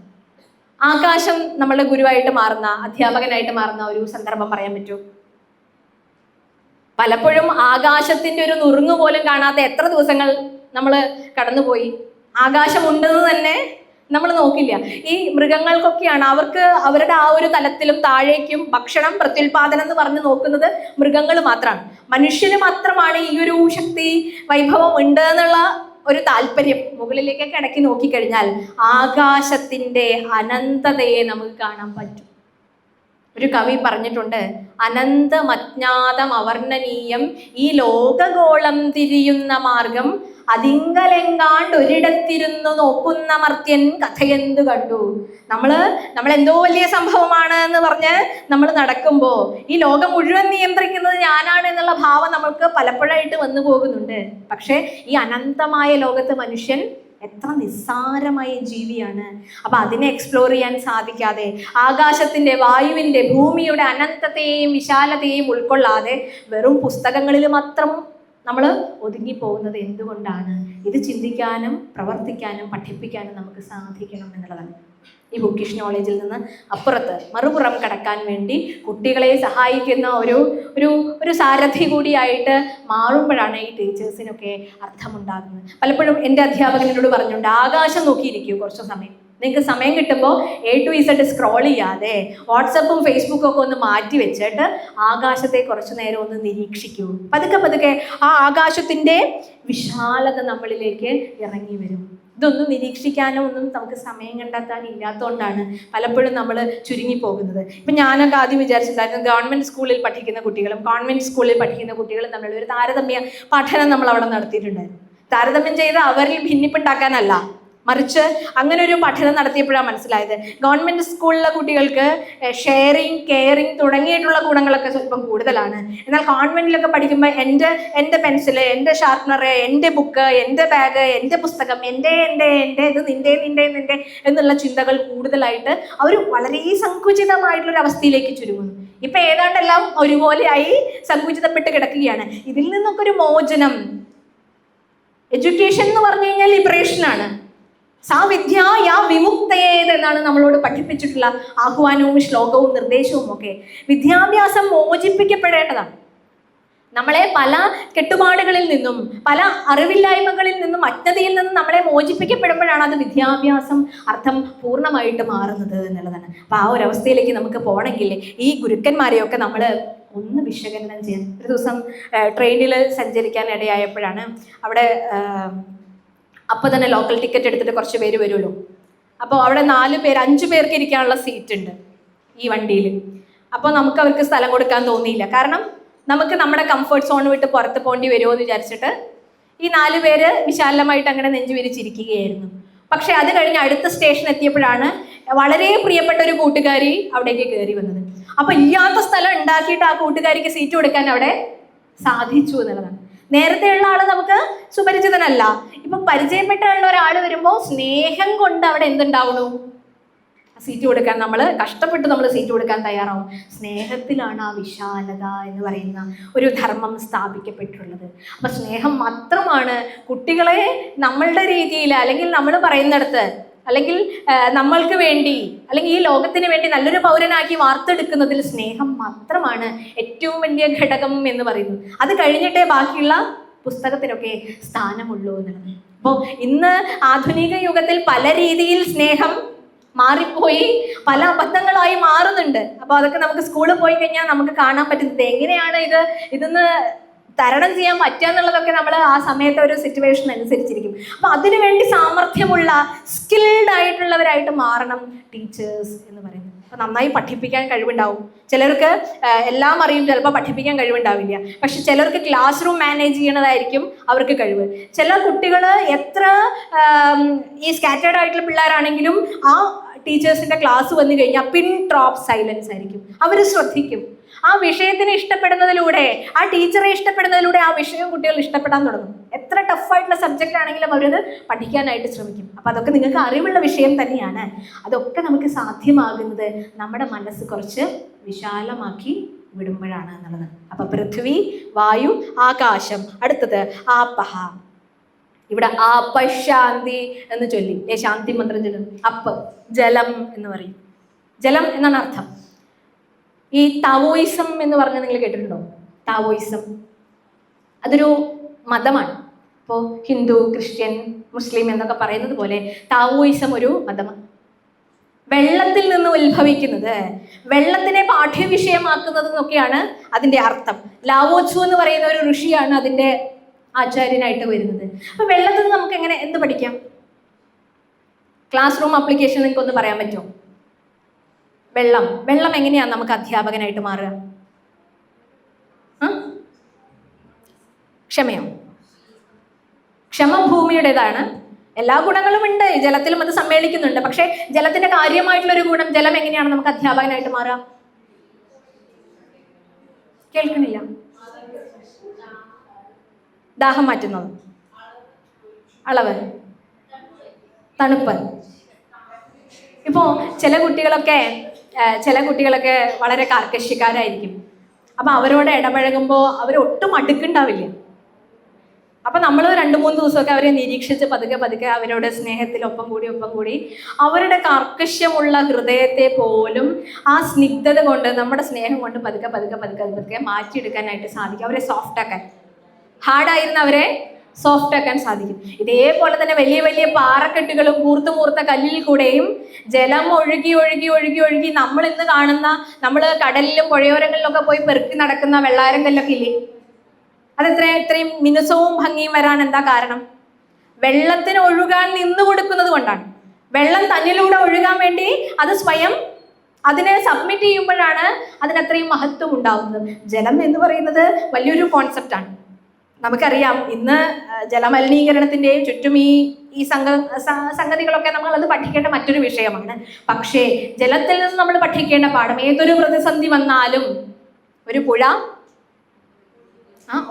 ആകാശം നമ്മളുടെ ഗുരുവായിട്ട് മാറുന്ന, അധ്യാപകനായിട്ട് മാറുന്ന ഒരു സന്ദർഭം പറയാൻ പറ്റൂ? പലപ്പോഴും ആകാശത്തിന്റെ ഒരു നുറുങ്ങ് പോലും കാണാത്ത എത്ര ദിവസങ്ങൾ നമ്മൾ കടന്നുപോയി. ആകാശമുണ്ടെന്ന് തന്നെ നമ്മൾ നോക്കില്ല. ഈ മൃഗങ്ങൾക്കൊക്കെയാണ്, അവർക്ക് അവരുടെ ആ ഒരു തലത്തിലും താഴേക്കും ഭക്ഷണം, പ്രത്യുൽപാദനം എന്ന് പറഞ്ഞ് നോക്കുന്നത് മൃഗങ്ങൾ മാത്രമാണ്. മനുഷ്യന് മാത്രമാണ് ഈ ഒരു ശക്തി വൈഭവം ഉണ്ട് എന്നുള്ള ഒരു താല്പര്യം. മുകളിലേക്കൊക്കെ ഇടയ്ക്ക് നോക്കിക്കഴിഞ്ഞാൽ ആകാശത്തിന്റെ അനന്തതയെ നമുക്ക് കാണാൻ പറ്റും. ഒരു കവി പറഞ്ഞിട്ടുണ്ട്, അനന്തമജ്ഞാതം അവർണ്ണനീയം ഈ ലോകഗോളം തിരിയുന്ന മാർഗം അതിങ്കലെങ്കാണ്ട് ഒരിടത്തിരുന്നു നോക്കുന്ന മർത്യൻ കഥയെന്തു കണ്ടു. നമ്മൾ എന്തോ വലിയ സംഭവമാണ് എന്ന് പറഞ്ഞ് നമ്മൾ നടക്കുമ്പോൾ ഈ ലോകം മുഴുവൻ നിയന്ത്രിക്കുന്നത് ഞാനാണ് എന്നുള്ള ഭാവം നമ്മൾക്ക് പലപ്പോഴായിട്ട് വന്നു പോകുന്നുണ്ട്. പക്ഷെ ഈ അനന്തമായ ലോകത്ത് മനുഷ്യൻ എത്ര നിസ്സാരമായ ജീവിയാണ്. അപ്പൊ അതിനെ എക്സ്പ്ലോർ ചെയ്യാൻ സാധിക്കാതെ, ആകാശത്തിന്റെ, വായുവിന്റെ, ഭൂമിയുടെ അനന്തത്തെയും വിശാലതയെയും ഉൾക്കൊള്ളാതെ വെറും പുസ്തകങ്ങളിൽ മാത്രം നമ്മൾ ഒതുങ്ങിപ്പോകുന്നത് എന്തുകൊണ്ടാണ്? ഇത് ചിന്തിക്കാനും പ്രവർത്തിക്കാനും പഠിപ്പിക്കാനും നമുക്ക് സാധിക്കണം എന്നുള്ളതാണ്. ഈ ബുക്കിഷ് നോളേജിൽ നിന്ന് അപ്പുറത്ത് മറുപുറം കടക്കാൻ വേണ്ടി കുട്ടികളെ സഹായിക്കുന്ന ഒരു സാരഥി കൂടിയായിട്ട് മാറുമ്പോഴാണ് ഈ ടീച്ചേഴ്സിനൊക്കെ അർത്ഥമുണ്ടാകുന്നത്. പലപ്പോഴും എൻ്റെ അധ്യാപകൻ എന്നോട് പറഞ്ഞിട്ടുണ്ട്, ആകാശം നോക്കിയിരിക്കൂ കുറച്ച് സമയം. നിങ്ങൾക്ക് സമയം കിട്ടുമ്പോൾ A to Z സ്ക്രോൾ ചെയ്യാതെ വാട്സപ്പും ഫേസ്ബുക്കും ഒക്കെ ഒന്ന് മാറ്റി വെച്ചിട്ട് ആകാശത്തെ കുറച്ചു നേരം ഒന്ന് നിരീക്ഷിക്കൂ. പതുക്കെ പതുക്കെ ആ ആകാശത്തിൻ്റെ വിശാലത നമ്മളിലേക്ക് ഇറങ്ങി വരും. ഇതൊന്നും നിരീക്ഷിക്കാനോ ഒന്നും നമുക്ക് സമയം കണ്ടെത്താൻ ഇല്ലാത്തതുകൊണ്ടാണ് പലപ്പോഴും നമ്മൾ ചുരുങ്ങിപ്പോകുന്നത്. ഇപ്പം ഞാനൊക്കെ ആദ്യം വിചാരിച്ചിട്ടുണ്ടായിരുന്നു ഗവൺമെൻറ് സ്കൂളിൽ പഠിക്കുന്ന കുട്ടികളും കോൺവെൻറ്റ് സ്കൂളിൽ പഠിക്കുന്ന കുട്ടികളും തമ്മിലുള്ള ഒരു താരതമ്യ പഠനം നമ്മൾ അവിടെ നടത്തിയിട്ടുണ്ടായിരുന്നു. താരതമ്യം ചെയ്ത് അവരിൽ ഭിന്നിപ്പുണ്ടാക്കാനല്ല, മറിച്ച് അങ്ങനെ ഒരു പഠനം നടത്തിയപ്പോഴാണ് മനസ്സിലായത് ഗവൺമെൻറ് സ്കൂളിലെ കുട്ടികൾക്ക് ഷെയറിങ്, കെയറിങ് തുടങ്ങിയിട്ടുള്ള ഗുണങ്ങളൊക്കെ സ്വല്പം കൂടുതലാണ്. എന്നാൽ കോൺവെൻറ്റിലൊക്കെ പഠിക്കുമ്പോൾ എൻ്റെ പെൻസില്, എൻ്റെ ഷാർപ്നർ, എൻ്റെ ബുക്ക്, എൻ്റെ ബാഗ്, എൻ്റെ പുസ്തകം, എൻ്റെ ഇത് നിൻ്റെ എന്നുള്ള ചിന്തകൾ കൂടുതലായിട്ട് അവർ വളരെ സങ്കുചിതമായിട്ടുള്ളൊരു അവസ്ഥയിലേക്ക് ചുരുങ്ങുന്നു. ഇപ്പം ഏതാണ്ടെല്ലാം ഒരുപോലെയായി സങ്കുചിതപ്പെട്ട് കിടക്കുകയാണ്. ഇതിൽ നിന്നൊക്കെ ഒരു മോചനം, എഡ്യൂക്കേഷൻ എന്ന് പറഞ്ഞു കഴിഞ്ഞാൽ ലിബറേഷനാണ്. സാ വിദ്യാ യാ വിമുക്തയേത് എന്നാണ് നമ്മളോട് പഠിപ്പിച്ചിട്ടുള്ള ആഹ്വാനവും ശ്ലോകവും നിർദ്ദേശവും ഒക്കെ. വിദ്യാഭ്യാസം മോചിപ്പിക്കപ്പെടേണ്ടതാണ്. നമ്മളെ പല കെട്ടുപാടുകളിൽ നിന്നും, പല അറിവില്ലായ്മകളിൽ നിന്നും, അജ്ഞതയിൽ നിന്നും നമ്മളെ മോചിപ്പിക്കപ്പെടുമ്പോഴാണ് അത് വിദ്യാഭ്യാസം അർത്ഥം പൂർണ്ണമായിട്ട് മാറുന്നത് എന്നുള്ളതാണ്. അപ്പോൾ ആ ഒരു അവസ്ഥയിലേക്ക് നമുക്ക് പോകണമെങ്കിൽ ഈ ഗുരുക്കന്മാരെയൊക്കെ നമ്മൾ ഒന്ന് വിശകലനം ചെയ്യാൻ. ഒരു ദിവസം ട്രെയിനിൽ സഞ്ചരിക്കാൻ ഇടയായപ്പോഴാണ് അവിടെ അപ്പോൾ തന്നെ ലോക്കൽ ടിക്കറ്റ് എടുത്തിട്ട് കുറച്ച് പേര് വരുമല്ലോ. അപ്പോൾ അവിടെ 5 പേർക്ക് ഇരിക്കാനുള്ള സീറ്റ് ഉണ്ട് ഈ വണ്ടിയിൽ. അപ്പോൾ നമുക്ക് അവർക്ക് സ്ഥലം കൊടുക്കാൻ തോന്നിയില്ല. കാരണം നമുക്ക് നമ്മുടെ കംഫർട്ട് സോൺ വിട്ട് പുറത്ത് പോകേണ്ടി വരുമോ എന്ന് വിചാരിച്ചിട്ട് ഈ 4 പേര് വിശാലമായിട്ട് അങ്ങനെ നെഞ്ചു വിരിച്ചിരിക്കുകയായിരുന്നു. പക്ഷെ അത് കഴിഞ്ഞ് അടുത്ത സ്റ്റേഷൻ എത്തിയപ്പോഴാണ് വളരെ പ്രിയപ്പെട്ട ഒരു കൂട്ടുകാരി അവിടേക്ക് കയറി വന്നത്. അപ്പോൾ ഇല്ലാത്ത സ്ഥലം ഉണ്ടാക്കിയിട്ട് ആ കൂട്ടുകാരിക്ക് സീറ്റ് കൊടുക്കാൻ അവിടെ സാധിച്ചു എന്നുള്ളതാണ്. നേരത്തെയുള്ള ആള് നമുക്ക് സുപരിചിതനല്ല. ഇപ്പൊ പരിചയപ്പെട്ടുള്ള ഒരാൾ വരുമ്പോൾ സ്നേഹം കൊണ്ട് അവിടെ എന്തുണ്ടാവണു? സീറ്റ് കൊടുക്കാൻ കഷ്ടപ്പെട്ട് നമ്മൾ സീറ്റ് കൊടുക്കാൻ തയ്യാറാവും. സ്നേഹത്തിലാണ് ആ വിശാലത എന്ന് പറയുന്ന ഒരു ധർമ്മം സ്ഥാപിക്കപ്പെട്ടിട്ടുള്ളത്. അപ്പൊ സ്നേഹം മാത്രമാണ് കുട്ടികളെ നമ്മളുടെ രീതിയിൽ, അല്ലെങ്കിൽ നമ്മൾ പറയുന്നിടത്ത്, അല്ലെങ്കിൽ നമ്മൾക്ക് വേണ്ടി, അല്ലെങ്കിൽ ഈ ലോകത്തിന് വേണ്ടി നല്ലൊരു പൗരനാക്കി വാർത്തെടുക്കുന്നതിൽ സ്നേഹം മാത്രമാണ് ഏറ്റവും വലിയ ഘടകം എന്ന് പറയുന്നത്. അത് കഴിഞ്ഞിട്ടേ ബാക്കിയുള്ള പുസ്തകത്തിനൊക്കെ സ്ഥാനമുള്ളൂ എന്നുള്ളത്. അപ്പോൾ ഇന്ന് ആധുനിക യുഗത്തിൽ പല രീതിയിൽ സ്നേഹം മാറിപ്പോയി, പല അബദ്ധങ്ങളായി മാറുന്നുണ്ട്. അപ്പോൾ അതൊക്കെ നമുക്ക് സ്കൂളിൽ പോയി കഴിഞ്ഞാൽ നമുക്ക് കാണാൻ പറ്റുന്നത് എങ്ങനെയാണ് ഇതൊന്ന് തരണം ചെയ്യാൻ പറ്റുക എന്നുള്ളതൊക്കെ നമ്മൾ ആ സമയത്തെ ഒരു സിറ്റുവേഷൻ അനുസരിച്ചിരിക്കും. അപ്പോൾ അതിനുവേണ്ടി സാമർഥ്യമുള്ള സ്കിൽഡ് ആയിട്ടുള്ളവരായിട്ട് മാറണം ടീച്ചേഴ്സ് എന്ന് പറയുന്നത്. അപ്പോൾ നന്നായി പഠിപ്പിക്കാൻ കഴിവുണ്ടാവും. ചിലർക്ക് എല്ലാം അറിയും, ചിലപ്പോൾ പഠിപ്പിക്കാൻ കഴിവുണ്ടാവില്ല. പക്ഷെ ചിലർക്ക് ക്ലാസ് റൂം മാനേജ് ചെയ്യണതായിരിക്കും അവർക്ക് കഴിവ്. ചില കുട്ടികൾ എത്ര ഈ സ്കാറ്റേർഡ് ആയിട്ടുള്ള പിള്ളേരാണെങ്കിലും ആ ടീച്ചേഴ്സിൻ്റെ ക്ലാസ് വന്നു കഴിഞ്ഞാൽ പിൻ ഡ്രോപ്പ് സൈലൻസ് ആയിരിക്കും. അവർ ശ്രദ്ധിക്കും. ആ വിഷയത്തിനെ ഇഷ്ടപ്പെടുന്നതിലൂടെ, ആ ടീച്ചറെ ഇഷ്ടപ്പെടുന്നതിലൂടെ ആ വിഷയം കുട്ടികൾ ഇഷ്ടപ്പെടാൻ തുടങ്ങും. എത്ര ടഫായിട്ടുള്ള സബ്ജക്റ്റ് ആണെങ്കിലും അവരത് പഠിക്കാനായിട്ട് ശ്രമിക്കും. അപ്പം അതൊക്കെ നിങ്ങൾക്ക് അറിവുള്ള വിഷയം തന്നെയാണ്. അതൊക്കെ നമുക്ക് സാധ്യമാകുന്നത് നമ്മുടെ മനസ്സ് കുറച്ച് വിശാലമാക്കി വിടുമ്പോഴാണ് എന്നുള്ളത്. അപ്പം പൃഥ്വി, വായു, ആകാശം. അടുത്തത് ആപഹ. ഇവിടെ ആപശാന്തി എന്ന് ചൊല്ലി ശാന്തി മന്ത്രം ചൊല്ലും. അപ്പ് ജലം എന്ന് പറയും. ജലം എന്നാണ് അർത്ഥം. ഈ താവോയിസം എന്ന് പറഞ്ഞാൽ നിങ്ങൾ കേട്ടിട്ടുണ്ടോ? താവോയിസം അതൊരു മതമാണ്. ഇപ്പോൾ ഹിന്ദു, ക്രിസ്ത്യൻ, മുസ്ലിം എന്നൊക്കെ പറയുന്നത് പോലെ താവോയിസം ഒരു മതമാണ്. വെള്ളത്തിൽ നിന്ന് ഉത്ഭവിക്കുന്നത്, വെള്ളത്തിനെ പാഠ്യവിഷയമാക്കുന്നത് എന്നൊക്കെയാണ് അതിൻ്റെ അർത്ഥം. ലാവോച്ചു എന്ന് പറയുന്ന ഒരു ഋഷിയാണ് അതിൻ്റെ ആചാര്യനായിട്ട് വരുന്നത്. അപ്പൊ വെള്ളത്തിൽ നിന്ന് നമുക്ക് എന്ത് പഠിക്കാം? ക്ലാസ് റൂം ആപ്ലിക്കേഷൻ നിങ്ങൾക്കൊന്ന് പറയാൻ പറ്റുമോ? വെള്ളം എങ്ങനെയാണ് നമുക്ക് അധ്യാപകനായിട്ട് മാറുക? ക്ഷമയോ? ക്ഷമ ഭൂമിയുടേതാണ്. എല്ലാ ഗുണങ്ങളും ഉണ്ട്, ജലത്തിലും അത് സമ്മേളിക്കുന്നുണ്ട്. പക്ഷെ ജലത്തിന്റെ കാര്യമായിട്ടുള്ള ഒരു ഗുണം, ജലം എങ്ങനെയാണ് നമുക്ക് അധ്യാപകനായിട്ട് മാറുക? കേൾക്കണില്ല. ദാഹം മാറ്റുന്നത്, അളവ്, തണുപ്പ്. ഇപ്പോൾ ചില കുട്ടികളൊക്കെ വളരെ കാർക്കശ്യക്കാരായിരിക്കും. അപ്പം അവരോട് ഇടപഴകുമ്പോൾ അവർ ഒട്ടും അടുക്കുണ്ടാവില്ല. അപ്പം നമ്മൾ 2-3 ദിവസമൊക്കെ അവരെ നിരീക്ഷിച്ച് പതുക്കെ പതുക്കെ അവരോട് സ്നേഹത്തിൽ ഒപ്പം കൂടി അവരുടെ കർക്കശ്യമുള്ള ഹൃദയത്തെ പോലും ആ സ്നിഗ്ധത കൊണ്ട്, നമ്മുടെ സ്നേഹം കൊണ്ട് പതുക്കെ മാറ്റിയെടുക്കാനായിട്ട് സാധിക്കും. അവരെ സോഫ്റ്റാക്കാൻ, ഹാർഡായിരുന്ന അവരെ സോഫ്റ്റ് ആക്കാൻ സാധിക്കും. ഇതേപോലെ തന്നെ വലിയ വലിയ പാറക്കെട്ടുകളും കൂർത്ത കല്ലിൽ കൂടെയും ജലം ഒഴുകി നമ്മൾ ഇന്ന് കാണുന്ന, നമ്മൾ കടലിലും പുഴയോരങ്ങളിലൊക്കെ പോയി പെറുക്കി നടക്കുന്ന വെള്ളാരം കല്ലൊക്കെ ഇല്ലേ, ഇത്രയും മിനുസവും ഭംഗിയും വരാൻ എന്താ കാരണം? വെള്ളത്തിന് ഒഴുകാൻ നിന്ന് കൊടുക്കുന്നത് കൊണ്ടാണ്. വെള്ളം തന്നിലൂടെ ഒഴുകാൻ വേണ്ടി അത് സ്വയം അതിനെ സബ്മിറ്റ് ചെയ്യുമ്പോഴാണ് അതിനത്രയും മഹത്വം ഉണ്ടാവുന്നത്. ജലം എന്ന് പറയുന്നത് വലിയൊരു കോൺസെപ്റ്റാണ്. നമുക്കറിയാം, ഇന്ന് ജലമലിനീകരണത്തിൻ്റെയും ചുറ്റും ഈ സംഗതികളൊക്കെ നമ്മളത് പഠിക്കേണ്ട മറ്റൊരു വിഷയമാണ്. പക്ഷേ ജലത്തിൽ നിന്ന് നമ്മൾ പഠിക്കേണ്ട പാഠം, ഏതൊരു പ്രതിസന്ധി വന്നാലും ഒരു പുഴ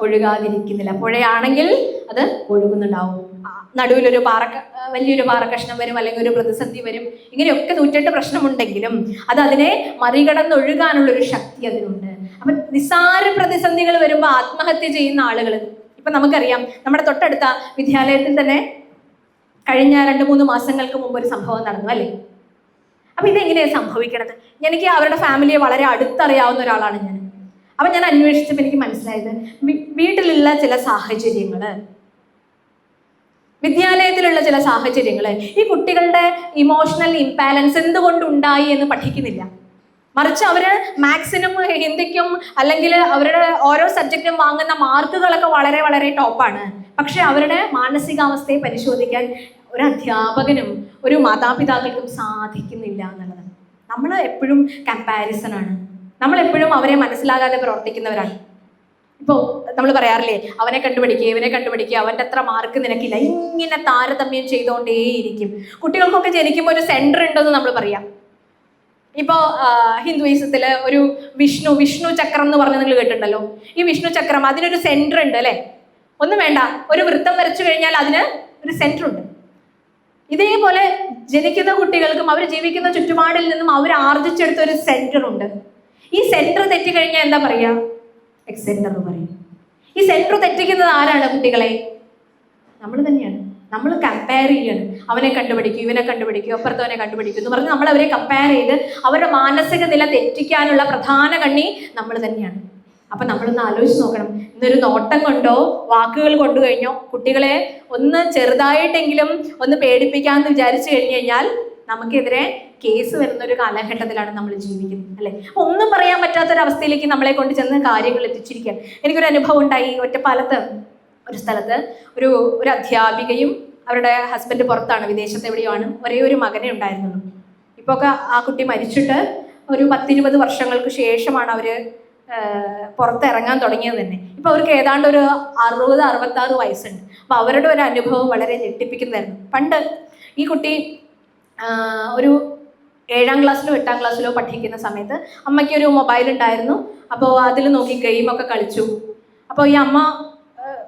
ഒഴുകാതിരിക്കുന്നില്ല. പുഴയാണെങ്കിൽ അത് ഒഴുകുന്നുണ്ടാവും. നടുവിലൊരു വലിയൊരു പാറക്കഷ്ണം വരും, അല്ലെങ്കിൽ ഒരു പ്രതിസന്ധി വരും. ഇങ്ങനെയൊക്കെ 108 പ്രശ്നമുണ്ടെങ്കിലും അതിനെ മറികടന്നൊഴുകാനുള്ളൊരു ശക്തി അതിനുണ്ട്. അപ്പം നിസ്സാര പ്രതിസന്ധികൾ വരുമ്പോൾ ആത്മഹത്യ ചെയ്യുന്ന ആളുകൾ ഇപ്പം നമുക്കറിയാം. നമ്മുടെ തൊട്ടടുത്ത വിദ്യാലയത്തിൽ തന്നെ കഴിഞ്ഞ 2-3 മാസങ്ങൾക്ക് മുമ്പ് ഒരു സംഭവം നടന്നു, അല്ലേ? അപ്പം ഇതെങ്ങനെയാണ് സംഭവിക്കണത്? എനിക്ക് അവരുടെ ഫാമിലിയെ വളരെ അടുത്തറിയാവുന്ന ഒരാളാണ് ഞാൻ. അപ്പം ഞാൻ അന്വേഷിച്ചപ്പോൾ എനിക്ക് മനസ്സിലായത്, വീട്ടിലുള്ള ചില സാഹചര്യങ്ങൾ, വിദ്യാലയത്തിലുള്ള ചില സാഹചര്യങ്ങൾ ഈ കുട്ടികളുടെ ഇമോഷണൽ ഇംബാലൻസ് എന്തുകൊണ്ടുണ്ടായി എന്ന് പഠിക്കുന്നില്ല. മറിച്ച് അവർ മാത്സിനും ഹിന്ദിക്കും അല്ലെങ്കിൽ അവരുടെ ഓരോ സബ്ജക്റ്റും വാങ്ങുന്ന മാർക്കുകളൊക്കെ വളരെ വളരെ ടോപ്പാണ്. പക്ഷെ അവരുടെ മാനസികാവസ്ഥയെ പരിശോധിക്കാൻ ഒരു അധ്യാപകനും ഒരു മാതാപിതാക്കൾക്കും സാധിക്കുന്നില്ല എന്നുള്ളതാണ്. നമ്മൾ എപ്പോഴും കമ്പാരിസണാണ്. നമ്മളെപ്പോഴും അവരെ മനസ്സിലാകാതെ പ്രവർത്തിക്കുന്നവരാണ്. ഇപ്പോൾ നമ്മൾ പറയാറില്ലേ, അവനെ കണ്ടുപിടിക്കുക, ഇവനെ കണ്ടുപിടിക്കുക, അവൻ്റെ അത്ര മാർക്ക് നിനക്കില്ല, ഇങ്ങനെ താരതമ്യം ചെയ്തുകൊണ്ടേയിരിക്കും. കുട്ടികൾക്കൊക്കെ ജനിക്കുമ്പോൾ ഒരു സെൻറ്റർ ഉണ്ടെന്ന് നമ്മൾ പറയാം. ഇപ്പോൾ ഹിന്ദുയിസത്തിൽ ഒരു വിഷ്ണു ചക്രം എന്ന് പറഞ്ഞ് നിങ്ങൾ കേട്ടിട്ടുണ്ടല്ലോ. ഈ വിഷ്ണു ചക്രം, അതിനൊരു സെൻറ്റർ ഉണ്ട്, അല്ലേ? ഒന്നും വേണ്ട, ഒരു വൃത്തം വരച്ചു കഴിഞ്ഞാൽ അതിന് ഒരു സെൻറ്റർ ഉണ്ട്. ഇതേപോലെ ജനിക്കുന്ന കുട്ടികൾക്കും അവർ ജീവിക്കുന്ന ചുറ്റുപാടിൽ നിന്നും അവർ ആർജിച്ചെടുത്ത ഒരു സെൻറ്റർ ഉണ്ട്. ഈ സെൻറ്റർ തെറ്റിക്കഴിഞ്ഞാൽ എന്താ പറയുക? എക്സെൻറ്റർ പറയും. ഈ സെൻറ്റർ തെറ്റിക്കുന്നത് ആരാണ്? കുട്ടികളെ, നമ്മൾ തന്നെയാണ്. നമ്മൾ കമ്പയർ ചെയ്യാണ്. അവനെ കണ്ടുപിടിക്കും, ഇവനെ കണ്ടുപിടിക്കും, അപ്പുറത്തവനെ കണ്ടുപിടിക്കും എന്ന് പറഞ്ഞ് നമ്മൾ അവരെ കമ്പയർ ചെയ്ത് അവരുടെ മാനസിക നില തെറ്റിക്കാനുള്ള പ്രധാന കണ്ണി നമ്മൾ തന്നെയാണ്. അപ്പം നമ്മളൊന്ന് ആലോചിച്ച് നോക്കണം. ഇന്നൊരു നോട്ടം കൊണ്ടോ വാക്കുകൾ കൊണ്ടു കഴിഞ്ഞോ കുട്ടികളെ ഒന്ന് ചെറുതായിട്ടെങ്കിലും ഒന്ന് പേടിപ്പിക്കാമെന്ന് വിചാരിച്ചു കഴിഞ്ഞാൽ നമുക്കെതിരെ കേസ് വരുന്നൊരു കാലഘട്ടത്തിലാണ് നമ്മൾ ജീവിക്കുന്നത്, അല്ലേ? ഒന്നും പറയാൻ പറ്റാത്തൊരവസ്ഥയിലേക്ക് നമ്മളെ കൊണ്ട് ചെന്ന് കാര്യങ്ങൾ എത്തിച്ചിരിക്കുക. എനിക്കൊരു അനുഭവം ഉണ്ടായി. ഒറ്റപ്പാലത്ത് ഒരു സ്ഥലത്ത് ഒരു അധ്യാപികയും അവരുടെ ഹസ്ബൻഡ് പുറത്താണ്, വിദേശത്ത് എവിടെയാണ്. ഒരേ ഒരു മകനെ ഉണ്ടായിരുന്നുള്ളൂ. ഇപ്പോൾ ഒക്കെ ആ കുട്ടി മരിച്ചിട്ട് ഒരു 10-20 വർഷങ്ങൾക്ക് ശേഷമാണ് അവർ പുറത്തിറങ്ങാൻ തുടങ്ങിയത് തന്നെ. ഇപ്പോൾ അവർക്ക് ഏതാണ്ട് ഒരു 60-66 വയസ്സുണ്ട്. അപ്പോൾ അവരുടെ ഒരു അനുഭവം വളരെ ഞെട്ടിപ്പിക്കുന്നതായിരുന്നു. പണ്ട് ഈ കുട്ടി ഒരു 7ാം ക്ലാസ്സിലോ 8ാം ക്ലാസ്സിലോ പഠിക്കുന്ന സമയത്ത് അമ്മയ്ക്കൊരു മൊബൈൽ ഉണ്ടായിരുന്നു. അപ്പോൾ അതിൽ നോക്കി ഗെയിമൊക്കെ കളിച്ചു. അപ്പോൾ ഈ അമ്മ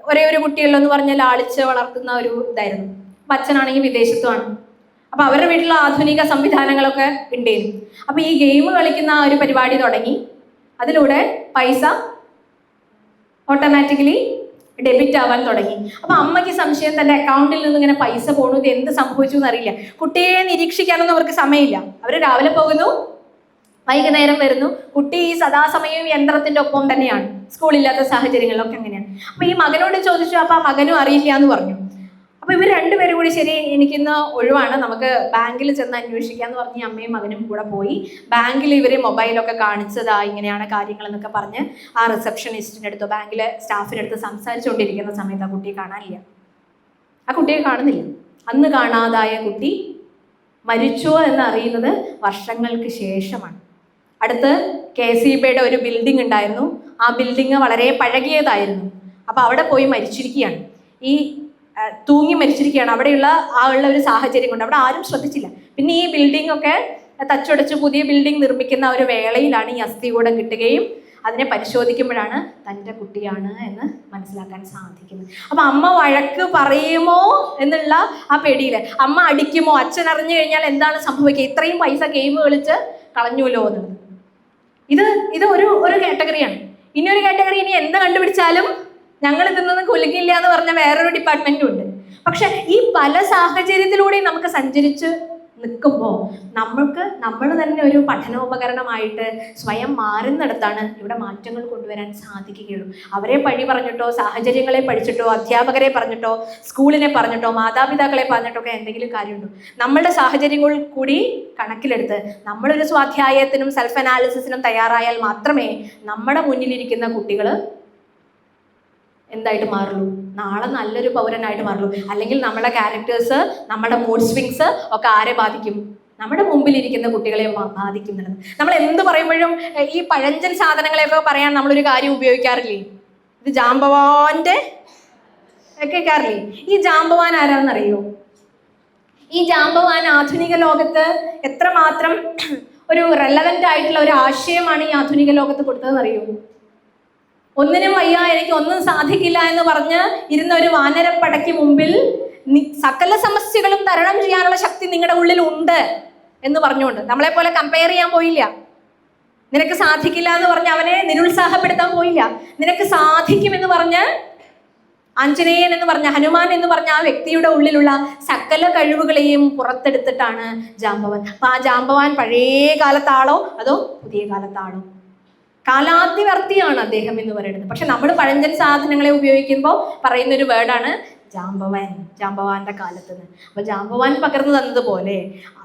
ഒരേ ഒരു കുട്ടിയല്ലോ എന്ന് പറഞ്ഞാൽ ലാളിച്ച് വളർത്തുന്ന ഒരു ഇതായിരുന്നു. അപ്പം അച്ഛനാണെങ്കിൽ വിദേശത്തുമാണ്. അപ്പോൾ അവരുടെ വീട്ടിൽ ആധുനിക സംവിധാനങ്ങളൊക്കെ ഉണ്ടായിരുന്നു. അപ്പോൾ ഈ ഗെയിം കളിക്കുന്ന ഒരു പരിപാടി തുടങ്ങി. അതിലൂടെ പൈസ ഓട്ടോമാറ്റിക്കലി ഡെബിറ്റ് ആവാൻ തുടങ്ങി. അപ്പോൾ അമ്മയ്ക്ക് സംശയം, തൻ്റെ അക്കൗണ്ടിൽ നിന്ന് ഇങ്ങനെ പൈസ പോകണു, ഇത് എന്ത് സംഭവിച്ചു എന്നറിയില്ല. കുട്ടിയെ നിരീക്ഷിക്കാനൊന്നും അവർക്ക് സമയമില്ല. അവർ രാവിലെ പോകുന്നു, വൈകുന്നേരം വരുന്നു. കുട്ടി ഈ സദാസമയം യന്ത്രത്തിൻ്റെ ഒപ്പം തന്നെയാണ്. സ്കൂളില്ലാത്ത സാഹചര്യങ്ങളിലൊക്കെ അങ്ങനെയാണ്. അപ്പോൾ ഈ മകനോട് ചോദിച്ചു. അപ്പോൾ ആ മകനും അറിയില്ല എന്ന് പറഞ്ഞു. അപ്പോൾ ഇവർ രണ്ടുപേരും കൂടി, ശരി എനിക്കിന്ന് ഒഴിവാണ്, നമുക്ക് ബാങ്കിൽ ചെന്ന് അന്വേഷിക്കാമെന്ന് പറഞ്ഞ് അമ്മയും മകനും കൂടെ പോയി. ബാങ്കിൽ ഇവർ മൊബൈലൊക്കെ കാണിച്ചതാ ഇങ്ങനെയാണ് കാര്യങ്ങളെന്നൊക്കെ പറഞ്ഞ് ആ റിസപ്ഷനിസ്റ്റിൻ്റെ അടുത്തോ ബാങ്കിലെ സ്റ്റാഫിൻ്റെ അടുത്ത് സംസാരിച്ചുകൊണ്ടിരിക്കുന്ന സമയത്ത് ആ കുട്ടിയെ കാണാനില്ല. ആ കുട്ടിയെ കാണുന്നില്ല. അന്ന് കാണാതായ കുട്ടി മരിച്ചോ എന്നറിയുന്നത് വർഷങ്ങൾക്ക് ശേഷമാണ്. അടുത്ത് KCBയുടെ ഒരു ബിൽഡിംഗ് ഉണ്ടായിരുന്നു. ആ ബിൽഡിംഗ് വളരെ പഴകിയതായിരുന്നു. അപ്പോൾ അവിടെ പോയി മരിച്ചിരിക്കുകയാണ്. തൂങ്ങി മരിച്ചിരിക്കുകയാണ്. അവിടെയുള്ള ആളുടെ ഒരു സാഹചര്യം കൊണ്ട് അവിടെ ആരും ശ്രദ്ധിച്ചില്ല. പിന്നെ ഈ ബിൽഡിംഗ് ഒക്കെ തച്ചുടച്ച് പുതിയ ബിൽഡിംഗ് നിർമ്മിക്കുന്ന ഒരു വേളയിലാണ് ഈ അസ്ഥികൂടം കിട്ടുകയും അതിനെ പരിശോധിക്കുമ്പോഴാണ് തൻ്റെ കുട്ടിയാണ് എന്ന് മനസ്സിലാക്കാൻ സാധിക്കുന്നത്. അപ്പം അമ്മ വഴക്ക് പറയുമോ എന്നുള്ള ആ പേടിയിൽ, അമ്മ അടിക്കുമോ, അച്ഛൻ അറിഞ്ഞു കഴിഞ്ഞാൽ എന്താണ് സംഭവിക്കുക, ഇത്രയും പൈസ ഗെയിം കളിച്ച് കളഞ്ഞുല്ലോ എന്നുള്ളത്. ഇത് ഒരു കാറ്റഗറിയാണ്. ഇനി ഒരു കാറ്റഗറി, ഇനി എന്ത് കണ്ടുപിടിച്ചാലും ഞങ്ങൾ ഇതിൽ കൊല്ലുകില്ല എന്ന് പറഞ്ഞ വേറൊരു ഡിപ്പാർട്ട്മെന്റും ഉണ്ട്. പക്ഷെ ഈ പല സാഹചര്യത്തിലൂടെയും നമുക്ക് സഞ്ചരിച്ച് നിൽക്കുമ്പോൾ നമ്മൾ തന്നെ ഒരു പഠനോപകരണമായിട്ട് സ്വയം മാറുന്നിടത്താണ് ഇവിടെ മാറ്റങ്ങൾ കൊണ്ടുവരാൻ സാധിക്കുകയുള്ളൂ. അവരെ പഴി പറഞ്ഞിട്ടോ, സാഹചര്യങ്ങളെ പഠിച്ചിട്ടോ, അധ്യാപകരെ പറഞ്ഞിട്ടോ, സ്കൂളിനെ പറഞ്ഞിട്ടോ, മാതാപിതാക്കളെ പറഞ്ഞിട്ടോ ഒക്കെ എന്തെങ്കിലും കാര്യമുണ്ടോ? നമ്മളുടെ സാഹചര്യങ്ങൾ കൂടി കണക്കിലെടുത്ത് നമ്മളൊരു സ്വാധ്യായത്തിനും സെൽഫ് അനാലിസിസിനും തയ്യാറായാൽ മാത്രമേ നമ്മുടെ മുന്നിലിരിക്കുന്ന കുട്ടികൾ എന്തായിട്ട് മാറുള്ളൂ, നാളെ നല്ലൊരു പൗരനായിട്ട് മാറുള്ളൂ. അല്ലെങ്കിൽ നമ്മുടെ ക്യാരക്ടേഴ്സ്, നമ്മുടെ മൂഡ് സ്വിങ്സ് ഒക്കെ ആരെ ബാധിക്കും? നമ്മുടെ മുമ്പിലിരിക്കുന്ന കുട്ടികളെ ബാധിക്കുന്നുള്ളത്. നമ്മൾ എന്ത് പറയുമ്പോഴും ഈ പഴഞ്ചൻ സാധനങ്ങളെയൊക്കെ പറയാൻ നമ്മളൊരു കാര്യം ഉപയോഗിക്കാറില്ലേ? ഇത് ജാമ്പവാന്റെ കേൾക്കാറില്ലേ? ഈ ജാമ്പവാൻ ആരാണെന്നറിയോ? ഈ ജാമ്പവാൻ ആധുനിക ലോകത്ത് എത്രമാത്രം ഒരു റെലവൻ്റ് ആയിട്ടുള്ള ഒരു ആശയമാണ് ഈ ആധുനിക ലോകത്ത് കൊടുത്തതെന്നറിയോ? ഒന്നിനും വയ്യ, എനിക്ക് ഒന്നും സാധിക്കില്ല എന്ന് പറഞ്ഞ് ഇരുന്ന ഒരു വാനരപ്പടയ്ക്ക് മുമ്പിൽ സകല സമസ്യകളും തരണം ചെയ്യാനുള്ള ശക്തി നിങ്ങളുടെ ഉള്ളിൽ ഉണ്ട് എന്ന് പറഞ്ഞുകൊണ്ട് നമ്മളെ പോലെ കമ്പയർ ചെയ്യാൻ പോയില്ല. നിനക്ക് സാധിക്കില്ല എന്ന് പറഞ്ഞ് അവനെ നിരുത്സാഹപ്പെടുത്താൻ പോയില്ല. നിനക്ക് സാധിക്കുമെന്ന് പറഞ്ഞ് ആഞ്ജനേയൻ എന്ന് പറഞ്ഞ, ഹനുമാൻ എന്ന് പറഞ്ഞ ആ വ്യക്തിയുടെ ഉള്ളിലുള്ള സകല കഴിവുകളെയും പുറത്തെടുത്തിട്ടാണ് ജാമ്പവാൻ. അപ്പൊ ആ ജാമ്പവാൻ പഴയ കാലത്താളോ അതോ പുതിയ കാലത്താളോ? കാലാതിവർത്തിയാണ് അദ്ദേഹം എന്ന് പറയുന്നത്. പക്ഷെ നമ്മൾ പഴഞ്ചൻ സാധനങ്ങളെ ഉപയോഗിക്കുമ്പോൾ പറയുന്നൊരു വേർഡാണ് ജാമ്പവാൻ, ജാമ്പവാന്റെ കാലത്ത് നിന്ന്. അപ്പൊ ജാമ്പവാൻ പകർന്നു തന്നതുപോലെ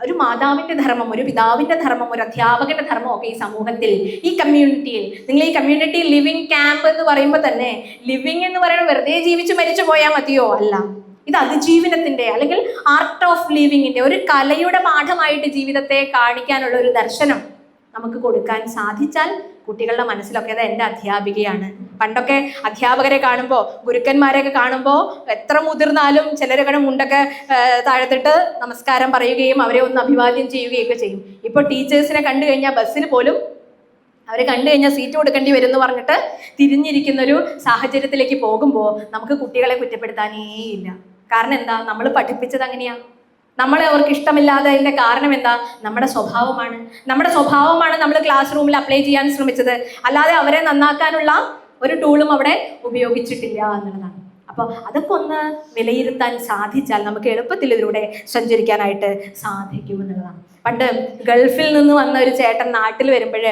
ഒരു മാതാവിന്റെ ധർമ്മം, ഒരു പിതാവിന്റെ ധർമ്മം, ഒരു അധ്യാപകന്റെ ധർമ്മം ഒക്കെ ഈ സമൂഹത്തിൽ, ഈ കമ്മ്യൂണിറ്റിയിൽ, നിങ്ങൾ ഈ കമ്മ്യൂണിറ്റി ലിവിങ് ക്യാമ്പ് എന്ന് പറയുമ്പോൾ തന്നെ ലിവിങ് എന്ന് പറയുന്നത് വെറുതെ ജീവിച്ച് മരിച്ചു പോയാൽ മതിയോ? അല്ല, ഇത് അതിജീവനത്തിന്റെ അല്ലെങ്കിൽ ആർട്ട് ഓഫ് ലിവിങ്ങിന്റെ ഒരു കലയുടെ പാഠമായിട്ട് ജീവിതത്തെ കാണിക്കാനുള്ള ഒരു ദർശനം നമുക്ക് കൊടുക്കാൻ സാധിച്ചാൽ കുട്ടികളുടെ മനസ്സിലൊക്കെ അത് എൻ്റെ അധ്യാപികയാണ്. പണ്ടൊക്കെ അധ്യാപകരെ കാണുമ്പോൾ, ഗുരുക്കന്മാരെയൊക്കെ കാണുമ്പോൾ എത്ര മുതിർന്നാലും ചിലരൊക്കെ മുണ്ടൊക്കെ താഴത്തിട്ട് നമസ്കാരം പറയുകയും അവരെ ഒന്ന് അഭിവാദ്യം ചെയ്യുകയൊക്കെ ചെയ്യും. ഇപ്പോൾ ടീച്ചേഴ്സിനെ കണ്ടു കഴിഞ്ഞാൽ ബസ്സിൽ പോലും അവരെ കണ്ടു കഴിഞ്ഞാൽ സീറ്റ് കൊടുക്കേണ്ടി വരും എന്ന് പറഞ്ഞിട്ട് തിരിഞ്ഞിരിക്കുന്നൊരു സാഹചര്യത്തിലേക്ക് പോകുമ്പോൾ നമുക്ക് കുട്ടികളെ കുറ്റപ്പെടുത്താനേ ഇല്ല. കാരണം എന്താ? നമ്മൾ പഠിപ്പിച്ചത് അങ്ങനെയാണ്. നമ്മളെ അവർക്ക് ഇഷ്ടമില്ലാത്തതിൻ്റെ കാരണം എന്താ? നമ്മുടെ സ്വഭാവമാണ്. നമ്മുടെ സ്വഭാവമാണ് നമ്മൾ ക്ലാസ് റൂമിൽ അപ്ലൈ ചെയ്യാൻ ശ്രമിച്ചത്. അല്ലാതെ അവരെ നന്നാക്കാനുള്ള ഒരു ടൂളും അവിടെ ഉപയോഗിച്ചിട്ടില്ല എന്നുള്ളതാണ്. അപ്പോൾ അതൊക്കെ ഒന്ന് വിലയിരുത്താൻ സാധിച്ചാൽ നമുക്ക് എളുപ്പത്തിൽ ഇതിലൂടെ സഞ്ചരിക്കാനായിട്ട് സാധിക്കുമെന്നുള്ളതാണ്. പണ്ട് ഗൾഫിൽ നിന്ന് വന്ന ഒരു ചേട്ടൻ നാട്ടിൽ വരുമ്പോൾ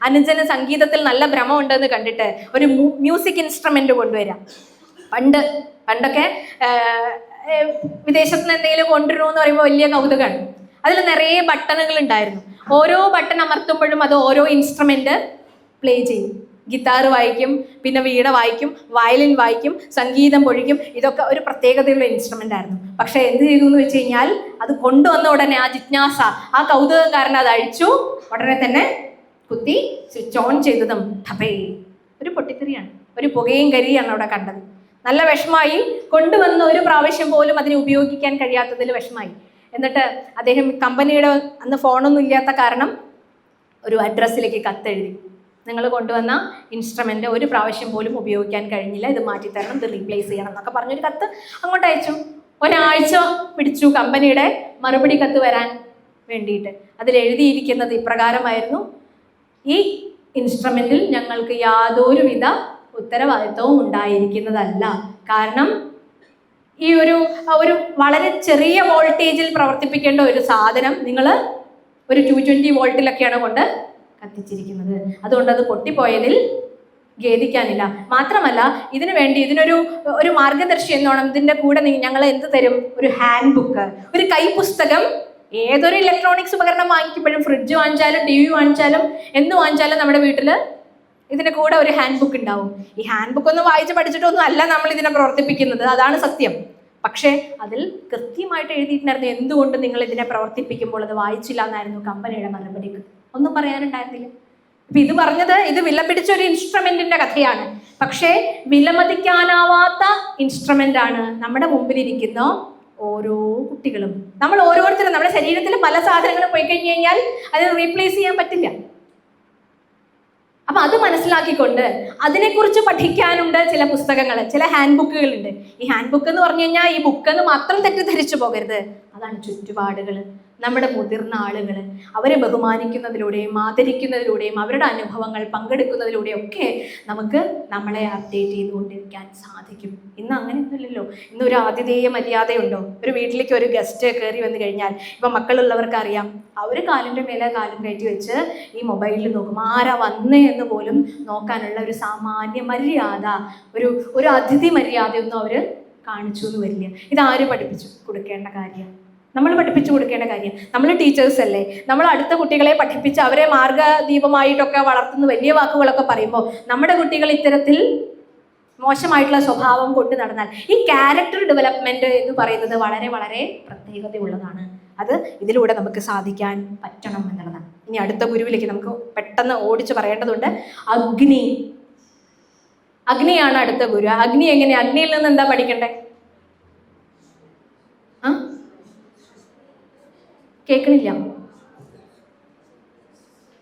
അനുജന് സംഗീതത്തിൽ നല്ല ഭ്രമമുണ്ടെന്ന് കണ്ടിട്ട് ഒരു മ്യൂസിക് ഇൻസ്ട്രുമെന്റ് കൊണ്ടുവരാം. പണ്ടൊക്കെ വിദേശത്ത് നിന്ന് എന്തെങ്കിലും കൊണ്ടുവരുമെന്ന് പറയുമ്പോൾ വലിയ കൗതുകമാണ്. അതിൽ നിറയെ ബട്ടണുകൾ ഉണ്ടായിരുന്നു. ഓരോ ബട്ടൺ അമർത്തുമ്പോഴും അത് ഓരോ ഇൻസ്ട്രുമെന്റ് പ്ലേ ചെയ്യും. ഗിത്താർ വായിക്കും, പിന്നെ വീണ വായിക്കും, വയലിൻ വായിക്കും, സംഗീതം പൊഴിക്കും. ഇതൊക്കെ ഒരു പ്രത്യേകതയുള്ള ഇൻസ്ട്രുമെന്റ് ആയിരുന്നു. പക്ഷെ എന്ത് ചെയ്തു എന്ന് വെച്ച് കഴിഞ്ഞാൽ അത് കൊണ്ടുവന്ന ഉടനെ ആ ജിജ്ഞാസ, ആ കൗതുകക്കാരൻ അത് അഴിച്ചു ഉടനെ തന്നെ കുത്തി സ്വിച്ച് ഓൺ ചെയ്തതും ടപേ ഒരു പൊട്ടിത്തെറിയാണ്, ഒരു പുകയും കരിയാണ് അവിടെ കണ്ടത്. നല്ല വിഷമായി. കൊണ്ടുവന്ന ഒരു പ്രാവശ്യം പോലും അതിനെ ഉപയോഗിക്കാൻ കഴിയാത്തതിൽ വിഷമായി. എന്നിട്ട് അദ്ദേഹം കമ്പനിയുടെ അന്ന് ഫോണൊന്നും ഇല്ലാത്ത കാരണം ഒരു അഡ്രസ്സിലേക്ക് കത്തെഴുതി, നിങ്ങൾ കൊണ്ടുവന്ന ഇൻസ്ട്രുമെന്റ് ഒരു പ്രാവശ്യം പോലും ഉപയോഗിക്കാൻ കഴിഞ്ഞില്ല, ഇത് മാറ്റിത്തരണം, ഇത് റീപ്ലേസ് ചെയ്യണം എന്നൊക്കെ പറഞ്ഞൊരു കത്ത് അങ്ങോട്ട് അയച്ചു. ഒരാഴ്ച പിടിച്ചു കമ്പനിയുടെ മറുപടി കത്ത് വരാൻ വേണ്ടിയിട്ട്. അതിൽ എഴുതിയിരിക്കുന്നത് ഇപ്രകാരമായിരുന്നു: ഈ ഇൻസ്ട്രുമെന്റിൽ ഞങ്ങൾക്ക് യാതൊരുവിധ ഉത്തരവാദിത്വവും ഉണ്ടായിരിക്കുന്നതല്ല. കാരണം ഈ ഒരു വളരെ ചെറിയ വോൾട്ടേജിൽ പ്രവർത്തിപ്പിക്കേണ്ട ഒരു സാധനം നിങ്ങൾ ഒരു 220 വോൾട്ടിലൊക്കെയാണ് കൊണ്ട് കത്തിച്ചിരിക്കുന്നത്. അതുകൊണ്ട് അത് പൊട്ടിപ്പോയതിൽ ഖേദിക്കാനില്ല. മാത്രമല്ല ഇതിനൊരു മാർഗദർശി എന്നോണം ഇതിൻ്റെ കൂടെ ഞങ്ങൾ എന്ത് തരും? ഒരു ഹാൻഡ് ബുക്ക്, ഒരു കൈപുസ്തകം. ഏതൊരു ഇലക്ട്രോണിക്സ് ഉപകരണം വാങ്ങിക്കുമ്പോഴും, ഫ്രിഡ്ജ് വാങ്ങിച്ചാലും TV വാങ്ങിച്ചാലും എന്ത് വാങ്ങിച്ചാലും നമ്മുടെ വീട്ടിൽ ഇതിൻ്റെ കൂടെ ഒരു ഹാൻഡ് ബുക്ക് ഉണ്ടാവും. ഈ ഹാൻഡ് ബുക്ക് ഒന്നും വായിച്ച് പഠിച്ചിട്ടൊന്നും അല്ല നമ്മൾ ഇതിനെ പ്രവർത്തിപ്പിക്കുന്നത്, അതാണ് സത്യം. പക്ഷേ അതിൽ കൃത്യമായിട്ട് എഴുതിയിട്ടുണ്ടായിരുന്നു എന്തുകൊണ്ട് നിങ്ങൾ ഇതിനെ പ്രവർത്തിപ്പിക്കുമ്പോൾ അത് വായിച്ചില്ല എന്നായിരുന്നു കമ്പനിയുടെ മറുപടിക്ക്. ഒന്നും പറയാനുണ്ടായിരുന്നില്ല. ഇപ്പൊ ഇത് പറഞ്ഞത് ഇത് വില പിടിച്ച ഒരു ഇൻസ്ട്രുമെന്റിന്റെ കഥയാണ്. പക്ഷേ വിലമതിക്കാനാവാത്ത ഇൻസ്ട്രുമെന്റ് ആണ് നമ്മുടെ മുമ്പിലിരിക്കുന്ന ഓരോ കുട്ടികളും. നമ്മൾ ഓരോരുത്തരും നമ്മുടെ ശരീരത്തിൽ പല സാധനങ്ങളും പോയി കഴിഞ്ഞു കഴിഞ്ഞാൽ അത് റീപ്ലേസ് ചെയ്യാൻ പറ്റില്ല. അപ്പൊ അത് മനസ്സിലാക്കിക്കൊണ്ട് അതിനെക്കുറിച്ച് പഠിക്കാനുണ്ട് ചില പുസ്തകങ്ങൾ, ചില ഹാൻഡ് ബുക്കുകളുണ്ട്. ഈ ഹാൻഡ് ബുക്ക് എന്ന് പറഞ്ഞു കഴിഞ്ഞാൽ ഈ ബുക്കെന്ന് മാത്രം തെറ്റിദ്ധരിച്ചു പോകരുത്. അതാണ് ചുറ്റുപാടുകൾ, നമ്മുടെ മുതിർന്ന ആളുകൾ, അവരെ ബഹുമാനിക്കുന്നതിലൂടെയും ആദരിക്കുന്നതിലൂടെയും അവരുടെ അനുഭവങ്ങൾ പങ്കെടുക്കുന്നതിലൂടെയും ഒക്കെ നമുക്ക് നമ്മളെ അപ്ഡേറ്റ് ചെയ്തുകൊണ്ടിരിക്കാൻ സാധിക്കും. ഇന്ന് അങ്ങനെയൊന്നുമില്ലല്ലോ. ഇന്ന് ഒരു ആതിഥേയ മര്യാദയുണ്ടോ? ഒരു വീട്ടിലേക്ക് ഒരു ഗസ്റ്റ് കയറി വന്നു കഴിഞ്ഞാൽ ഇപ്പം മക്കളുള്ളവർക്ക് അറിയാം, അവർ കാലിൻ്റെ മേലെ കാലും കയറ്റി വെച്ച് ഈ മൊബൈലിൽ നോക്കും. ആരാ വന്നേ എന്ന് പോലും നോക്കാനുള്ള ഒരു സാമാന്യ മര്യാദ, ഒരു അതിഥി മര്യാദയൊന്നും അവർ കാണിച്ചു എന്ന് വരില്ല. ഇതാര് പഠിപ്പിച്ചു കൊടുക്കേണ്ട കാര്യം? നമ്മൾ പഠിപ്പിച്ചു കൊടുക്കേണ്ട കാര്യം. നമ്മൾ ടീച്ചേഴ്സ് അല്ലേ. നമ്മൾ അടുത്ത കുട്ടികളെ പഠിപ്പിച്ച് അവരെ മാർഗദീപമായിട്ടൊക്കെ വളർത്തുന്ന വലിയ വാക്കുകളൊക്കെ പറയുമ്പോൾ നമ്മുടെ കുട്ടികൾ ഇത്തരത്തിൽ മോശമായിട്ടുള്ള സ്വഭാവം കൊണ്ട് നടന്നാൽ ഈ ക്യാരക്ടർ ഡെവലപ്മെന്റ് എന്ന് പറയുന്നത് വളരെ വളരെ പ്രത്യേകതയുള്ളതാണ്. അത് ഇതിലൂടെ നമുക്ക് സാധിക്കാൻ പറ്റണം എന്നുള്ളതാണ്. ഇനി അടുത്ത ഗുരുവിലേക്ക് നമുക്ക് പെട്ടെന്ന് ഓടിച്ച് പറയേണ്ടതുണ്ട്. അഗ്നിയാണ് അടുത്ത ഗുരു. അഗ്നി എങ്ങനെ? അഗ്നിയിൽ നിന്ന് എന്താ പഠിക്കണ്ടേ? കേൾക്കണില്ല?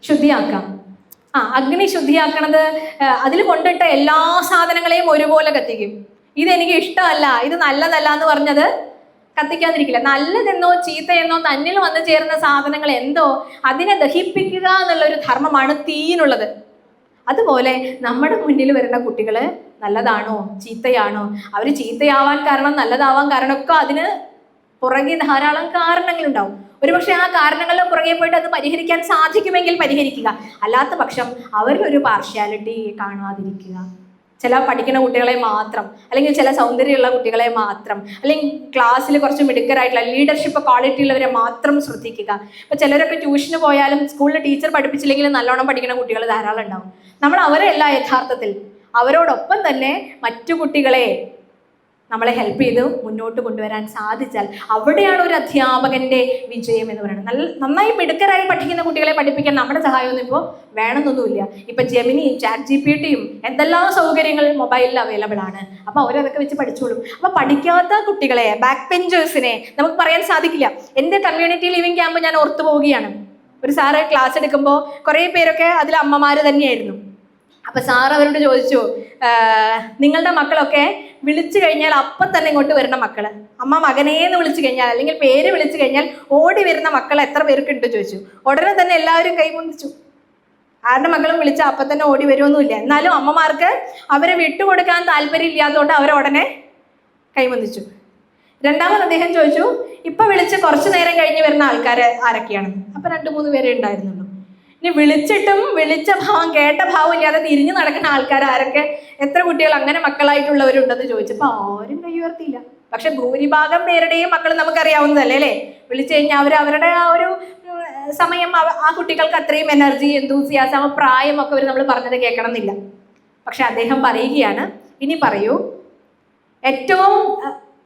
ശുദ്ധിയാക്കാം. അഗ്നി ശുദ്ധിയാക്കണത് അതിൽ കൊണ്ടിട്ട എല്ലാ സാധനങ്ങളെയും ഒരുപോലെ കത്തിക്കും. ഇതെനിക്ക് ഇഷ്ടമല്ല, ഇത് നല്ലതല്ല എന്ന് പറഞ്ഞത് കത്തിക്കാതിരിക്കില്ല. നല്ലതെന്നോ ചീത്തയെന്നോ തന്നിൽ വന്നു ചേർന്ന സാധനങ്ങൾ എന്തോ അതിനെ ദഹിപ്പിക്കുക എന്നുള്ളൊരു ധർമ്മമാണ് തീയിനുള്ളത്. അതുപോലെ നമ്മുടെ മുന്നിൽ വരുന്ന കുട്ടികൾ നല്ലതാണോ ചീത്തയാണോ, അവർ ചീത്തയാവാൻ കാരണം നല്ലതാവാൻ കാരണമൊക്കെ അതിന് പുറകെ ധാരാളം കാരണങ്ങളുണ്ടാവും. ഒരുപക്ഷെ ആ കാരണങ്ങളുടെ പുറകെ പോയിട്ട് അത് പരിഹരിക്കാൻ സാധിക്കുമെങ്കിൽ പരിഹരിക്കുക. അല്ലാത്ത പക്ഷം അവരിലൊരു പാർഷ്യാലിറ്റി കാണാതിരിക്കുക. ചില പഠിക്കുന്ന കുട്ടികളെ മാത്രം, അല്ലെങ്കിൽ ചില സൗന്ദര്യമുള്ള കുട്ടികളെ മാത്രം, അല്ലെങ്കിൽ ക്ലാസ്സിൽ കുറച്ച് മിടുക്കരായിട്ടുള്ള ലീഡർഷിപ്പ് ക്വാളിറ്റി ഉള്ളവരെ മാത്രം ശ്രദ്ധിക്കുക. ഇപ്പം ചിലരൊക്കെ ട്യൂഷന് പോയാലും സ്കൂളിൽ ടീച്ചർ പഠിപ്പിച്ചില്ലെങ്കിലും നല്ലോണം പഠിക്കുന്ന കുട്ടികൾ ധാരാളം ഉണ്ടാവും. നമ്മൾ അവരല്ല യഥാർത്ഥത്തിൽ, അവരോടൊപ്പം തന്നെ മറ്റു കുട്ടികളെ നമ്മളെ ഹെൽപ്പ് ചെയ്ത് മുന്നോട്ട് കൊണ്ടുവരാൻ സാധിച്ചാൽ അവിടെയാണ് ഒരു അധ്യാപകന്റെ വിജയം എന്ന് പറയുന്നത്. നന്നായി മിടുക്കരായി പഠിക്കുന്ന കുട്ടികളെ പഠിപ്പിക്കാൻ നമ്മുടെ സഹായമൊന്നും ഇപ്പോൾ വേണമെന്നൊന്നുമില്ല. ഇപ്പം ജെമിനിയും ChatGPTയും എന്തെല്ലാം സൗകര്യങ്ങൾ മൊബൈലിൽ അവൈലബിൾ ആണ്. അപ്പോൾ അവരതൊക്കെ വെച്ച് പഠിച്ചോളും. അപ്പോൾ പഠിക്കാത്ത കുട്ടികളെ, ബാക്ക് ബെഞ്ചേഴ്സിനെ നമുക്ക് പറയാൻ സാധിക്കില്ല. എൻ്റെ കമ്മ്യൂണിറ്റി ലിവിംഗ് ക്യാമ്പ് ഞാൻ ഓർത്തു പോവുകയാണ്. ഒരു സാറ് ക്ലാസ് എടുക്കുമ്പോൾ കുറേ പേരൊക്കെ അതിൽ അമ്മമാർ തന്നെയായിരുന്നു. അപ്പം സാർ അവരോട് ചോദിച്ചു, നിങ്ങളുടെ മക്കളൊക്കെ വിളിച്ചു കഴിഞ്ഞാൽ അപ്പം തന്നെ ഇങ്ങോട്ട് വരുന്ന മക്കൾ, അമ്മ മകനേന്ന് വിളിച്ചു കഴിഞ്ഞാൽ അല്ലെങ്കിൽ പേര് വിളിച്ചു കഴിഞ്ഞാൽ ഓടി വരുന്ന മക്കൾ എത്ര പേർക്കുണ്ട് ചോദിച്ചു. ഉടനെ തന്നെ എല്ലാവരും കൈമുന്തിച്ചു. ആരുടെ മക്കളും വിളിച്ചാൽ അപ്പം തന്നെ ഓടി വരുമൊന്നുമില്ല. എന്നാലും അമ്മമാർക്ക് അവരെ വിട്ടുകൊടുക്കാൻ താല്പര്യം ഇല്ലാത്തതുകൊണ്ട് അവരുടനെ കൈമുന്തിച്ചു. രണ്ടാമത് അദ്ദേഹം ചോദിച്ചു, ഇപ്പം വിളിച്ച് കുറച്ചു നേരം കഴിഞ്ഞ് വരുന്ന ആൾക്കാർ ആരൊക്കെയാണെന്ന്. അപ്പം 2-3 പേരെ ഉണ്ടായിരുന്നുള്ളൂ. ഇനി വിളിച്ചിട്ടും വിളിച്ച ഭാവം കേട്ട ഭാവം ഇല്ലാതെ തിരിഞ്ഞു നടക്കുന്ന ആൾക്കാർ ആരൊക്കെ, എത്ര കുട്ടികൾ അങ്ങനെ മക്കളായിട്ടുള്ളവരുണ്ടെന്ന് ചോദിച്ചപ്പോൾ ആരും കൈ ഉയർത്തിയില്ല. പക്ഷെ ഭൂരിഭാഗം പേരുടെയും മക്കൾ നമുക്കറിയാവുന്നതല്ലേ അല്ലേ? വിളിച്ചു കഴിഞ്ഞാൽ അവരുടെ ആ ഒരു സമയം ആ കുട്ടികൾക്ക് അത്രയും എനർജി, എന്തൂസിയാസം, പ്രായമൊക്കെ അവർ നമ്മൾ പറഞ്ഞത് കേൾക്കണം എന്നില്ല. പക്ഷെ അദ്ദേഹം പറയുകയാണ്, ഇനി പറയൂ,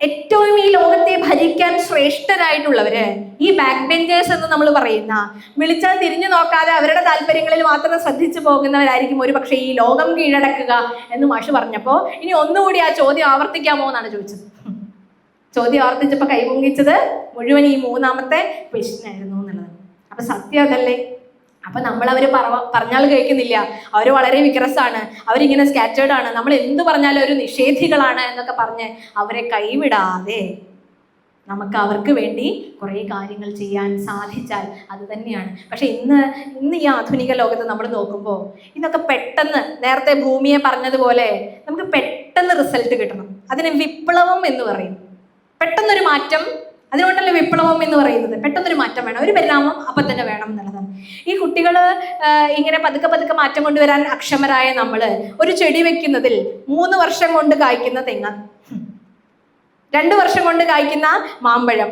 ഏറ്റവും ഈ ലോകത്തെ ഭരിക്കാൻ ശ്രേഷ്ഠരായിട്ടുള്ളവര് ഈ ബാക്ക് ബെഞ്ചേഴ്സ് എന്ന് നമ്മൾ പറയുന്ന, വിളിച്ചാൽ തിരിഞ്ഞു നോക്കാതെ അവരുടെ താല്പര്യങ്ങളിൽ മാത്രം ശ്രദ്ധിച്ചു പോകുന്നവരായിരിക്കും ഒരു പക്ഷേ ഈ ലോകം കീഴടക്കുക എന്ന് മാഷ് പറഞ്ഞപ്പോൾ ഇനി ഒന്നുകൂടി ആ ചോദ്യം ആവർത്തിക്കാമോ എന്നാണ് ചോദിച്ചത്. ചോദ്യം ആവർത്തിച്ചപ്പോൾ കൈപൊങ്ങിച്ചത് മുഴുവൻ ഈ 3ാമത്തെ ക്വസ്റ്റ്യനായിരുന്നു എന്നുള്ളത്. അപ്പൊ സത്യം അതല്ലേ? അപ്പൊ നമ്മളവർ പറഞ്ഞാൽ കേൾക്കുന്നില്ല, അവർ വളരെ വിക്രസാണ്, അവരിങ്ങനെ സ്കാറ്റേർഡ് ആണ്, നമ്മൾ എന്ത് പറഞ്ഞാലും ഒരു നിഷേധികളാണ് എന്നൊക്കെ പറഞ്ഞ് അവരെ കൈവിടാതെ നമുക്ക് അവർക്ക് വേണ്ടി കുറേ കാര്യങ്ങൾ ചെയ്യാൻ സാധിച്ചാൽ അത് തന്നെയാണ്. പക്ഷെ ഇന്ന് ഈ ആധുനിക ലോകത്ത് നമ്മൾ നോക്കുമ്പോൾ ഇതൊക്കെ പെട്ടെന്ന്, നേരത്തെ ഭൂമിയെ പറഞ്ഞതുപോലെ നമുക്ക് പെട്ടെന്ന് റിസൾട്ട് കിട്ടണം. അതിന് വിപ്ലവം എന്ന് പറയും. പെട്ടെന്നൊരു മാറ്റം, അതുകൊണ്ടല്ലേ വിപ്ലവം എന്ന് പറയുന്നത്. പെട്ടെന്നൊരു മാറ്റം വേണം, ഒരു പരിണാമം അപ്പം തന്നെ വേണം എന്നുള്ളതാണ്. ഈ കുട്ടികൾ ഇങ്ങനെ പതുക്കെ മാറ്റം കൊണ്ടുവരാൻ അക്ഷമരായ നമ്മൾ ഒരു ചെടി വെക്കുന്നതിൽ 3 വർഷം കൊണ്ട് കായ്ക്കുന്ന തെങ്ങ്, 2 വർഷം കൊണ്ട് കായ്ക്കുന്ന മാമ്പഴം,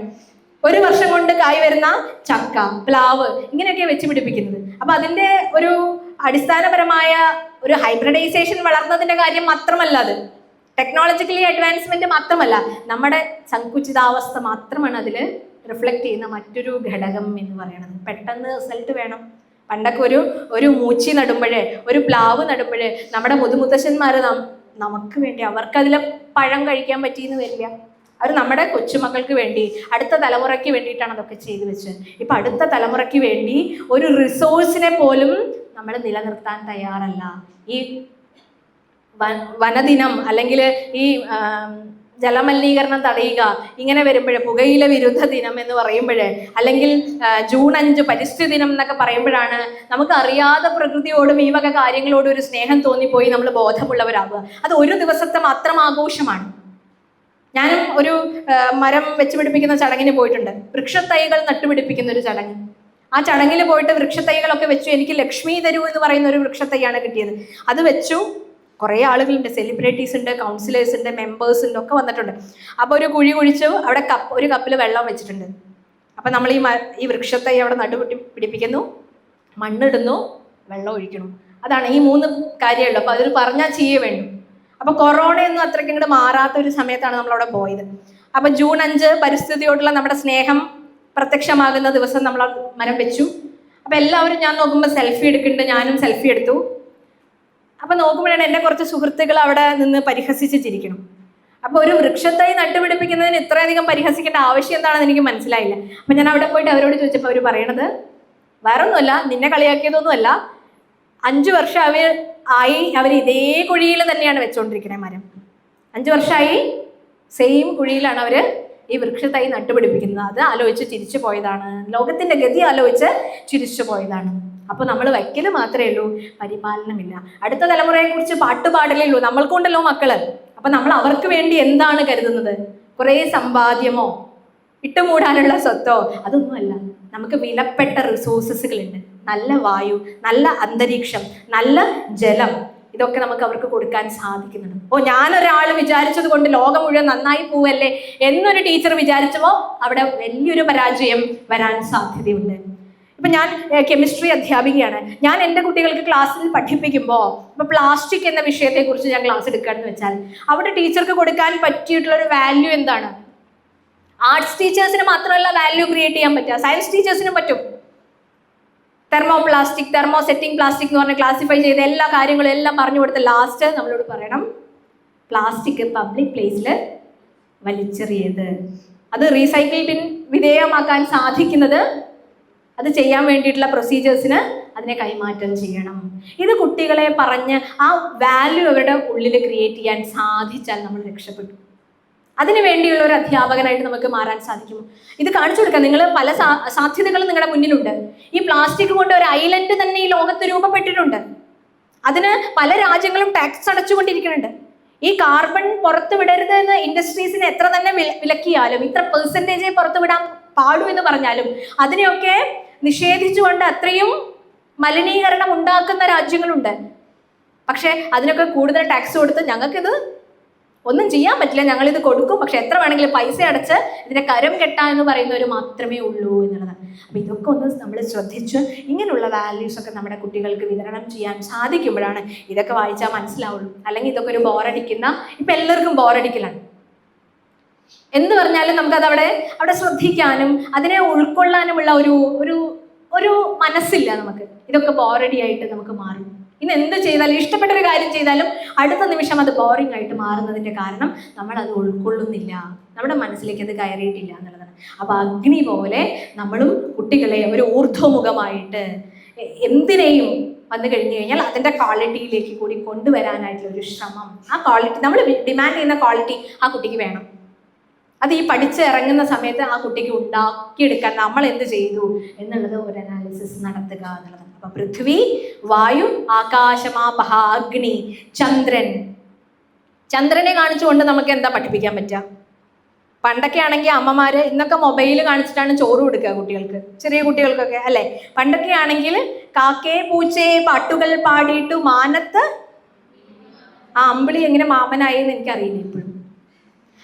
1 വർഷം കൊണ്ട് കായ് വരുന്ന ചക്ക, പ്ലാവ്, ഇങ്ങനെയൊക്കെ വെച്ച് പിടിപ്പിക്കുന്നത്. അപ്പൊ അതിൻ്റെ ഒരു അടിസ്ഥാനപരമായ ഒരു ഹൈബ്രിഡൈസേഷൻ വളർന്നതിൻ്റെ കാര്യം മാത്രമല്ല, അത് ടെക്നോളജിക്കലി അഡ്വാൻസ്മെന്റ് മാത്രമല്ല, നമ്മുടെ സങ്കുചിതാവസ്ഥ മാത്രമാണ് അതിൽ റിഫ്ലക്റ്റ് ചെയ്യുന്ന മറ്റൊരു ഘടകം എന്ന് പറയുന്നത്. പെട്ടെന്ന് റിസൾട്ട് വേണം. പണ്ടൊക്കെ ഒരു മൂച്ചി നടുമ്പോഴേ, ഒരു പ്ലാവ് നടുമ്പോഴേ നമ്മുടെ മുതുമുത്തശ്ശന്മാർ നമുക്ക് വേണ്ടി, അവർക്കതിലെ പഴം കഴിക്കാൻ പറ്റിയെന്ന് വരില്ല. അവർ നമ്മുടെ കൊച്ചുമക്കൾക്ക് വേണ്ടി, അടുത്ത തലമുറയ്ക്ക് വേണ്ടിയിട്ടാണ് അതൊക്കെ ചെയ്തു വെച്ചത്. ഇപ്പം അടുത്ത തലമുറയ്ക്ക് വേണ്ടി ഒരു റിസോഴ്സിനെ പോലും നമ്മൾ നിലനിർത്താൻ തയ്യാറല്ല. ഈ വനദിനം അല്ലെങ്കിൽ ഈ ജലമലിനീകരണം തടയുക ഇങ്ങനെ വരുമ്പോഴേ, പുകയില വിരുദ്ധ ദിനം എന്ന് പറയുമ്പോഴേ, അല്ലെങ്കിൽ ജൂൺ 5 പരിസ്ഥിതി ദിനം എന്നൊക്കെ പറയുമ്പോഴാണ് നമുക്ക് അറിയാതെ പ്രകൃതിയോടും ഈ വക കാര്യങ്ങളോടും ഒരു സ്നേഹം തോന്നിപ്പോയി നമ്മൾ ബോധമുള്ളവരാകുക. അത് ഒരു ദിവസത്തെ മാത്രം ആഘോഷമാണ്. ഞാനും ഒരു മരം വെച്ച് പിടിപ്പിക്കുന്ന ചടങ്ങിന് പോയിട്ടുണ്ട്. വൃക്ഷത്തൈകൾ നട്ടുപിടിപ്പിക്കുന്ന ഒരു ചടങ്ങ്. ആ ചടങ്ങിൽ പോയിട്ട് വൃക്ഷത്തൈകളൊക്കെ വെച്ചു. എനിക്ക് ലക്ഷ്മി തരൂ എന്ന് പറയുന്ന ഒരു വൃക്ഷത്തൈയാണ് കിട്ടിയത്. അത് വെച്ചു. കുറേ ആളുകളുണ്ട്, സെലിബ്രിറ്റീസ് ഉണ്ട്, കൗൺസിലേഴ്സ് ഉണ്ട്, മെമ്പേഴ്സ് ഉണ്ട്, ഒക്കെ വന്നിട്ടുണ്ട്. അപ്പോൾ ഒരു കുഴി കുഴിച്ചു, അവിടെ ഒരു കപ്പിൽ വെള്ളം വെച്ചിട്ടുണ്ട്. അപ്പം നമ്മൾ ഈ വൃക്ഷത്തൈ അവിടെ പിടിപ്പിക്കുന്നു, മണ്ണിടുന്നു, വെള്ളം ഒഴിക്കണം. അതാണ് ഈ 3 കാര്യമുള്ളൂ. അപ്പോൾ അതൊരു പറഞ്ഞാൽ ചെയ്യേ വേണ്ടു. അപ്പോൾ കൊറോണയൊന്നും അത്രയ്ക്ക് ഇങ്ങോട്ട് മാറാത്ത ഒരു സമയത്താണ് നമ്മളവിടെ പോയത്. അപ്പോൾ ജൂൺ 5 പരിസ്ഥിതിയോടുള്ള നമ്മുടെ സ്നേഹം പ്രത്യക്ഷമാകുന്ന ദിവസം നമ്മൾ മരം വെച്ചു. അപ്പോൾ എല്ലാവരും, ഞാൻ നോക്കുമ്പോൾ സെൽഫി എടുക്കുന്നുണ്ട്, ഞാനും സെൽഫി എടുത്തു. അപ്പം നോക്കുമ്പോഴാണ് എൻ്റെ കുറച്ച് സുഹൃത്തുക്കൾ അവിടെ നിന്ന് പരിഹസിച്ച് ചിരിക്കണം. അപ്പോൾ ഒരു വൃക്ഷത്തൈ നട്ടുപിടിപ്പിക്കുന്നതിന് ഇത്രയധികം പരിഹസിക്കേണ്ട ആവശ്യം എന്താണെന്ന് എനിക്ക് മനസ്സിലായില്ല. അപ്പം ഞാൻ അവിടെ പോയിട്ട് അവരോട് ചോദിച്ചപ്പോൾ അവർ പറയണത് വേറെ ഒന്നുമല്ല, നിന്നെ കളിയാക്കിയതൊന്നുമല്ല, 5 വർഷം അവർ ഇതേ കുഴിയിൽ തന്നെയാണ് വെച്ചുകൊണ്ടിരിക്കുന്നത് മരം. 5 വർഷമായി സെയിം കുഴിയിലാണ് അവർ ഈ വൃക്ഷത്തൈ നട്ടുപിടിപ്പിക്കുന്നത്. അത് ആലോചിച്ച് ചിരിച്ചു പോയതാണ്. ലോകത്തിൻ്റെ ഗതി ആലോചിച്ച് ചിരിച്ചു പോയതാണ്. അപ്പോൾ നമ്മൾ വയ്ക്കൽ മാത്രമേ ഉള്ളൂ, പരിപാലനമില്ല. അടുത്ത തലമുറയെക്കുറിച്ച് പാട്ടുപാടലേ ഉള്ളൂ. നമ്മൾക്കുണ്ടല്ലോ മക്കള്. അപ്പം നമ്മൾ അവർക്ക് വേണ്ടി എന്താണ് കരുതുന്നത്? കുറേ സമ്പാദ്യമോ ഇട്ടുമൂടാനുള്ള സ്വത്തോ? അതൊന്നുമല്ല. നമുക്ക് വിലപ്പെട്ട റിസോഴ്സസുകളുണ്ട്. നല്ല വായു, നല്ല അന്തരീക്ഷം, നല്ല ജലം, ഇതൊക്കെ നമുക്ക് അവർക്ക് കൊടുക്കാൻ സാധിക്കുന്നുണ്ട്. ഞാനൊരാൾ വിചാരിച്ചത് കൊണ്ട് ലോകം മുഴുവൻ നന്നായി പോവല്ലേ എന്നൊരു ടീച്ചർ വിചാരിച്ചപ്പോൾ അവിടെ വലിയൊരു പരാജയം വരാൻ സാധ്യതയുണ്ട്. ഇപ്പം ഞാൻ കെമിസ്ട്രി അധ്യാപികയാണ്. ഞാൻ എൻ്റെ കുട്ടികൾക്ക് ക്ലാസ്സിൽ പഠിപ്പിക്കുമ്പോൾ ഇപ്പോൾ പ്ലാസ്റ്റിക് എന്ന വിഷയത്തെക്കുറിച്ച് ഞാൻ ക്ലാസ് എടുക്കുകയാണെന്ന് വെച്ചാൽ അവിടെ ടീച്ചർക്ക് കൊടുക്കാൻ പറ്റിയിട്ടുള്ളൊരു വാല്യൂ എന്താണ്? ആർട്സ് ടീച്ചേഴ്സിന് മാത്രമല്ല വാല്യൂ ക്രിയേറ്റ് ചെയ്യാൻ പറ്റുക, സയൻസ് ടീച്ചേഴ്സിനും പറ്റും. Thermo plastic, thermo setting plastic എന്ന് പറഞ്ഞ് ക്ലാസിഫൈ ചെയ്ത എല്ലാ കാര്യങ്ങളും എല്ലാം പറഞ്ഞു കൊടുത്ത ലാസ്റ്റ് നമ്മളോട് പറയണം പ്ലാസ്റ്റിക് പബ്ലിക് പ്ലേസിൽ വലിച്ചെറിയരുത്. അത് റീസൈക്കിൾ ബിൻ വിധേയമാക്കാൻ സാധിക്കുന്നത്, അത് ചെയ്യാൻ വേണ്ടിയിട്ടുള്ള പ്രൊസീജിയേഴ്സിന് അതിനെ കൈമാറ്റം ചെയ്യണം. ഇത് കുട്ടികളെ പറഞ്ഞ് ആ വാല്യൂ അവരുടെ ഉള്ളിൽ ക്രിയേറ്റ് ചെയ്യാൻ സാധിച്ചാൽ നമ്മൾ രക്ഷപ്പെട്ടു. അതിനു വേണ്ടിയുള്ള ഒരു അധ്യാപകനായിട്ട് നമുക്ക് മാറാൻ സാധിക്കും. ഇത് കാണിച്ചു കൊടുക്കാം. നിങ്ങൾ പല സാധ്യതകളും നിങ്ങളുടെ മുന്നിലുണ്ട്. ഈ പ്ലാസ്റ്റിക് കൊണ്ട് ഒരു ഐലൻഡ് തന്നെ ഈ ലോകത്ത് രൂപപ്പെട്ടിട്ടുണ്ട്. അതിന് പല രാജ്യങ്ങളും ടാക്സ് അടച്ചുകൊണ്ടിരിക്കുന്നുണ്ട്. ഈ കാർബൺ പുറത്തു വിടരുത് എന്ന് ഇൻഡസ്ട്രീസിന് എത്ര തന്നെ വിലക്കിയാലും, ഇത്ര പെർസെൻറ്റേജ് പുറത്തു വിടാൻ പാടൂ എന്ന് പറഞ്ഞാലും അതിനെയൊക്കെ നിഷേധിച്ചുകൊണ്ട് അത്രയും മലിനീകരണം ഉണ്ടാക്കുന്ന രാജ്യങ്ങളുണ്ട്. പക്ഷെ അതിനൊക്കെ കൂടുതൽ ടാക്സ് കൊടുത്ത് ഞങ്ങൾക്കിത് ഒന്നും ചെയ്യാൻ പറ്റില്ല, ഞങ്ങളിത് കൊടുക്കും, പക്ഷെ എത്ര വേണമെങ്കിലും പൈസ അടച്ച് ഇതിനെ കരം കെട്ടാ എന്ന് പറയുന്നവർ മാത്രമേ ഉള്ളൂ എന്നുള്ളതാണ്. അപ്പം ഇതൊക്കെ ഒന്ന് നമ്മൾ ശ്രദ്ധിച്ച് ഇങ്ങനെയുള്ള വാല്യൂസൊക്കെ നമ്മുടെ കുട്ടികൾക്ക് വിതരണം ചെയ്യാൻ സാധിക്കുമ്പോഴാണ് ഇതൊക്കെ വായിച്ചാൽ മനസ്സിലാവുള്ളൂ. അല്ലെങ്കിൽ ഇതൊക്കെ ഒരു ബോറടിക്കുന്ന, ഇപ്പം എല്ലാവർക്കും ബോറടിക്കലാണ്. എന്ന് പറഞ്ഞാലും നമുക്കത് അവിടെ ശ്രദ്ധിക്കാനും അതിനെ ഉൾക്കൊള്ളാനുമുള്ള ഒരു മനസ്സില്ല നമുക്ക്. ഇതൊക്കെ ബോറടിയായിട്ട് നമുക്ക് മാറും. ഇന്ന് എന്ത് ചെയ്താലും, ഇഷ്ടപ്പെട്ടൊരു കാര്യം ചെയ്താലും അടുത്ത നിമിഷം അത് ബോറിംഗ് ആയിട്ട് മാറുന്നതിൻ്റെ കാരണം നമ്മളത് ഉൾക്കൊള്ളുന്നില്ല, നമ്മുടെ മനസ്സിലേക്ക് അത് കയറിയിട്ടില്ല എന്നുള്ളതാണ്. അപ്പോൾ അഗ്നി പോലെ നമ്മളും കുട്ടികളെ ഒരു ഊർധ്വമുഖമായിട്ട് എന്തിനേയും വന്നു കഴിഞ്ഞു കഴിഞ്ഞാൽ അതിൻ്റെ ക്വാളിറ്റിയിലേക്ക് കൂടി കൊണ്ടുവരാനായിട്ടുള്ള ഒരു ശ്രമം, ആ ക്വാളിറ്റി നമ്മൾ ഡിമാൻഡ് ചെയ്യുന്ന ക്വാളിറ്റി ആ കുട്ടിക്ക് വേണം. അത് ഈ പഠിച്ച് ഇറങ്ങുന്ന സമയത്ത് ആ കുട്ടിക്ക് ഉണ്ടാക്കിയെടുക്കാൻ നമ്മൾ എന്ത് ചെയ്തു എന്നുള്ളത് ഒരു അനാലിസിസ് നടത്തുക എന്നുള്ളതാണ്. അപ്പൊ പൃഥ്വി, വായു, ആകാശമാപഹ, അഗ്നി, ചന്ദ്രനെ കാണിച്ചുകൊണ്ട് നമുക്ക് എന്താ പഠിപ്പിക്കാൻ പറ്റുക? പണ്ടൊക്കെ ആണെങ്കിൽ അമ്മമാര്, ഇന്നൊക്കെ മൊബൈൽ കാണിച്ചിട്ടാണ് ചോറ് കൊടുക്കുക കുട്ടികൾക്ക്, ചെറിയ കുട്ടികൾക്കൊക്കെ അല്ലേ. പണ്ടൊക്കെ ആണെങ്കിൽ കാക്കേ പൂച്ചയെ പാട്ടുകൾ പാടിയിട്ടു മാനത്ത്, ആ അമ്പിളി എങ്ങനെ മാമനായി എന്ന് എനിക്കറിയില്ല ഇപ്പോഴും.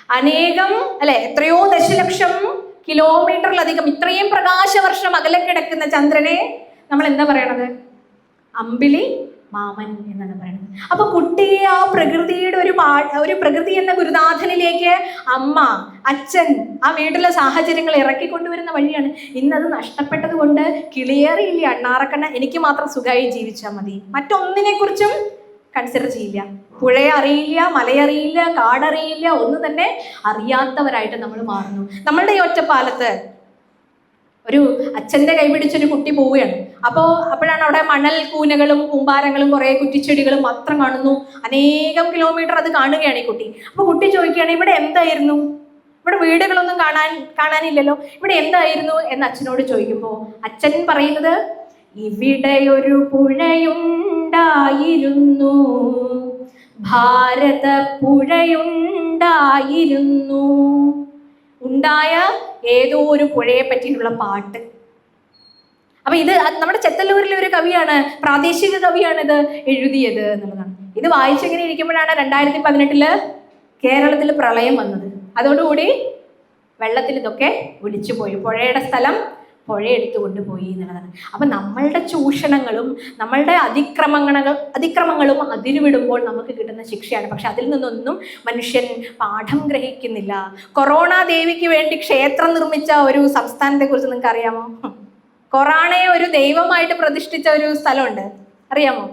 അനേകം അല്ലെ, എത്രയോ ദശലക്ഷം കിലോമീറ്ററിലധികം, ഇത്രയും പ്രകാശവർഷം അകലെ കിടക്കുന്ന ചന്ദ്രനെ നമ്മൾ എന്താ പറയണത്? അമ്പിളി മാമൻ എന്നാണ് പറയുന്നത്. അപ്പൊ കുട്ടിയെ ആ പ്രകൃതിയുടെ ഒരു പ്രകൃതി എന്ന ഗുരുനാഥനിലേക്ക് അമ്മ, അച്ഛൻ, ആ വീട്ടിലെ സാഹചര്യങ്ങൾ ഇറക്കിക്കൊണ്ടുവരുന്ന വഴിയാണ്. ഇന്നത് നഷ്ടപ്പെട്ടത് കൊണ്ട് കിളിയേറിയില്ല അണ്ണാറക്കണ്ണ, എനിക്ക് മാത്രം സുഖമായി ജീവിച്ചാൽ മതി, മറ്റൊന്നിനെ കുറിച്ചും കൺസിഡർ ചെയ്യില്ല. പുഴയെ അറിയില്ല, മലയറിയില്ല, കാടറിയില്ല, ഒന്നും തന്നെ അറിയാത്തവരായിട്ട് നമ്മൾ മാറുന്നു. നമ്മളുടെ ഈ ഒറ്റപ്പാലത്ത് ഒരു അച്ഛൻ്റെ കൈ പിടിച്ചൊരു കുട്ടി പോവുകയാണ്. അപ്പോഴാണ് അവിടെ മണൽ കൂനകളും കൂമ്പാരങ്ങളും കുറേ കുറ്റിച്ചെടികളും മാത്രം കാണുന്നു. അനേകം കിലോമീറ്റർ അത് കാണുകയാണ് ഈ കുട്ടി. അപ്പോൾ കുട്ടി ചോദിക്കുകയാണ്, ഇവിടെ എന്തായിരുന്നു? ഇവിടെ വീടുകളൊന്നും കാണാനില്ലല്ലോ, ഇവിടെ എന്തായിരുന്നു എന്ന് അച്ഛനോട് ചോദിക്കുമ്പോൾ അച്ഛൻ പറയുന്നത്, ഇവിടെ ഒരു പുഴയുണ്ടായിരുന്നു, ഭാരത പുഴയുണ്ടായിരുന്നു. ഉണ്ടായ ഏതോ ഒരു പുഴയെ പറ്റിയിട്ടുള്ള പാട്ട്. അപ്പൊ ഇത് നമ്മുടെ ചെത്തല്ലൂരിലെ ഒരു കവിയാണ്, പ്രാദേശിക കവിയാണ് ഇത് എഴുതിയത് എന്നുള്ളതാണ്. ഇത് വായിച്ചെങ്ങനെ ഇരിക്കുമ്പോഴാണ് 2018 കേരളത്തിൽ പ്രളയം വന്നത്. അതോടുകൂടി വെള്ളത്തിൽ ഇതൊക്കെ ഒലിച്ചു പോയി. പുഴയുടെ സ്ഥലം പുഴയെടുത്ത് കൊണ്ടുപോയി എന്നുള്ളതാണ്. അപ്പൊ നമ്മളുടെ ചൂഷണങ്ങളും നമ്മളുടെ അതിക്രമങ്ങളും അതിരുവിടുമ്പോൾ നമുക്ക് കിട്ടുന്ന ശിക്ഷയാണ്. പക്ഷെ അതിൽ നിന്നൊന്നും മനുഷ്യൻ പാഠം ഗ്രഹിക്കുന്നില്ല. കൊറോണ ദേവിക്ക് വേണ്ടി ക്ഷേത്രം നിർമ്മിച്ച ഒരു സംസ്ഥാനത്തെ കുറിച്ച് നിങ്ങൾക്ക് അറിയാമോ? കൊറോണയെ ഒരു ദൈവമായിട്ട് പ്രതിഷ്ഠിച്ച ഒരു സ്ഥലമുണ്ട്, അറിയാമോ?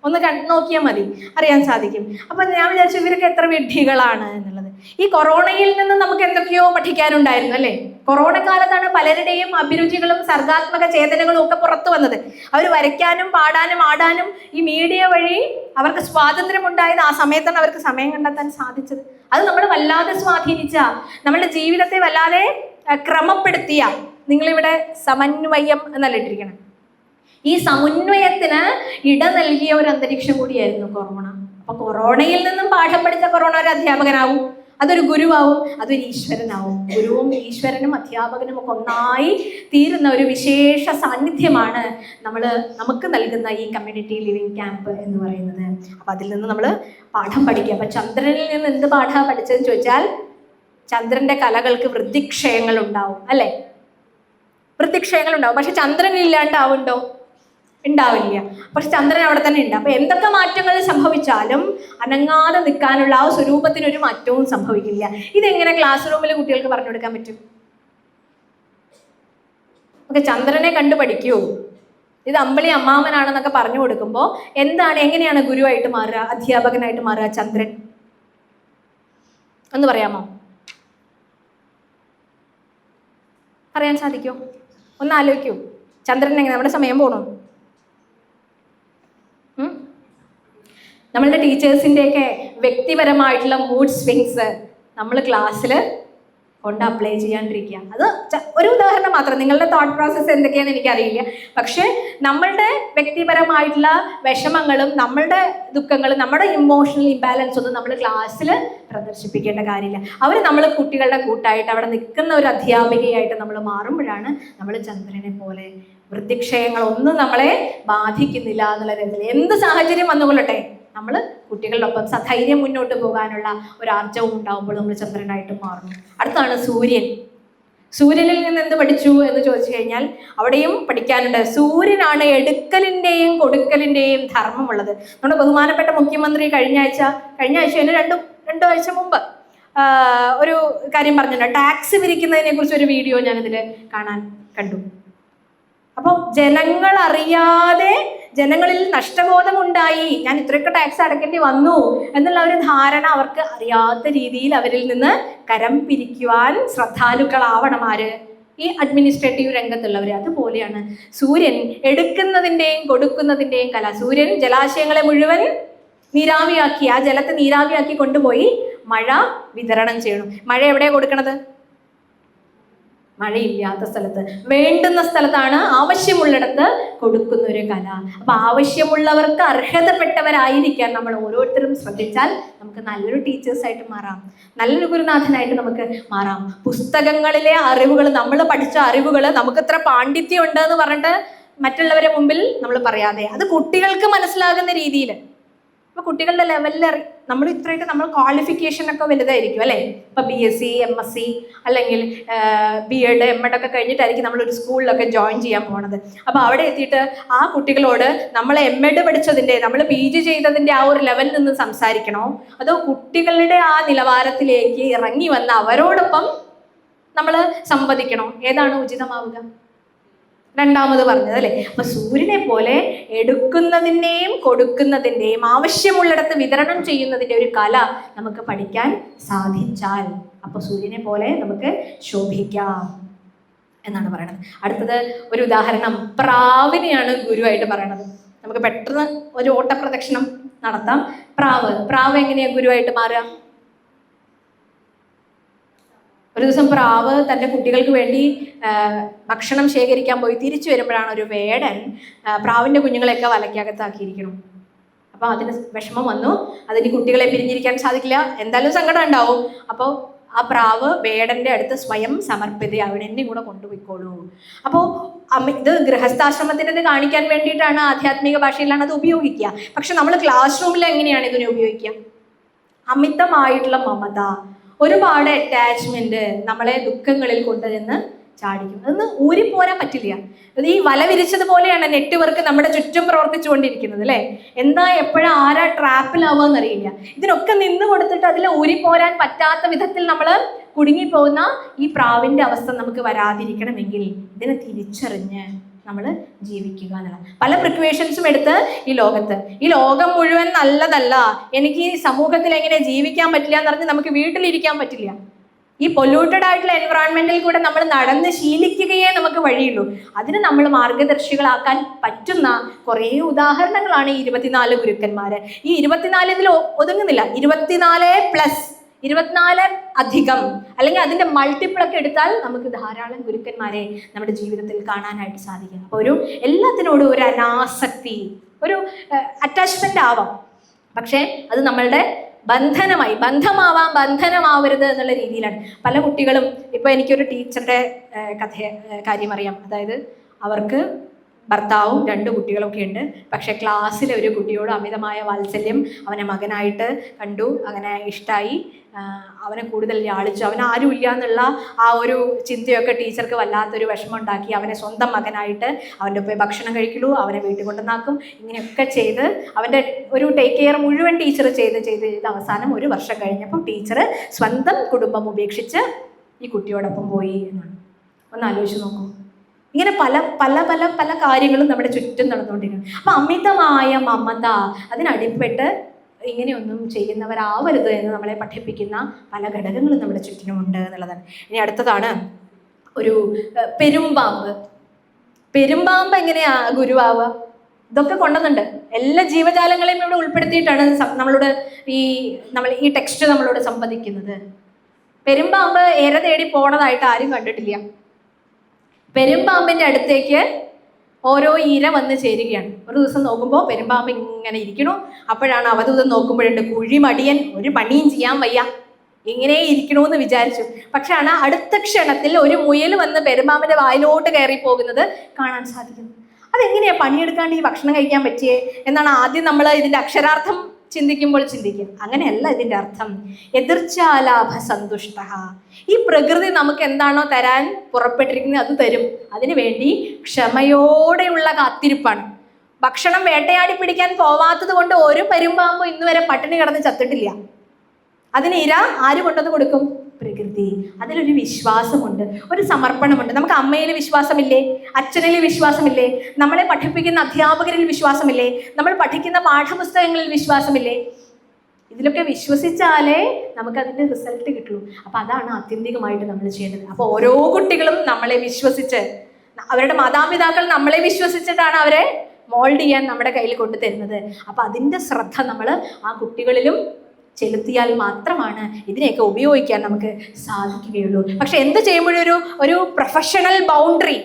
ഒന്ന് നോക്കിയാൽ മതി, അറിയാൻ സാധിക്കും. അപ്പൊ ഞാൻ വിചാരിച്ചു ഇവരൊക്കെ എത്ര വിഡ്ഢികളാണ് എന്നുള്ളത്. ഈ കൊറോണയിൽ നിന്ന് നമുക്ക് എന്തൊക്കെയോ പഠിക്കാനുണ്ടായിരുന്നു അല്ലേ? കൊറോണ കാലത്താണ് പലരുടെയും അഭിരുചികളും സർഗാത്മക ചേതനകളും ഒക്കെ പുറത്തു വന്നത്. അവർ വരയ്ക്കാനും പാടാനും ആടാനും ഈ മീഡിയ വഴി അവർക്ക് സ്വാതന്ത്ര്യം ഉണ്ടായത്. ആ സമയത്താണ് അവർക്ക് സമയം കണ്ടെത്താൻ സാധിച്ചത്. അത് നമ്മൾ വല്ലാതെ സ്വാധീനിച്ച, നമ്മളുടെ ജീവിതത്തെ വല്ലാതെ ക്രമപ്പെടുത്തിയ, നിങ്ങളിവിടെ സമന്വയം എന്നല്ല ഇട്ടിരിക്കണം, ഈ സമന്വയത്തിന് ഇട നൽകിയ ഒരു അന്തരീക്ഷം കൂടിയായിരുന്നു കൊറോണ. അപ്പൊ കൊറോണയിൽ നിന്നും പാഠം പഠിച്ച കൊറോണ ഒരു അധ്യാപകനാവും, അതൊരു ഗുരുവാവും, അതൊരു ഈശ്വരനാവും. ഗുരുവും ഈശ്വരനും അധ്യാപകനും ഒക്കെ ഒന്നായി തീരുന്ന ഒരു വിശേഷ സാന്നിധ്യമാണ് നമുക്ക് നൽകുന്ന ഈ കമ്മ്യൂണിറ്റി ലിവിങ് ക്യാമ്പ് എന്ന് പറയുന്നത്. അപ്പൊ അതിൽ നിന്ന് നമ്മൾ പാഠം പഠിക്കുക. അപ്പൊ ചന്ദ്രനിൽ നിന്ന് എന്ത് പാഠം പഠിച്ചതെന്ന് ചോദിച്ചാൽ, ചന്ദ്രന്റെ കലകൾക്ക് വൃദ്ധിക്ഷയങ്ങൾ ഉണ്ടാവും അല്ലെ? വൃദ്ധിക്ഷയങ്ങൾ ഉണ്ടാവും. പക്ഷെ ചന്ദ്രൻ ഇല്ലാണ്ടാവുണ്ടോ? ഉണ്ടാവില്ല. പക്ഷെ ചന്ദ്രൻ അവിടെ തന്നെ ഉണ്ട്. അപ്പൊ എന്തൊക്കെ മാറ്റങ്ങൾ സംഭവിച്ചാലും അനങ്ങാതെ നിൽക്കാനുള്ള ആ സ്വരൂപത്തിനൊരു മാറ്റവും സംഭവിക്കില്ല. ഇതെങ്ങനെ ക്ലാസ് റൂമിൽ കുട്ടികൾക്ക് പറഞ്ഞു കൊടുക്കാൻ പറ്റും? ഒക്കെ ചന്ദ്രനെ കണ്ടു പഠിക്കൂ, ഇത് അമ്പിളി അമ്മാവനാണെന്നൊക്കെ പറഞ്ഞു കൊടുക്കുമ്പോൾ എങ്ങനെയാണ് ഗുരുവായിട്ട് മാറുക, അധ്യാപകനായിട്ട് മാറുക ചന്ദ്രൻ? ഒന്ന് പറയാമോ? പറയാൻ സാധിക്കോ? ഒന്ന് ആലോചിക്കൂ. ചന്ദ്രൻ എങ്ങനെ? നമ്മുടെ സമയം പോകണം. നമ്മളുടെ ടീച്ചേഴ്സിൻ്റെയൊക്കെ വ്യക്തിപരമായിട്ടുള്ള മൂഡ് സ്വിങ്സ് നമ്മൾ ക്ലാസ്സിൽ കൊണ്ട് അപ്ലൈ ചെയ്യാണ്ടിരിക്കുക. അത് ഒരു ഉദാഹരണം മാത്രം. നിങ്ങളുടെ തോട്ട് പ്രോസസ്സ് എന്തൊക്കെയാണെന്ന് എനിക്കറിയില്ല. പക്ഷേ നമ്മളുടെ വ്യക്തിപരമായിട്ടുള്ള വിഷമങ്ങളും നമ്മളുടെ ദുഃഖങ്ങളും നമ്മുടെ ഇമോഷണൽ ഇംബാലൻസ് ഒന്നും നമ്മൾ ക്ലാസ്സിൽ പ്രദർശിപ്പിക്കേണ്ട കാര്യമില്ല. നമ്മൾ കുട്ടികളുടെ കൂട്ടായിട്ട് അവിടെ നിൽക്കുന്ന ഒരു അധ്യാപികയായിട്ട് നമ്മൾ മാറുമ്പോഴാണ് നമ്മൾ ചന്ദ്രനെ പോലെ വൃദ്ധിക്ഷയങ്ങളൊന്നും നമ്മളെ ബാധിക്കുന്നില്ല എന്നുള്ള തരത്തിൽ എന്ത് സാഹചര്യം വന്നുകൊള്ളട്ടെ നമ്മൾ കുട്ടികളുടെ ഒപ്പം സധൈര്യം മുന്നോട്ട് പോകാനുള്ള ഒരു ആർജവും ഉണ്ടാകുമ്പോൾ നമ്മൾ ചന്ദ്രനായിട്ട് മാറുന്നു. അടുത്താണ് സൂര്യൻ. സൂര്യനിൽ നിന്ന് എന്ത് പഠിച്ചു എന്ന് ചോദിച്ചു കഴിഞ്ഞാൽ അവിടെയും പഠിക്കാനുണ്ട്. സൂര്യനാണ് എടുക്കലിൻ്റെയും കൊടുക്കലിൻ്റെയും ധർമ്മമുള്ളത്. നമ്മുടെ ബഹുമാനപ്പെട്ട മുഖ്യമന്ത്രി കഴിഞ്ഞ ആഴ്ച രണ്ടു ആഴ്ച മുമ്പ് ഒരു കാര്യം പറഞ്ഞിട്ടുണ്ട്. ടാക്സ് പിരിക്കുന്നതിനെ കുറിച്ച് ഒരു വീഡിയോ ഞാനിതിൽ കണ്ടു. അപ്പോൾ ജനങ്ങൾ അറിയാതെ ജനങ്ങളിൽ നഷ്ടബോധമുണ്ടായി, ഞാൻ ഇത്രയൊക്കെ ടാക്സ് അടയ്ക്കേണ്ടി വന്നു എന്നുള്ള ഒരു ധാരണ അവർക്ക് അറിയാത്ത രീതിയിൽ അവരിൽ നിന്ന് കരം പിരിക്കുവാൻ ശ്രദ്ധാലുക്കളാവണം ആര്? ഈ അഡ്മിനിസ്ട്രേറ്റീവ് രംഗത്തുള്ളവർ. അതുപോലെയാണ് സൂര്യൻ എടുക്കുന്നതിൻ്റെയും കൊടുക്കുന്നതിൻ്റെയും കല. സൂര്യൻ ജലാശയങ്ങളെ മുഴുവൻ നീരാവിയാക്കി, ആ ജലത്തെ നീരാവിയാക്കി കൊണ്ടുപോയി മഴ വിതരണം ചെയ്യണം. മഴ എവിടെയാണ് കൊടുക്കണത്? മഴയില്ലാത്ത സ്ഥലത്ത്. വേണ്ടുന്ന സ്ഥലത്താണ്, ആവശ്യമുള്ളിടത്ത് കൊടുക്കുന്ന ഒരു കല. അപ്പൊ ആവശ്യമുള്ളവർക്ക് അർഹതപ്പെട്ടവരായിരിക്കാൻ നമ്മൾ ഓരോരുത്തരും ശ്രദ്ധിച്ചാൽ നമുക്ക് നല്ലൊരു ടീച്ചേഴ്സായിട്ട് മാറാം, നല്ലൊരു ഗുരുനാഥനായിട്ട് നമുക്ക് മാറാം. പുസ്തകങ്ങളിലെ അറിവുകൾ, നമ്മൾ പഠിച്ച അറിവുകൾ നമുക്ക് ഇത്ര പാണ്ഡിത്യം ഉണ്ട് എന്ന് പറഞ്ഞിട്ട് മറ്റുള്ളവരെ മുമ്പിൽ നമ്മൾ പറയാതെ, അത് കുട്ടികൾക്ക് മനസ്സിലാകുന്ന രീതിയിൽ. അപ്പൊ കുട്ടികളുടെ ലെവലിൽ നമ്മൾ ഇത്രയായിട്ട് നമ്മൾ ക്വാളിഫിക്കേഷൻ ഒക്കെ വലുതായിരിക്കും അല്ലേ? ഇപ്പൊ BSc MSc അല്ലെങ്കിൽ B.Ed M.Ed ഒക്കെ കഴിഞ്ഞിട്ടായിരിക്കും നമ്മളൊരു സ്കൂളിലൊക്കെ ജോയിൻ ചെയ്യാൻ പോണത്. അപ്പൊ അവിടെ എത്തിയിട്ട് ആ കുട്ടികളോട് നമ്മൾ M.Ed പഠിച്ചതിൻ്റെ, നമ്മൾ PG ചെയ്തതിൻ്റെ ആ ഒരു ലെവലിൽ നിന്ന് സംസാരിക്കണോ, അതോ കുട്ടികളുടെ ആ നിലവാരത്തിലേക്ക് ഇറങ്ങി വന്ന് അവരോടൊപ്പം നമ്മൾ സംവദിക്കണോ? ഏതാണ് ഉചിതമാവുക? രണ്ടാമത് പറഞ്ഞത് അല്ലേ? അപ്പൊ സൂര്യനെ പോലെ എടുക്കുന്നതിൻ്റെയും കൊടുക്കുന്നതിൻ്റെയും ആവശ്യമുള്ളിടത്ത് വിതരണം ചെയ്യുന്നതിൻ്റെ ഒരു കല നമുക്ക് പഠിക്കാൻ സാധിച്ചാൽ അപ്പൊ സൂര്യനെ പോലെ നമുക്ക് ശോഭിക്കാം എന്നാണ് പറയുന്നത്. അടുത്തത് ഒരു ഉദാഹരണം പ്രാവിനെയാണ് ഗുരുവായിട്ട് പറയണത്. നമുക്ക് പെട്ടെന്ന് ഒരു ഓട്ടപ്രദക്ഷിണം നടത്താം. പ്രാവ് എങ്ങനെയാ ഗുരുവായിട്ട് മാറുക? ഒരു ദിവസം പ്രാവ് തൻ്റെ കുട്ടികൾക്ക് വേണ്ടി ഭക്ഷണം ശേഖരിക്കാൻ പോയി തിരിച്ചു വരുമ്പോഴാണ് ഒരു വേടൻ പ്രാവിൻ്റെ കുഞ്ഞുങ്ങളെയൊക്കെ വലയ്ക്കകത്താക്കിയിരിക്കണം. അപ്പോൾ അതിന് വിഷമം വന്നു. അതിന് കുട്ടികളെ പിരിഞ്ഞിരിക്കാൻ സാധിക്കില്ല, എന്തായാലും സങ്കടം ഉണ്ടാവും. അപ്പോൾ ആ പ്രാവ് വേടൻ്റെ അടുത്ത് സ്വയം സമർപ്പിത, അവിടെ എന്നെ കൂടെ കൊണ്ടുപോയിക്കോളൂ. അപ്പോൾ ഇത് ഗൃഹസ്ഥാശ്രമത്തിനത് കാണിക്കാൻ വേണ്ടിയിട്ടാണ്, ആധ്യാത്മിക ഭാഷയിലാണ് അത് ഉപയോഗിക്കുക. പക്ഷെ നമ്മൾ ക്ലാസ് റൂമിൽ എങ്ങനെയാണ് ഇതിനെ ഉപയോഗിക്കുക? അമിതമായിട്ടുള്ള മമത, ഒരുപാട് അറ്റാച്ച്മെന്റ് നമ്മളെ ദുഃഖങ്ങളിൽ കൊണ്ടുചെന്ന് ചാടിക്കും. അതൊന്ന് ഊരിപ്പോരാൻ പറ്റില്ല. ഈ വല വിരിച്ചതുപോലെയാണ് നെറ്റ്വർക്ക് നമ്മുടെ ചുറ്റും പ്രവർത്തിച്ചുകൊണ്ടിരിക്കുന്നത്, അല്ലേ? എന്താ എപ്പോഴാ ആരാ ട്രാപ്പിലാവുക എന്നറിയില്ല. ഇതിനൊക്കെ നിന്ന് കൊടുത്തിട്ട് അതിൽ ഊരിപ്പോരാൻ പറ്റാത്ത വിധത്തിൽ നമ്മൾ കുടുങ്ങിപ്പോകുന്ന ഈ പ്രാവിന്റെ അവസ്ഥ നമുക്ക് വരാതിരിക്കണമെങ്കിൽ ഇതിനെ തിരിച്ചറിഞ്ഞ് നമ്മൾ ജീവിക്കുക എന്നുള്ളത്. പല പ്രിക്വേഷൻസും എടുത്ത് ഈ ലോകം മുഴുവൻ നല്ലതല്ല, എനിക്ക് ഈ സമൂഹത്തിൽ എങ്ങനെ ജീവിക്കാൻ പറ്റില്ല എന്ന് പറഞ്ഞ് നമുക്ക് വീട്ടിലിരിക്കാൻ പറ്റില്ല. ഈ പൊല്യൂട്ടഡ് ആയിട്ടുള്ള എൻവറോൺമെന്റിൽ കൂടെ നമ്മൾ നടന്ന് ശീലിക്കുകയേ നമുക്ക് വഴിയുള്ളൂ. അതിന് നമ്മൾ മാർഗദർശികളാക്കാൻ പറ്റുന്ന കുറേ ഉദാഹരണങ്ങളാണ് ഈ 24 ഗുരുക്കന്മാര്. ഈ 24 ഇതിൽ ഒതുങ്ങുന്നില്ല, 24 അധികം, അല്ലെങ്കിൽ അതിന്റെ മൾട്ടിപ്പിൾ ഒക്കെ എടുത്താൽ നമുക്ക് ധാരാളം ഗുരുക്കന്മാരെ നമ്മുടെ ജീവിതത്തിൽ കാണാനായിട്ട് സാധിക്കും. അപ്പോൾ എല്ലാത്തിനോടും ഒരു അനാസക്തി, ഒരു അറ്റാച്ച്മെന്റ് ആവാം, പക്ഷേ അത് നമ്മളുടെ ബന്ധമാവരുത് എന്നുള്ള രീതിയിലാണ്. പല കുട്ടികളും, ഇപ്പോൾ എനിക്കൊരു ടീച്ചറുടെ കാര്യം അറിയാം. അതായത് അവർക്ക് ഭർത്താവും 2 കുട്ടികളൊക്കെ ഉണ്ട്. പക്ഷെ ക്ലാസ്സിലെ ഒരു കുട്ടിയോട് അമിതമായ വാത്സല്യം അവനെ മകനായിട്ട് കണ്ടു, അങ്ങനെ ഇഷ്ടമായി, അവനെ കൂടുതൽ ലാളിച്ചു. അവൻ ആരുമില്ല എന്നുള്ള ആ ഒരു ചിന്തയൊക്കെ ടീച്ചർക്ക് വല്ലാത്തൊരു വിഷമം ഉണ്ടാക്കി. അവനെ സ്വന്തം മകനായിട്ട് അവൻ്റെ ഒപ്പം ഭക്ഷണം കഴിക്കുള്ളൂ, അവനെ വീട്ടിൽ കൊണ്ടുവന്നാക്കും, ഇങ്ങനെയൊക്കെ ചെയ്ത് അവൻ്റെ ഒരു ടേക്ക് കെയർ മുഴുവൻ ടീച്ചർ ചെയ്ത് അവസാനം 1 വർഷം കഴിഞ്ഞപ്പോൾ ടീച്ചർ സ്വന്തം കുടുംബം ഉപേക്ഷിച്ച് ഈ കുട്ടിയോടൊപ്പം പോയി എന്നാണ്. ഒന്ന് ആലോചിച്ച് നോക്കൂ. ഇങ്ങനെ പല പല പല പല കാര്യങ്ങളും നമ്മുടെ ചുറ്റും നടന്നുകൊണ്ടിരിക്കുന്നു. അപ്പം അമിതമായ മമത, അതിനടിപ്പെട്ട് ഇങ്ങനെയൊന്നും ചെയ്യുന്നവരാവരുത് എന്ന് നമ്മളെ പഠിപ്പിക്കുന്ന പല ഘടകങ്ങളും നമ്മുടെ ചുറ്റിനുമുണ്ട് എന്നുള്ളതാണ്. ഇനി അടുത്തതാണ് ഒരു പെരുമ്പാമ്പ് എങ്ങനെയാ ഗുരുവാവുക? ഇതൊക്കെ കൊണ്ടുവന്നുണ്ട്. എല്ലാ ജീവജാലങ്ങളെയും ഇവിടെ ഉൾപ്പെടുത്തിയിട്ടാണ് നമ്മൾ ഈ ടെക്സ്റ്റ് നമ്മളോട് സംവദിക്കുന്നത്. പെരുമ്പാമ്പ് ഇര തേടി പോണതായിട്ട് ആരും കണ്ടിട്ടില്ല. പെരുമ്പാമ്പിന്റെ അടുത്തേക്ക് ഓരോ ഇര വന്ന് ചേരുകയാണ്. ഒരു ദിവസം നോക്കുമ്പോൾ പെരുമ്പാമ്പ് ഇങ്ങനെ ഇരിക്കണു. അപ്പോഴാണ് അവധൂതം നോക്കുമ്പോഴുണ്ട്, കുഴിമടിയൻ, ഒരു പണിയും ചെയ്യാൻ വയ്യ, ഇങ്ങനെ ഇരിക്കണമെന്ന് വിചാരിച്ചു. പക്ഷെ അടുത്ത ക്ഷണത്തിൽ ഒരു മുയൽ വന്ന് പെരുമ്പാമ്പിന്റെ വായിലോട്ട് കയറി പോകുന്നത് കാണാൻ സാധിക്കുന്നു. അതെങ്ങനെയാ പണിയെടുക്കാണ്ട് ഈ ഭക്ഷണം കഴിക്കാൻ പറ്റിയേ എന്നാണ് ആദ്യം നമ്മൾ ഇതിന്റെ അക്ഷരാർത്ഥം ചിന്തിക്കുക. അങ്ങനെയല്ല ഇതിന്റെ അർത്ഥം. എതിർച്ചാലാഭ സന്തുഷ്ട. ഈ പ്രകൃതി നമുക്ക് എന്താണോ തരാൻ പുറപ്പെട്ടിരിക്കുന്നത് അത് തരും. അതിനു വേണ്ടി ക്ഷമയോടെയുള്ള കാത്തിരിപ്പാണ്. ഭക്ഷണം വേട്ടയാടി പിടിക്കാൻ പോവാത്തത് കൊണ്ട് ഒരു പെരുമ്പാമ്പും ഇന്നുവരെ പട്ടിണി കിടന്ന് ചത്തിട്ടില്ല. അതിന് ഇര ആര് കൊണ്ടുവന്ന് കൊടുക്കും? പ്രകൃതി. അതിലൊരു വിശ്വാസമുണ്ട്, ഒരു സമർപ്പണമുണ്ട്. നമുക്ക് അമ്മയിൽ വിശ്വാസമില്ലേ? അച്ഛനിൽ വിശ്വാസമില്ലേ? നമ്മളെ പഠിപ്പിക്കുന്ന അധ്യാപകരിൽ വിശ്വാസമില്ലേ? നമ്മൾ പഠിക്കുന്ന പാഠപുസ്തകങ്ങളിൽ വിശ്വാസമില്ലേ? ഇതിലൊക്കെ വിശ്വസിച്ചാലേ നമുക്ക് അതിൻ്റെ റിസൾട്ട് കിട്ടുള്ളൂ. അപ്പം അതാണ് ആത്യന്തികമായിട്ട് നമ്മൾ ചെയ്യേണ്ടത്. അപ്പോൾ ഓരോ കുട്ടികളും നമ്മളെ വിശ്വസിച്ച്, അവരുടെ മാതാപിതാക്കൾ നമ്മളെ വിശ്വസിച്ചിട്ടാണ് അവരെ മോൾഡ് ചെയ്യാൻ നമ്മുടെ കയ്യിൽ കൊണ്ടുതരുന്നത്. അപ്പം അതിൻ്റെ ശ്രദ്ധ നമ്മൾ ആ കുട്ടികളിലും ചെലുത്തിയാൽ മാത്രമാണ് ഇതിനെയൊക്കെ ഉപയോഗിക്കാൻ നമുക്ക് സാധിക്കുകയുള്ളൂ. പക്ഷെ എന്ത് ചെയ്യുമ്പോഴും ഒരു പ്രൊഫഷണൽ ബൗണ്ടറി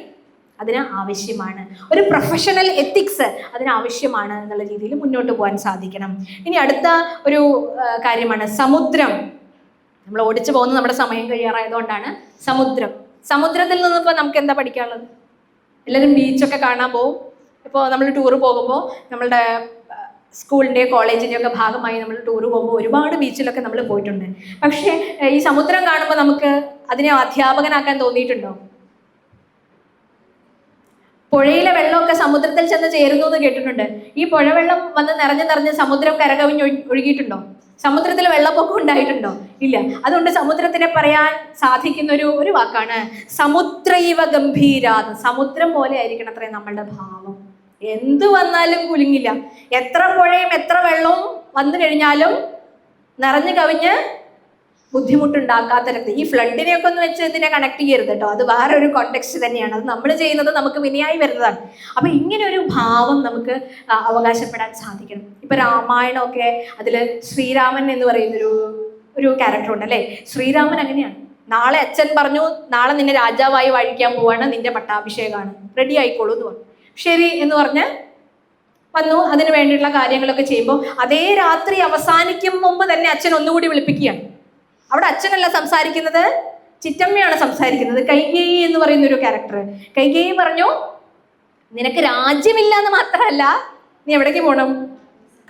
അതിന് ആവശ്യമാണ്, ഒരു പ്രൊഫഷണൽ എത്തിക്സ് അതിനാവശ്യമാണ് എന്നുള്ള രീതിയിൽ മുന്നോട്ട് പോകാൻ സാധിക്കണം. ഇനി അടുത്ത ഒരു കാര്യമാണ് സമുദ്രം. നമ്മൾ ഓടിച്ചു പോകുന്നത് നമ്മുടെ സമയം കഴിയാറായതുകൊണ്ടാണ്. സമുദ്രത്തിൽ നിന്നിപ്പോൾ നമുക്ക് എന്താ പഠിക്കാനുള്ളത്? എല്ലാവരും ബീച്ചൊക്കെ കാണാൻ പോകും. ഇപ്പോൾ നമ്മൾ ടൂർ പോകുമ്പോൾ നമ്മളുടെ സ്കൂളിൻ്റെയോ കോളേജിൻ്റെയോ ഒക്കെ ഭാഗമായി നമ്മൾ ടൂർ പോകുമ്പോൾ ഒരുപാട് ബീച്ചിലൊക്കെ നമ്മൾ പോയിട്ടുണ്ട്. പക്ഷേ ഈ സമുദ്രം കാണുമ്പോൾ നമുക്ക് അതിനെ അധ്യാപകനാക്കാൻ തോന്നിയിട്ടുണ്ടോ? പുഴയിലെ വെള്ളമൊക്കെ സമുദ്രത്തിൽ ചെന്ന് ചേരുന്നു എന്ന് കേട്ടിട്ടുണ്ട്. ഈ പുഴവെള്ളം വന്ന് നിറഞ്ഞ് സമുദ്രം കരകവിഞ്ഞ് ഒഴുകിയിട്ടുണ്ടോ? സമുദ്രത്തിൽ വെള്ളപ്പൊക്കം ഉണ്ടായിട്ടുണ്ടോ? ഇല്ല. അതുകൊണ്ട് സമുദ്രത്തിനെ പറയാൻ സാധിക്കുന്ന ഒരു വാക്കാണ് സമുദ്രൈവ ഗംഭീര. സമുദ്രം പോലെ ആയിരിക്കണം അത്രേ നമ്മളുടെ ഭാവം. എന്ത് വന്നാലും കുലുങ്ങില്ല. എത്ര പുഴയും എത്ര വെള്ളവും വന്നു കഴിഞ്ഞാലും നിറഞ്ഞു കവിഞ്ഞ് ബുദ്ധിമുട്ടുണ്ടാക്കാത്ത രക്തം. ഈ ഫ്ലഡിനെയൊക്കെ ഒന്ന് വെച്ച് ഇതിനെ കണക്ട് ചെയ്യരുത് കേട്ടോ, അത് വേറെ ഒരു കോണ്ടെക്സ്റ്റ് തന്നെയാണ്. അത് നമ്മൾ ചെയ്യുന്നത് നമുക്ക് വിനയായി വരുന്നതാണ്. അപ്പൊ ഇങ്ങനെ ഒരു ഭാവം നമുക്ക് അവകാശപ്പെടാൻ സാധിക്കണം. ഇപ്പൊ രാമായണമൊക്കെ അതിൽ ശ്രീരാമൻ എന്ന് പറയുന്നൊരു ഒരു ക്യാരക്ടർ ഉണ്ട് അല്ലേ. ശ്രീരാമൻ അങ്ങനെയാണ്. നാളെ അച്ഛൻ പറഞ്ഞു, നാളെ നിന്നെ രാജാവായി വാഴിക്കാൻ പോവാണ്, നിന്റെ പട്ടാഭിഷേകമാണ്, റെഡി ആയിക്കോളൂ എന്ന് പറഞ്ഞു. ശരി എന്ന് പറഞ്ഞ് വന്നു. അതിന് വേണ്ടിയിട്ടുള്ള കാര്യങ്ങളൊക്കെ ചെയ്യുമ്പോൾ അതേ രാത്രി അവസാനിക്കും മുമ്പ് തന്നെ അച്ഛൻ ഒന്നുകൂടി വിളിപ്പിക്കുകയാണ്. അവിടെ അച്ഛനല്ല സംസാരിക്കുന്നത്, ചിറ്റമ്മയാണ് സംസാരിക്കുന്നത്. കൈകേയി എന്ന് പറയുന്ന ഒരു ക്യാരക്ടർ. കൈകേയി പറഞ്ഞു, നിനക്ക് രാജ്യമില്ല എന്ന് മാത്രമല്ല, നീ എവിടേക്ക് പോകണം?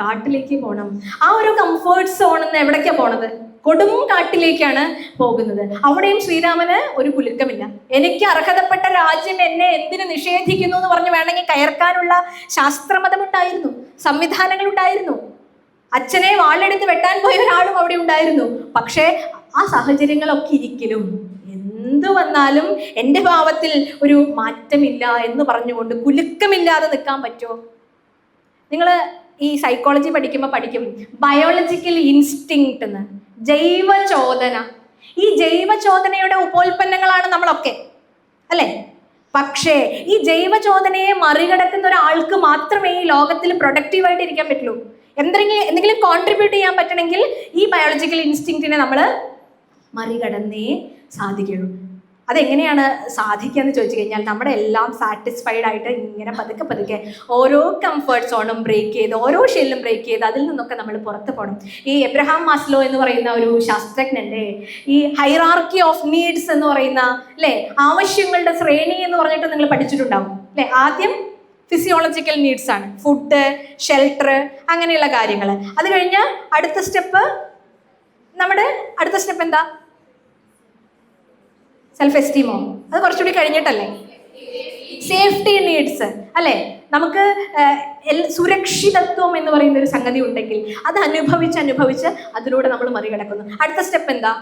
കാട്ടിലേക്ക് പോകണം. ആ ഒരു കംഫേർട്ട് സോണിൽ നിന്ന് എവിടേക്കാ പോണത്? കൊടും കാട്ടിലേക്കാണ് പോകുന്നത്. അവിടെയും ശ്രീരാമന് ഒരു കുലുക്കമില്ല. എനിക്ക് അർഹതപ്പെട്ട രാജ്യം എന്നെ എന്തിനു നിഷേധിക്കുന്നു എന്ന് പറഞ്ഞ് വേണമെങ്കിൽ കയർക്കാനുള്ള ശാസ്ത്രമതം ഉണ്ടായിരുന്നു, സംവിധാനങ്ങൾ ഉണ്ടായിരുന്നു. അച്ഛനെ വാളെടുത്ത് വെട്ടാൻ പോയ ഒരാളും അവിടെ ഉണ്ടായിരുന്നു. പക്ഷേ ആ സാഹചര്യങ്ങളൊക്കെ ഇരിക്കലും എന്തു വന്നാലും എൻ്റെ ഭാവത്തിൽ ഒരു മാറ്റമില്ല എന്ന് പറഞ്ഞുകൊണ്ട് കുലുക്കമില്ലാതെ നിൽക്കാൻ പറ്റുമോ? നിങ്ങൾ ഈ സൈക്കോളജി പഠിക്കുമ്പോൾ പഠിക്കും ബയോളജിക്കൽ ഇൻസ്റ്റിങ്ക്റ്റ് എന്ന്, ജൈവചോദന. ഈ ജൈവചോദനയുടെ ഉപോൽപ്പന്നങ്ങളാണ് നമ്മളൊക്കെ അല്ലേ. പക്ഷേ ഈ ജൈവചോദനയെ മറികടക്കുന്ന ഒരാൾക്ക് മാത്രമേ ഈ ലോകത്തിൽ പ്രൊഡക്റ്റീവായിട്ട് ഇരിക്കാൻ പറ്റുള്ളൂ. എന്തെങ്കിലും കോൺട്രിബ്യൂട്ട് ചെയ്യാൻ പറ്റണമെങ്കിൽ ഈ ബയോളജിക്കൽ ഇൻസ്റ്റിങ്ക്റ്റിനെ നമ്മൾ മറികടന്നേ സാധിക്കുള്ളൂ. അതെങ്ങനെയാണ് സാധിക്കുക എന്ന് ചോദിച്ചു കഴിഞ്ഞാൽ, നമ്മുടെ എല്ലാം സാറ്റിസ്ഫൈഡ് ആയിട്ട് ഇങ്ങനെ പതുക്കെ പതുക്കെ ഓരോ കംഫർട്ട് സോണും ബ്രേക്ക് ചെയ്ത്, ഓരോ ഷെല്ലും ബ്രേക്ക് ചെയ്ത് അതിൽ നിന്നൊക്കെ നമ്മൾ പുറത്ത് പോകണം. ഈ എബ്രഹാം മാസ്ലോ എന്ന് പറയുന്ന ഒരു ശാസ്ത്രജ്ഞൻ്റെ ഈ ഹൈറാർക്കി ഓഫ് നീഡ്സ് എന്ന് പറയുന്ന അല്ലേ, ആവശ്യങ്ങളുടെ ശ്രേണി എന്ന് പറഞ്ഞിട്ട് നിങ്ങൾ പഠിച്ചിട്ടുണ്ടാവും അല്ലേ. ആദ്യം ഫിസിയോളജിക്കൽ നീഡ്സ് ആണ്, ഫുഡ്, ഷെൽട്ടർ, അങ്ങനെയുള്ള കാര്യങ്ങൾ. അത് കഴിഞ്ഞ് അടുത്ത സ്റ്റെപ്പ് എന്താ? സെൽഫ് എസ്റ്റീമോ? അത് കുറച്ചുകൂടി കഴിഞ്ഞിട്ടല്ലേ. സേഫ്റ്റി നീഡ്സ് അല്ലേ. നമുക്ക് സുരക്ഷിതത്വം എന്ന് പറയുന്ന ഒരു സംഗതി ഉണ്ടെങ്കിൽ അത് അനുഭവിച്ച് അതിലൂടെ നമ്മൾ മറികടക്കുന്നു. അടുത്ത സ്റ്റെപ്പ് എന്താ?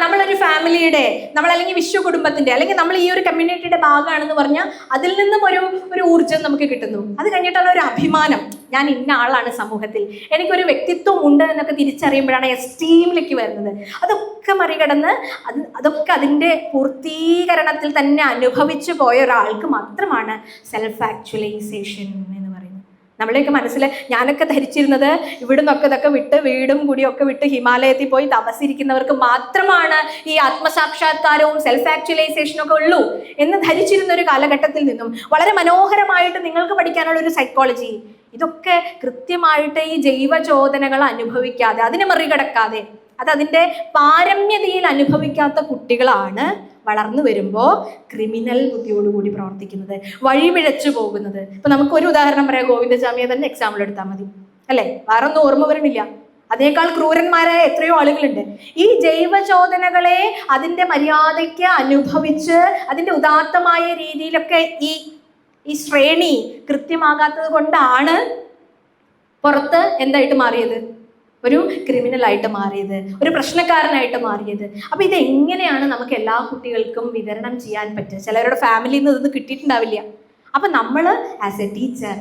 നമ്മളൊരു ഫാമിലിയുടെ, അല്ലെങ്കിൽ വിശ്വകുടുംബത്തിന്റെ, അല്ലെങ്കിൽ നമ്മൾ ഈ ഒരു കമ്മ്യൂണിറ്റിയുടെ ഭാഗമാണെന്ന് പറഞ്ഞാൽ അതിൽ നിന്നും ഒരു ഊർജ്ജം നമുക്ക് കിട്ടുന്നു. അത് കഴിഞ്ഞിട്ടുള്ള ഒരു അഭിമാനം, ഞാൻ ഇന്ന ആളാണ് സമൂഹത്തിൽ, എനിക്കൊരു വ്യക്തിത്വം ഉണ്ട് എന്നൊക്കെ തിരിച്ചറിയുമ്പോഴാണ് എസ്റ്റീമിലേക്ക് വരുന്നത്. അതൊക്കെ മറികടന്ന് അതൊക്കെ അതിൻ്റെ പൂർത്തീകരണത്തിൽ തന്നെ അനുഭവിച്ചു പോയ ഒരാൾക്ക് മാത്രമാണ് സെൽഫ് ആക്ച്വലൈസേഷൻ എന്ന് പറയുന്നത്. നമ്മളെയൊക്കെ മനസ്സിൽ ഞാനൊക്കെ ധരിച്ചിരുന്നത് ഇവിടുന്നൊക്കെ ഇതൊക്കെ വിട്ട്, വീടും കൂടിയൊക്കെ വിട്ട് ഹിമാലയത്തിൽ പോയി തപസ്സിരിക്കുന്നവർക്ക് മാത്രമാണ് ഈ ആത്മസാക്ഷാത്കാരവും സെൽഫ് ആക്ച്വലൈസേഷനും ഒക്കെ ഉള്ളൂ എന്ന് ധരിച്ചിരുന്ന ഒരു കാലഘട്ടത്തിൽ നിന്നും വളരെ മനോഹരമായിട്ട് നിങ്ങൾക്ക് പഠിക്കാനുള്ള ഒരു സൈക്കോളജി, ഇതൊക്കെ കൃത്യമായിട്ട് ഈ ജൈവചോദനകൾ അനുഭവിക്കാതെ, അതിനെ മറികടക്കാതെ, അതിൻ്റെ പാരമ്യതയിൽ അനുഭവിക്കാത്ത കുട്ടികളാണ് വളർന്നു വരുമ്പോൾ ക്രിമിനൽ ബുദ്ധിയോടുകൂടി പ്രവർത്തിക്കുന്നത്, വഴിപിഴച്ചു പോകുന്നത്. ഇപ്പൊ നമുക്കൊരു ഉദാഹരണം പറയാം, ഗോവിന്ദചാമിയെ തന്നെ എക്സാമ്പിൾ എടുത്താൽ മതി അല്ലേ. വേറെ ഒന്നും ഓർമ്മ വരണില്ല. അതിനേക്കാൾ ക്രൂരന്മാരായ എത്രയോ ആളുകളുണ്ട്. ഈ ജൈവചോദനകളെ അതിൻ്റെ മര്യാദയ്ക്ക് അനുഭവിച്ച് അതിൻ്റെ ഉദാത്തമായ രീതിയിലൊക്കെ ഈ ശ്രേണി കൃത്യമാകാത്തത് കൊണ്ടാണ് പുറത്ത് എന്തായിട്ട് മാറിയത്? ഒരു ക്രിമിനലായിട്ട് മാറിയത്, ഒരു പ്രശ്നക്കാരനായിട്ട് മാറിയത്. അപ്പോൾ ഇതെങ്ങനെയാണ് നമുക്ക് എല്ലാ കുട്ടികൾക്കും വിതരണം ചെയ്യാൻ പറ്റുക? ചിലരുടെ ഫാമിലിയിൽ നിന്ന് ഇതൊന്നും കിട്ടിയിട്ടുണ്ടാവില്ല. അപ്പം നമ്മൾ ആസ് എ ടീച്ചർ,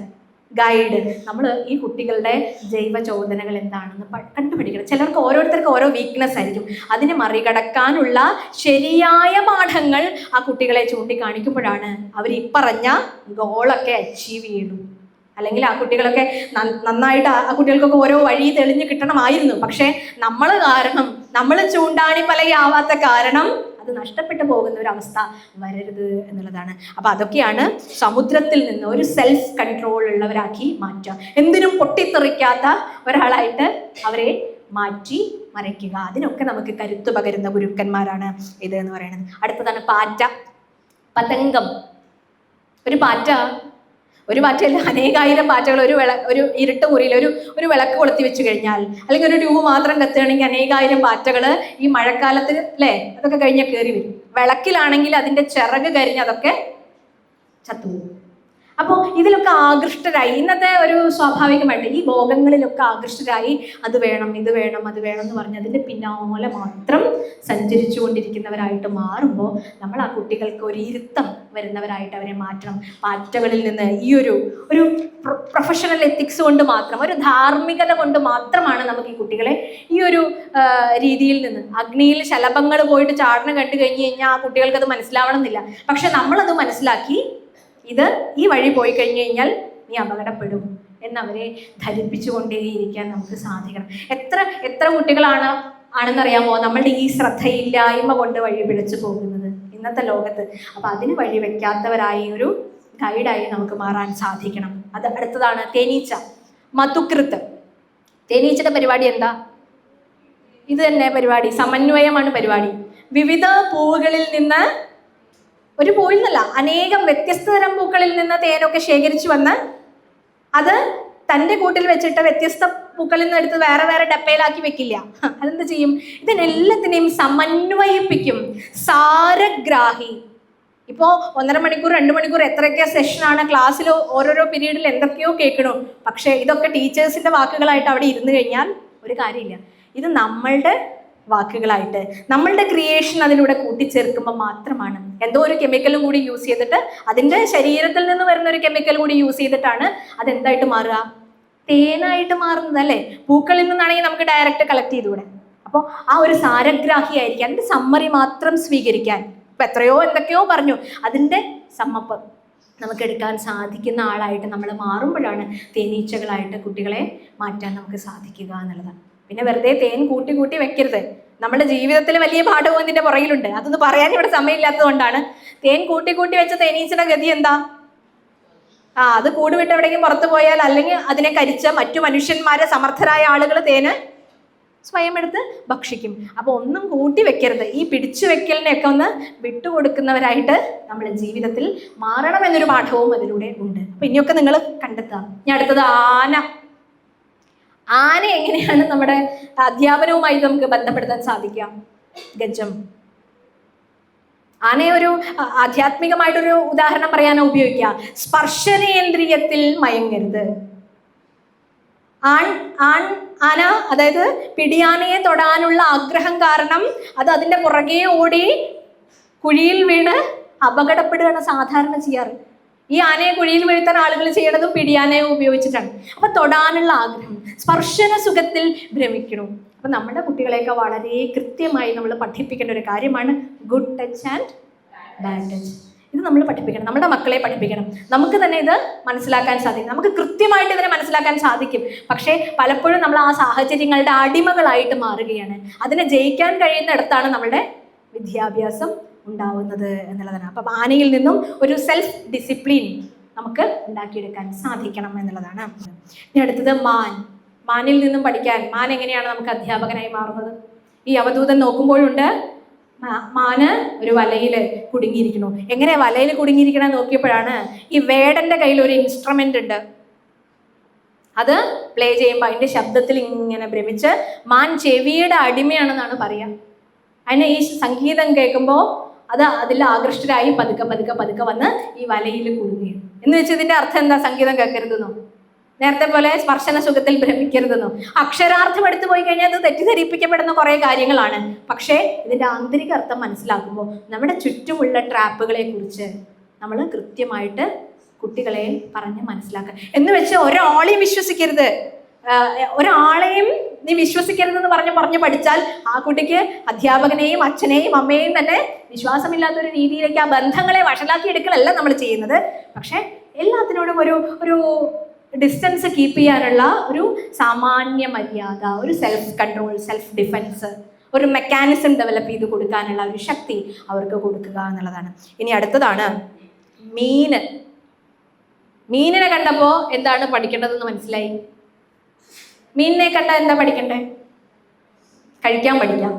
ഗൈഡ്, നമ്മൾ ഈ കുട്ടികളുടെ ജൈവചോദനകൾ എന്താണെന്ന് കണ്ടുപിടിക്കണം. ചിലർക്ക് ഓരോരുത്തർക്ക് ഓരോ വീക്ക്നെസ് ആയിരിക്കും. അതിനെ മറികടക്കാനുള്ള ശരിയായ പാഠങ്ങൾ ആ കുട്ടികളെ ചൂണ്ടിക്കാണിക്കുമ്പോഴാണ് അവർ ഈ പറഞ്ഞ ഗോളൊക്കെ അച്ചീവ് ചെയ്യുള്ളൂ. അല്ലെങ്കിൽ ആ കുട്ടികളൊക്കെ നന്നായിട്ട് ആ കുട്ടികൾക്കൊക്കെ ഓരോ വഴി തെളിഞ്ഞു കിട്ടണമായിരുന്നു. പക്ഷേ നമ്മൾ ചൂണ്ടാണി പലയാവാത്ത കാരണം അത് നഷ്ടപ്പെട്ടു പോകുന്ന ഒരു അവസ്ഥ വരരുത് എന്നുള്ളതാണ്. അപ്പം അതൊക്കെയാണ് സമുദ്രത്തിൽ നിന്ന് ഒരു സെൽഫ് കൺട്രോൾ ഉള്ളവരാക്കി മാറ്റുക. എന്തിനും പൊട്ടിത്തെറിക്കാത്ത ഒരാളായിട്ട് അവരെ മാറ്റി മറയ്ക്കുക. അതിനൊക്കെ നമുക്ക് കരുത്തു പകരുന്ന ഗുരുക്കന്മാരാണ് ഇത് എന്ന് പറയുന്നത്. അടുത്തതാണ് പാറ്റ, പതംഗം. ഒരു പാറ്റയല്ല, അനേകായിരം പാറ്റകൾ ഒരു ഇരുട്ട് മുറിയിൽ ഒരു വിളക്ക് കൊളുത്തി വെച്ച് കഴിഞ്ഞാൽ, അല്ലെങ്കിൽ ഒരു ട്യൂബ് മാത്രം കത്തുകയാണെങ്കിൽ അനേകായിരം പാറ്റകൾ ഈ മഴക്കാലത്ത് അല്ലേ അതൊക്കെ കഴിഞ്ഞാൽ കയറി വരും. വിളക്കിലാണെങ്കിൽ അതിൻ്റെ ചിറക് കരിഞ്ഞ് അതൊക്കെ ചത്തുപോകും. അപ്പോൾ ഇതിലൊക്കെ ആകൃഷ്ടരായി, ഇന്നത്തെ ഒരു സ്വാഭാവികമായിട്ട് ഈ ഭോഗങ്ങളിലൊക്കെ ആകൃഷ്ടരായി അത് വേണം ഇത് വേണം അത് വേണം എന്ന് പറഞ്ഞ് അതിൻ്റെ പിന്നാലെ മാത്രം സഞ്ചരിച്ചു കൊണ്ടിരിക്കുന്നവരായിട്ട് മാറുമ്പോൾ നമ്മൾ ആ കുട്ടികൾക്ക് ഒരു ഇരുത്തം വരുന്നവരായിട്ട് അവരെ മാറ്റണം. പാറ്റകളിൽ നിന്ന് ഈ ഒരു പ്രൊഫഷണൽ എത്തിക്സ് കൊണ്ട് മാത്രം, ഒരു ധാർമ്മികത കൊണ്ട് മാത്രമാണ് നമുക്ക് ഈ കുട്ടികളെ ഈ ഒരു രീതിയിൽ നിന്ന്, അഗ്നിയിൽ ശലഭങ്ങൾ പോയിട്ട് ചാടനം കണ്ടു കഴിഞ്ഞ് കഴിഞ്ഞാൽ ആ കുട്ടികൾക്ക് അത് മനസ്സിലാവണം എന്നില്ല. പക്ഷെ നമ്മളത് മനസ്സിലാക്കി ഇത് ഈ വഴി പോയി കഴിഞ്ഞു കഴിഞ്ഞാൽ നീ അപകടപ്പെടും എന്നവരെ ധരിപ്പിച്ചുകൊണ്ടേയിരിക്കാൻ നമുക്ക് സാധിക്കണം. എത്ര ആണെന്നറിയാമോ നമ്മളുടെ ഈ ശ്രദ്ധയില്ലായ്മ കൊണ്ട് വഴി പിഴച്ചു പോകുന്നത് ഇന്നത്തെ ലോകത്ത്. അപ്പം അതിന് വഴി വെക്കാത്തവരായി ഒരു ഗൈഡായി നമുക്ക് മാറാൻ സാധിക്കണം. അത് അടുത്തതാണ് തേനീച്ച, മധുകൃത്ത്. തേനീച്ചയുടെ പരിപാടി എന്താ? ഇത് തന്നെ പരിപാടി, സമന്വയമാണ് പരിപാടി. വിവിധ പൂവുകളിൽ നിന്ന്, ഒരു പൂവിൽ നിന്നല്ല, അനേകം വ്യത്യസ്ത തരം പൂക്കളിൽ നിന്ന് തേനൊക്കെ ശേഖരിച്ചു വന്ന് അത് തൻ്റെ കൂട്ടിൽ വെച്ചിട്ട് വ്യത്യസ്ത പൂക്കളിൽ നിന്ന് എടുത്ത് വേറെ വേറെ ഡപ്പയിലാക്കി വെക്കില്ല. അതെന്ത് ചെയ്യും? ഇതിനെല്ലാത്തിനെയും സമന്വയിപ്പിക്കും. സാരഗ്രാഹി. ഇപ്പോൾ 1.5 മണിക്കൂർ 2 മണിക്കൂർ എത്രയൊക്കെ സെഷനാണ് ക്ലാസ്സിൽ, ഓരോരോ പീരീഡിൽ എന്തൊക്കെയോ കേൾക്കണു. പക്ഷേ ഇതൊക്കെ ടീച്ചേഴ്സിൻ്റെ വാക്കുകളായിട്ട് അവിടെ ഇരുന്ന് കഴിഞ്ഞാൽ ഒരു കാര്യമില്ല. ഇത് നമ്മളുടെ വാക്കുകളായിട്ട് നമ്മളുടെ ക്രിയേഷൻ അതിലൂടെ കൂട്ടിച്ചേർക്കുമ്പോൾ മാത്രമാണ്. എന്തോ ഒരു കെമിക്കലും കൂടി യൂസ് ചെയ്തിട്ട്, അതിൻ്റെ ശരീരത്തിൽ നിന്ന് വരുന്ന ഒരു കെമിക്കൽ കൂടി യൂസ് ചെയ്തിട്ടാണ് അതെന്തായിട്ട് മാറുക? തേനായിട്ട് മാറുന്നത് അല്ലേ? പൂക്കളിൽ നിന്നാണെങ്കിൽ നമുക്ക് ഡയറക്റ്റ് കളക്ട് ചെയ്തുകൂടെ? അപ്പോൾ ആ ഒരു സാരഗ്രാഹി ആയിരിക്കാൻ, അതിൻ്റെ സമ്മറി മാത്രം സ്വീകരിക്കാൻ, ഇപ്പം എത്രയോ എന്തൊക്കെയോ പറഞ്ഞു, അതിൻ്റെ സമ്മപ്പ് നമുക്കെടുക്കാൻ സാധിക്കുന്ന ആളായിട്ട് നമ്മൾ മാറുമ്പോഴാണ് തേനീച്ചകളായിട്ട് കുട്ടികളെ മാറ്റാൻ നമുക്ക് സാധിക്കുക എന്നുള്ളതാണ്. പിന്നെ വെറുതെ തേൻ കൂട്ടി കൂട്ടി വെക്കരുത്. നമ്മുടെ ജീവിതത്തിൽ വലിയ പാഠവും ഇതിൻ്റെ പുറകിലുണ്ട്. അതൊന്ന് പറയാൻ ഇവിടെ സമയമില്ലാത്തത് കൊണ്ടാണ്. തേൻ കൂട്ടി കൂട്ടി വെച്ച തേനീച്ചയുടെ ഗതി എന്താ? അത് കൂട് വിട്ട് എവിടെയെങ്കിലും പുറത്തു പോയാൽ, അല്ലെങ്കിൽ അതിനെ കരിച്ച മറ്റു മനുഷ്യന്മാരെ, സമർത്ഥരായ ആളുകൾ തേന് സ്വയം എടുത്ത് ഭക്ഷിക്കും. അപ്പോൾ ഒന്നും കൂട്ടി വെക്കരുത്. ഈ പിടിച്ചു വെക്കലിനെയൊക്കെ ഒന്ന് വിട്ടുകൊടുക്കുന്നവരായിട്ട് നമ്മൾ ജീവിതത്തിൽ മാറണമെന്നൊരു പാഠവും അതിലൂടെ ഉണ്ട്. അപ്പം ഇനിയൊക്കെ നിങ്ങൾ കണ്ടെത്താം. ഇനി അടുത്തത് ആന. ആന എങ്ങനെയാണ് നമ്മുടെ അധ്യാപനവുമായി നമുക്ക് ബന്ധപ്പെടുത്താൻ സാധിക്കുക? ഗജം. ആനയെ ഒരു ആധ്യാത്മികമായിട്ടൊരു ഉദാഹരണം പറയാനോ ഉപയോഗിക്കുക. സ്പർശനേന്ദ്രിയത്തിൽ മയങ്ങരുത്. ആന, അതായത് പിടിയാനയെ തൊടാനുള്ള ആഗ്രഹം കാരണം അത് അതിൻ്റെ പുറകെ ഓടി കുഴിയിൽ വീണ് അപകടപ്പെടുകയാണ് സാധാരണ ചെയ്യാറ്. ഈ ആനയെ കുഴിയിൽ വീഴ്ത്താൻ ആളുകൾ ചെയ്യണതും പിടിയാനയെ ഉപയോഗിച്ചിട്ടാണ്. അപ്പൊ തൊടാനുള്ള ആഗ്രഹം, സ്പർശന സുഖത്തിൽ ഭ്രമിക്കണം. അപ്പൊ നമ്മുടെ കുട്ടികളെയൊക്കെ വളരെ കൃത്യമായി നമ്മൾ പഠിപ്പിക്കേണ്ട ഒരു കാര്യമാണ് good touch and bad touch. ഇത് നമ്മൾ പഠിപ്പിക്കണം, നമ്മുടെ മക്കളെ പഠിപ്പിക്കണം. നമുക്ക് തന്നെ ഇത് മനസ്സിലാക്കാൻ സാധിക്കും, നമുക്ക് കൃത്യമായിട്ട് ഇതിനെ മനസ്സിലാക്കാൻ സാധിക്കും. പക്ഷേ പലപ്പോഴും നമ്മൾ ആ സാഹചര്യങ്ങളുടെ അടിമകളായിട്ട് മാറുകയാണ്. അതിനെ ജയിക്കാൻ കഴിയുന്നിടത്താണ് നമ്മളുടെ വിദ്യാഭ്യാസം ഉണ്ടാവുന്നത് എന്നുള്ളതാണ്. അപ്പം ആനയിൽ നിന്നും ഒരു സെൽഫ് ഡിസിപ്ലിൻ നമുക്ക് ഉണ്ടാക്കിയെടുക്കാൻ സാധിക്കണം എന്നുള്ളതാണ്. ഇനി അടുത്തത് മാനിൽ നിന്നും പഠിക്കാൻ. മാൻ എങ്ങനെയാണ് നമുക്ക് അധ്യാപകനായി മാറുന്നത്? ഈ അവധൂതൻ നോക്കുമ്പോഴുണ്ട് മാന് ഒരു വലയിൽ കുടുങ്ങിയിരിക്കണു. എങ്ങനെ വലയിൽ കുടുങ്ങിയിരിക്കണം നോക്കിയപ്പോഴാണ് ഈ വേടന്റെ കയ്യിൽ ഒരു ഇൻസ്ട്രുമെന്റ് ഉണ്ട്. അത് പ്ലേ ചെയ്യുമ്പോൾ അതിൻ്റെ ശബ്ദത്തിൽ ഇങ്ങനെ ഭ്രമിച്ച് മാൻ ചെവിയുടെ അടിമയാണെന്നാണ് പറയുക. അതിന് ഈ സംഗീതം കേൾക്കുമ്പോൾ അതിൽ ആകൃഷ്ടരായി പതുക്കെ പതുക്കെ പതുക്കെ വന്ന് ഈ വലയിൽ കുടുങ്ങി. എന്ന് വെച്ചാൽ ഇതിൻ്റെ അർത്ഥം എന്താ? സംഗീതം കേൾക്കരുതെന്നോ, നേരത്തെ പോലെ സ്പർശന സുഖത്തിൽ ഭ്രമിക്കരുതെന്നോ? അക്ഷരാർത്ഥം എടുത്തു പോയി കഴിഞ്ഞാൽ അത് തെറ്റിദ്ധരിപ്പിക്കപ്പെടുന്ന കുറേ കാര്യങ്ങളാണ്. പക്ഷേ ഇതിൻ്റെ ആന്തരിക അർത്ഥം മനസ്സിലാക്കുമ്പോൾ നമ്മുടെ ചുറ്റുമുള്ള ട്രാപ്പുകളെ കുറിച്ച് നമ്മൾ കൃത്യമായിട്ട് കുട്ടികളെ പറഞ്ഞ് മനസ്സിലാക്കുക. എന്ന് വെച്ച് ഒരാളെയും വിശ്വസിക്കരുത്, ഒരാളെയും നീ വിശ്വസിക്കരുതെന്ന് പറഞ്ഞ് പഠിച്ചാൽ ആ കുട്ടിക്ക് അധ്യാപകനെയും അച്ഛനെയും അമ്മയെയും തന്നെ വിശ്വാസമില്ലാത്തൊരു രീതിയിലേക്ക് ആ ബന്ധങ്ങളെ വഷളാക്കി എടുക്കലല്ല നമ്മൾ ചെയ്യുന്നത്. പക്ഷെ എല്ലാത്തിനോടും ഒരു ഡിസ്റ്റൻസ് കീപ്പ് ചെയ്യാനുള്ള ഒരു സാമാന്യ മര്യാദ, ഒരു സെൽഫ് കൺട്രോൾ, സെൽഫ് ഡിഫെൻസ്, ഒരു മെക്കാനിസം ഡെവലപ്പ് ചെയ്ത് കൊടുക്കാനുള്ള ഒരു ശക്തി അവർക്ക് കൊടുക്കുക എന്നുള്ളതാണ്. ഇനി അടുത്തതാണ് മീനിനെ കണ്ടപ്പോൾ എന്താണ് പഠിക്കേണ്ടതെന്ന് മനസ്സിലായി. മീനിനെ കണ്ടാൽ എന്താ പഠിക്കണ്ടേ? കഴിക്കാൻ പഠിക്കാം,